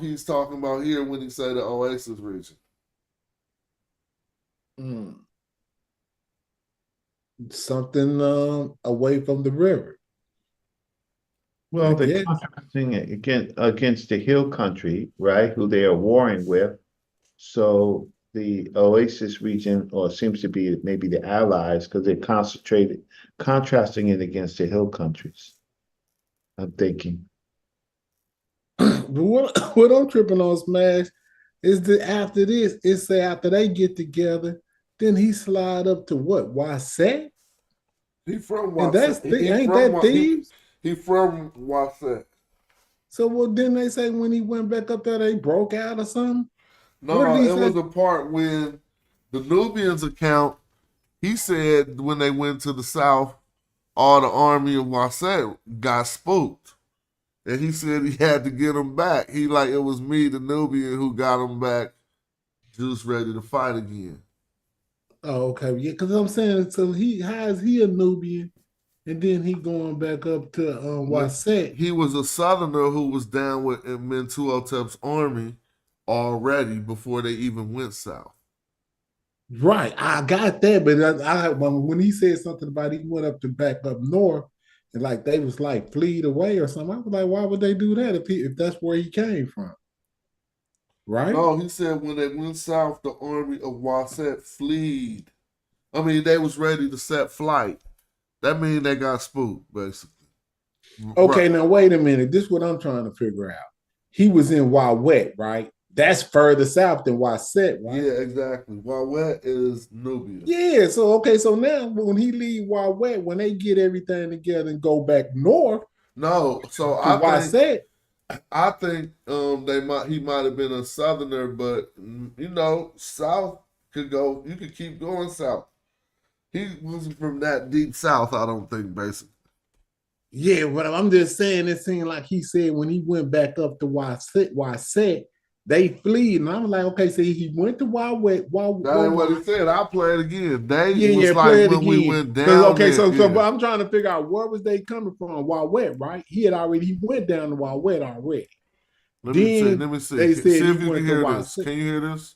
he's talking about here when he say the Oasis region? Something away from the river. Well, they're contrasting it against the hill country, right, who they are warring with. So the Oasis region, or seems to be maybe the allies, because they're contrasting it against the hill countries. I'm thinking. But what I'm tripping on, Smash, is that after this, it's say after they get together, then he slide up to what? Waset? He from Waset. And that's ain't that thieves? He from Waset. So then they say when he went back up there, they broke out or something? No, it was a part when the Nubians account, he said when they went to the south, all the army of Waset got spooked. And he said he had to get them back. He like, it was me, the Nubian, who got them back just ready to fight again. Oh, okay. Yeah, because I'm saying, so how is he a Nubian? And then he going back up to Waset. He was a southerner who was down with Mentuhotep's army already before they even went south. Right, I got that, but when he said something about he went back up north, and like they was like fleed away or something, I was like, why would they do that if that's where he came from? Right? No, he said when they went south, the army of Waset fled. I mean, they was ready to set flight. That means they got spooked, basically. Okay, right. Now wait a minute. This is what I'm trying to figure out. He was in Wawat, right? That's further south than Waset, right? Yeah, exactly. Wawat is Nubia. Yeah, so now when he leave Wawat, when they get everything together and go back north, no, so I think he might have been a southerner, but south could go. You could keep going south. He wasn't from that deep south, I don't think, basically. Yeah, but I'm just saying, it seemed like he said when he went back up to Waset, they fled. And I was like, okay, so he went to Wawat. That ain't what he said. I'll play it again. Was like when we went down. Okay, so but I'm trying to figure out where was they coming from. Wawat, right? He went down to Wawat already. Let me see. They said see if you can hear this. Can you hear this?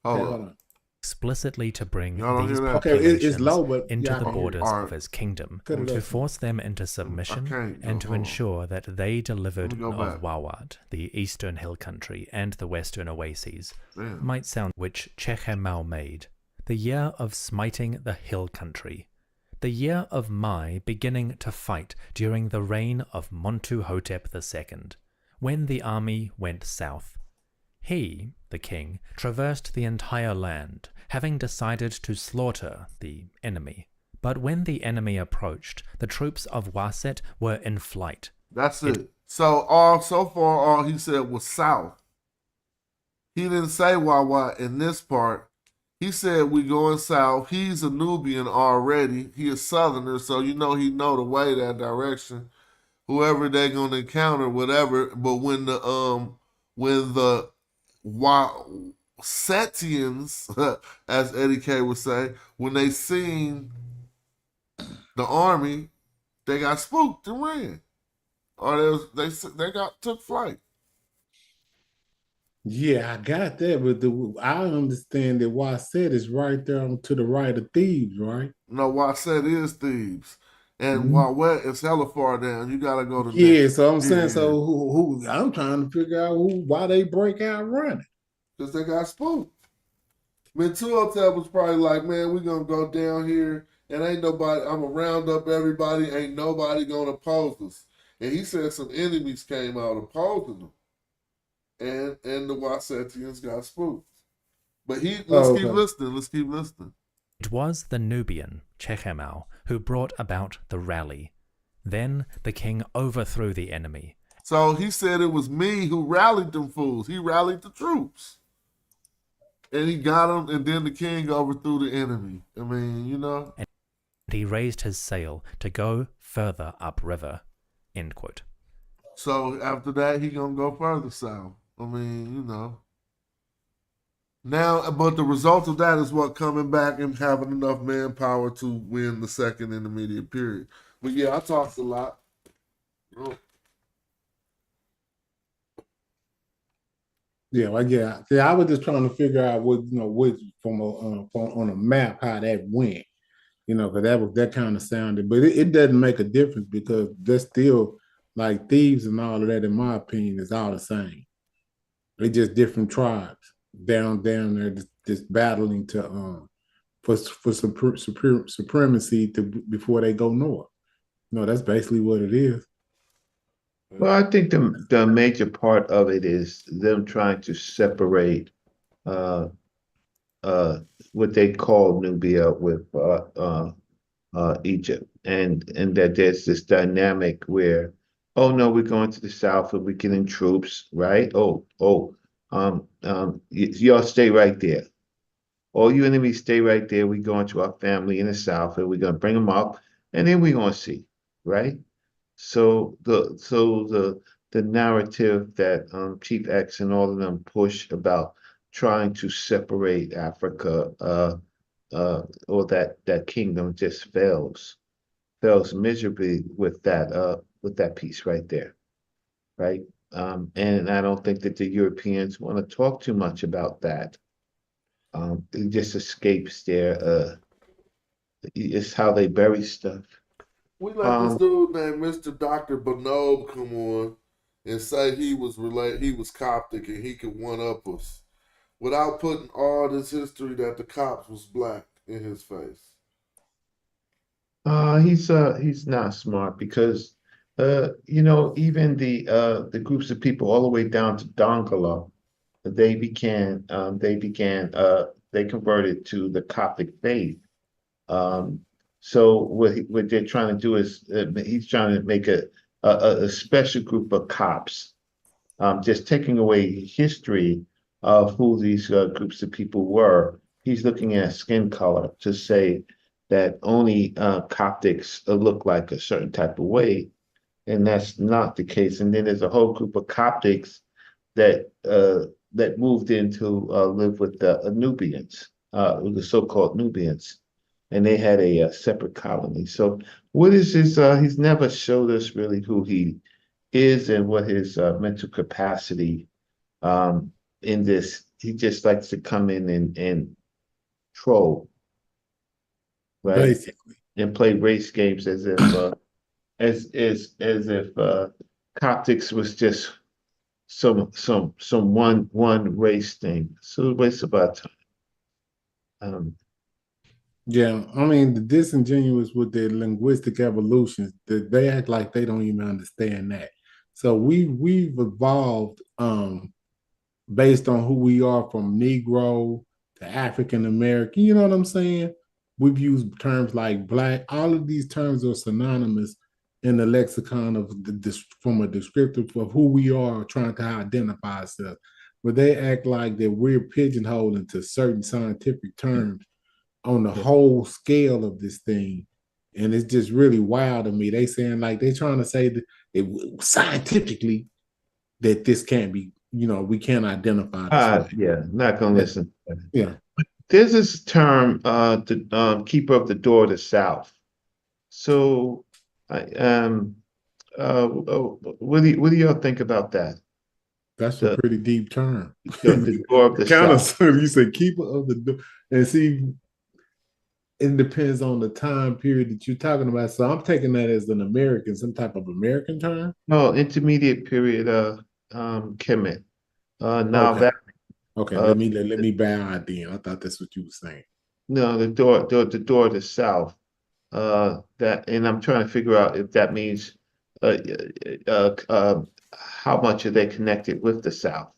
Hold on. Explicitly to bring these populations into the borders of his kingdom, to force them into submission, and to ensure that they delivered of Wawat, the eastern hill country, and the western oases, might sound which Chechemau made, the year of smiting the hill country, the year of Mai beginning to fight during the reign of Mentuhotep II, when the army went south. He, the king, traversed the entire land, having decided to slaughter the enemy. But when the enemy approached, the troops of Waset were in flight. That's it. So far, all he said was south. He didn't say Wawat in this part. He said we going south. He's a Nubian already. He a southerner, so he know the way that direction. Whoever they gonna encounter, whatever. But when the Wasetians, as Eddie K would say, when they seen the army, they got spooked and ran, or they took flight. Yeah, I got that, but I understand that Waset is right there to the right of Thebes, right? No, Waset is Thebes, and Mhm. Wawet is hella far down. You gotta go to Yeah, next. so I'm saying, Yeah, so who I'm trying to figure out why they break out running. because they got spooked. Mentuhotep was probably like, man, we gonna go down here, and ain't nobody. I'm gonna round up everybody. Ain't nobody gonna oppose us. And he said some enemies came out opposing them, and the Wasetians got spooked. But let's Oh, keep okay. listening. Let's keep listening. It was the Nubian, Chechemau, who brought about the rally. Then the king overthrew the enemy. So he said it was me who rallied them fools. He rallied the troops. And he got them, and then the king overthrew the enemy. I mean, And he raised his sail to go further upriver. End quote. So after that, he gonna go further south. I mean, Now, but the result of that is what coming back and having enough manpower to win the second intermediate period. But yeah, I talked a lot. Yeah, well, yeah. See, I was just trying to figure out what on a map how that went. Because that kind of sounded, but it doesn't make a difference because they're still like thieves and all of that. In my opinion, is all the same. They're just different tribes down there, just battling to for supremacy before they go north. No, that's basically what it is. Well, I think the major part of it is them trying to separate uh uh what they call Nubia with Egypt, and that there's this dynamic where, oh no, we're going to the south and we're getting troops, right? Y'all stay right there. All you enemies stay right there. We going to our family in the south and we're gonna bring them up, and then we're gonna see, right? So the narrative that Chief X and all of them push about trying to separate Africa, or that kingdom just fails miserably with that piece right there, right? And I don't think that the Europeans want to talk too much about that. It just escapes their it's how they bury stuff. We let this Um, dude named Mr. Dr. Bonob come on and say he was Coptic and he could one up us without putting all this history that the Copts was black in his face. he's not smart because even the groups of people all the way down to Dongola, they converted to the Coptic faith. So what they're trying to do is he's trying to make a special group of Copts, just taking away history of who these groups of people were. He's looking at skin color to say that only Coptics look like a certain type of way, and that's not the case. And then there's a whole group of Coptics that moved in to live with the Nubians, the so-called Nubians, and they had a separate colony. So what is his? He's never showed us really who he is and what his mental capacity in this. He just likes to come in and troll, right? Basically. And play race games as if as if Coptics was just some one race thing. So it wastes about time. Yeah, I mean the disingenuous with their linguistic evolutions, that they act like they don't even understand that. So we've evolved based on who we are, from Negro to African American. You know what I'm saying? We've used terms like black. All of these terms are synonymous in the lexicon of from a descriptive of who we are trying to identify ourselves. But they act like that we're pigeonholed into certain scientific terms on the whole scale of this thing. And it's just really wild to me. They saying like they trying to say that scientifically that this can't be, we can't identify this way. Yeah, not gonna listen. Yeah. There's this term, the keeper of the door to south. So, I what do y'all think about that? That's a The pretty deep term. the door of the Kind of, south. you said keeper of the door. And see, it depends on the time period that you're talking about. So I'm taking that as an American, some type of American term. No, intermediate period, Kemet. Now Okay. that Okay. uh, Let me bow out then. I thought that's what you were saying. no, the door to south. That, and I'm trying to figure out if that means uh, how much are they connected with the south?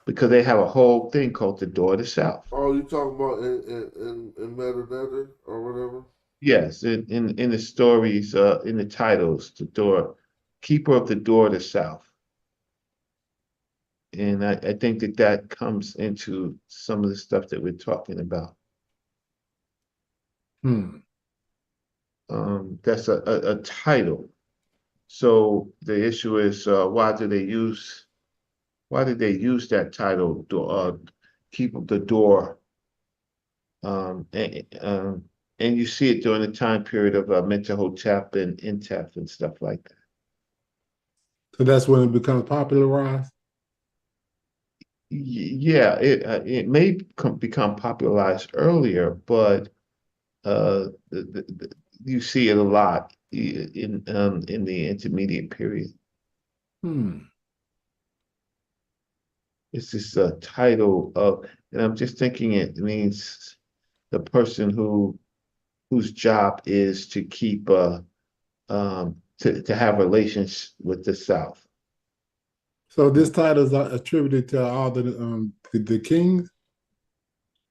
Because they have a whole thing called the door to south. Oh, you talking about in metadata or whatever? Yes, in the stories, in the titles, the door, keeper of the door to south. And I think that that comes into some of the stuff that we're talking about. Hmm. That's a title. So the issue is, why did they use that title, keep the door? And you see it during the time period of Mentuhotep and Intef and stuff like that. So that's when it becomes popularized. Yeah, it may become popularized earlier, but you see it a lot in the intermediate period. Hmm. It's this title of, and I'm just thinking it means the person whose job is to keep to have relations with the South. So this title is attributed to all the kings,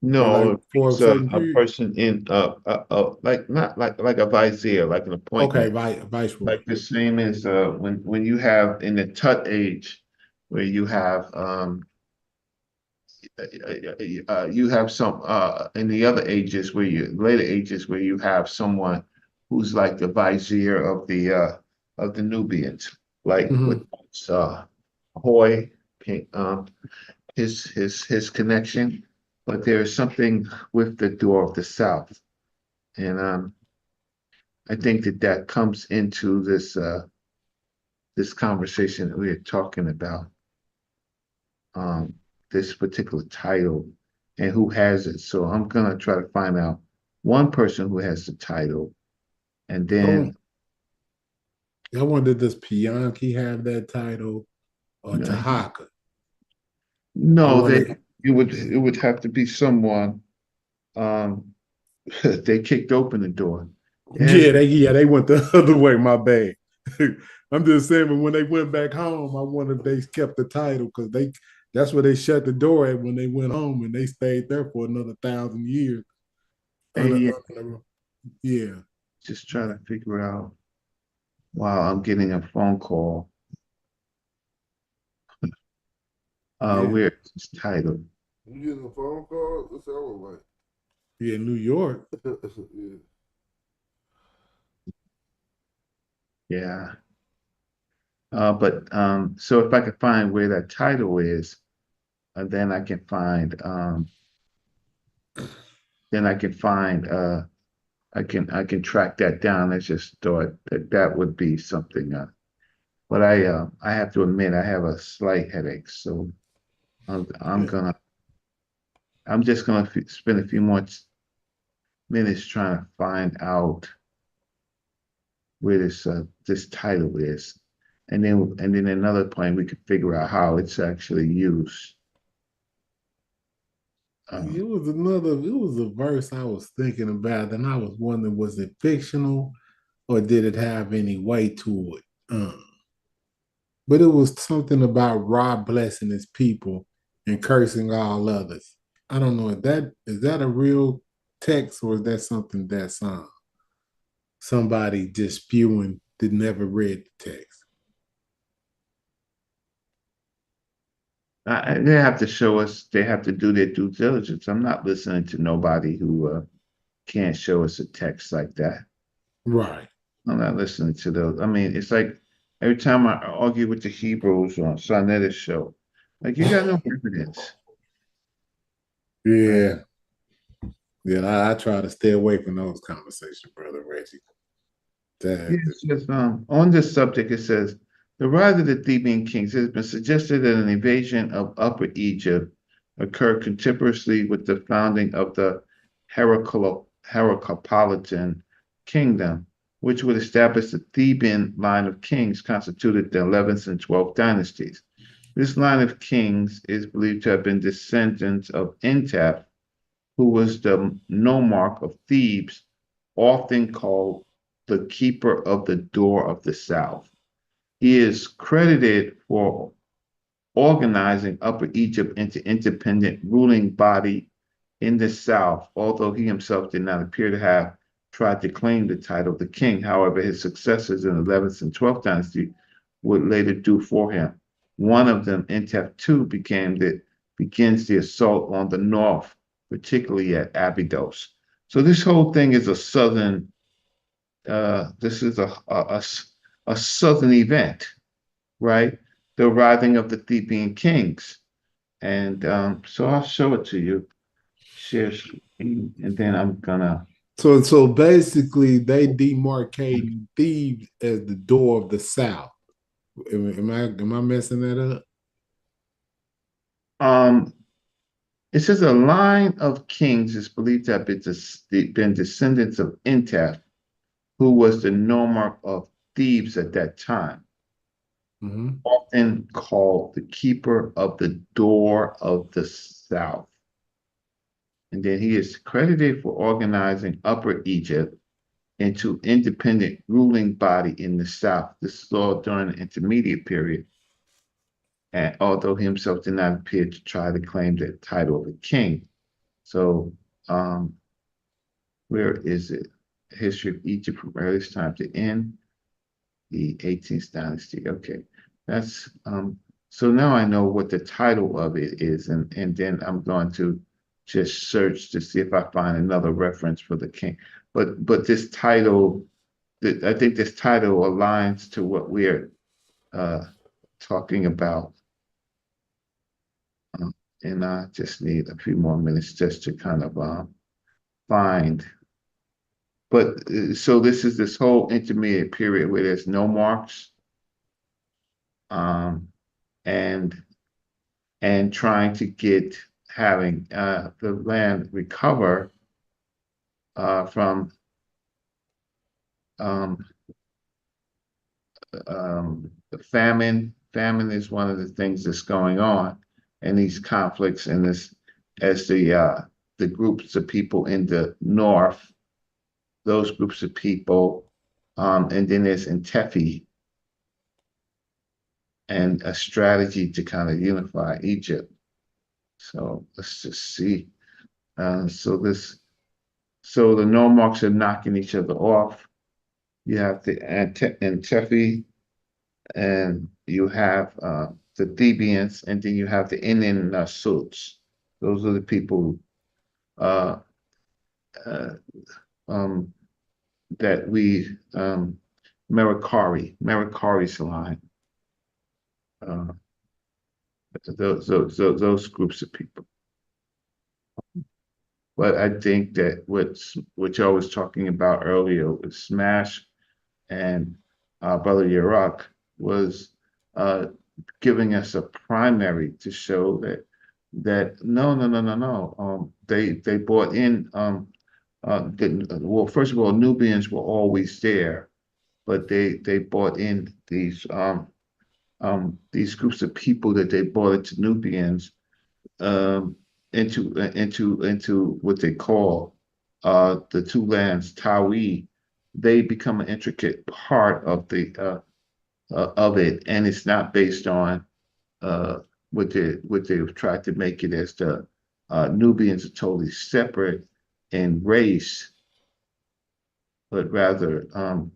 or like No, for a it's certain a period. person in like not like a vizier, like an Okay, appointment. viceroy. Like the same as when you have in the Tut age, where you have some in the other ages where you later ages where you have someone who's like the vizier of the Nubians, like with Mm-hmm. Hoy, his connection, but there is something with the door of the South, and I think that that comes into this conversation that we're talking about, um, this particular title and who has it. So I'm gonna try to find out one person who has the title, and Oh, then I wonder, does Pianki have that title or you know, Tahaka? I no, wonder. it would have to be someone. Um, they kicked open the door. Yeah, And they went the other way. My bad. I'm just saying, but when they went back home, I wonder if they kept the title because that's where they shut the door at when they went home, and they stayed there for another 1,000 years. maybe Yeah. just trying to figure out while I'm getting a phone call, Yeah. where it's titled. You getting a phone call? What's that look like? Yeah, New York. Yeah. Yeah. But so if I could find where that title is, then I can find I can track that down. I just thought that that would be something. But I have to admit I have a slight headache, so I'm Yeah. gonna I'm just gonna spend a few more minutes trying to find out where this title is, and then another point we could figure out how it's actually used. It was it was a verse I was thinking about, and I was wondering, was it fictional or did it have any weight to it? But it was something about Rob blessing his people and cursing all others. I don't know if that is that a real text or is that something that's somebody just spewing that never read the text. They have to show us. They have to do their due diligence. I'm not listening to nobody who can't show us a text like that. Right. I'm not listening to those. I mean, it's like every time I argue with the Hebrews on Sonetta show, like you got no evidence. Right? Yeah. Yeah, I try to stay away from those conversations, brother Reggie. Yeah, it's just, on this subject, it says the rise of the Theban kings has been suggested that an invasion of Upper Egypt occurred contemporaneously with the founding of the Heracleopolitan kingdom, which would establish the Theban line of kings constituted the 11th and 12th dynasties. This line of kings is believed to have been descendants of Intef, who was the nomarch of Thebes, often called the keeper of the door of the south. He is credited for organizing Upper Egypt into independent ruling body in the south, although he himself did not appear to have tried to claim the title of the king. However, his successors in the 11th and 12th dynasty would later do for him. One of them, Intef II, begins the assault on the north, particularly at Abydos. So this whole thing is a southern this is a southern event, right? The arriving of the Theban kings. And so I'll show it to you, share screen, and then I'm gonna. So basically they demarcating Thebes as the door of the south. Am I messing that up? It says a line of kings is believed to have been descendants of Intef, who was the nomarch of Thebes at that time, often called the keeper of the door of the south. And then he is credited for organizing Upper Egypt into independent ruling body in the south. This is all during the intermediate period. And although he himself did not appear to try to claim the title of a king. So where is it? History of Egypt from earliest time to end, the 18th dynasty. Okay, that's so now I know what the title of it is, and then I'm going to just search to see if I find another reference for the king. But this title, I think this title aligns to what we're talking about. And I just need a few more minutes just to kind of find. But so this is this whole intermediate period where there's no marks, and trying to get having the land recover from the famine. Famine is one of the things that's going on, and these conflicts and this as the groups of people in the north. Those groups of people, and then there's Intefi and a strategy to kind of unify Egypt. So let's just see. So the nomarchs are knocking each other off. You have the Intefi, and you have the Thebians, and then you have the Inin Nasuts. Those are the people that we Merikari's line. Those groups of people. But I think that what y'all was talking about earlier with Smash and Brother Yarak was giving us a primary to show that no. They brought in well, first of all, Nubians were always there, but they brought in these groups of people that they brought into Nubians into what they call the two lands, Tawi. They become an intricate part of the of it, and it's not based on they've tried to make it as the Nubians are totally separate in race, but rather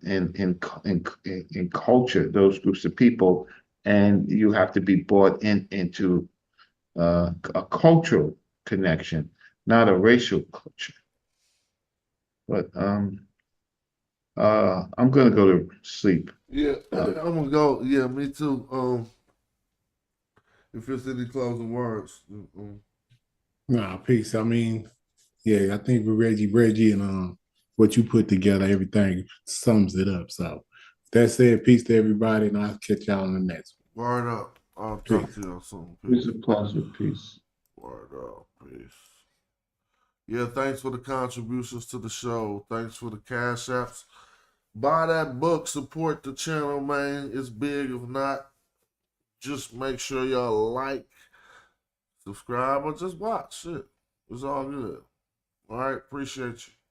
in culture, those groups of people, and you have to be brought into a cultural connection, not a racial culture. But I'm gonna go to sleep. Yeah, I'm gonna go. Yeah, me too. If there's any closing words, Nah, peace. I mean, yeah, I think with Reggie, and what you put together, everything sums it up. So that said, peace to everybody, and I'll catch y'all on the next word up. I'll one. talk to y'all soon. It's Peace. a pleasure. Peace. Word up. Peace. Yeah, thanks for the contributions to the show. Thanks for the cash apps. Buy that book. Support the channel, man. It's big. If not, just make sure y'all like, subscribe, or just watch. Shit. It's all good. All right. Appreciate you.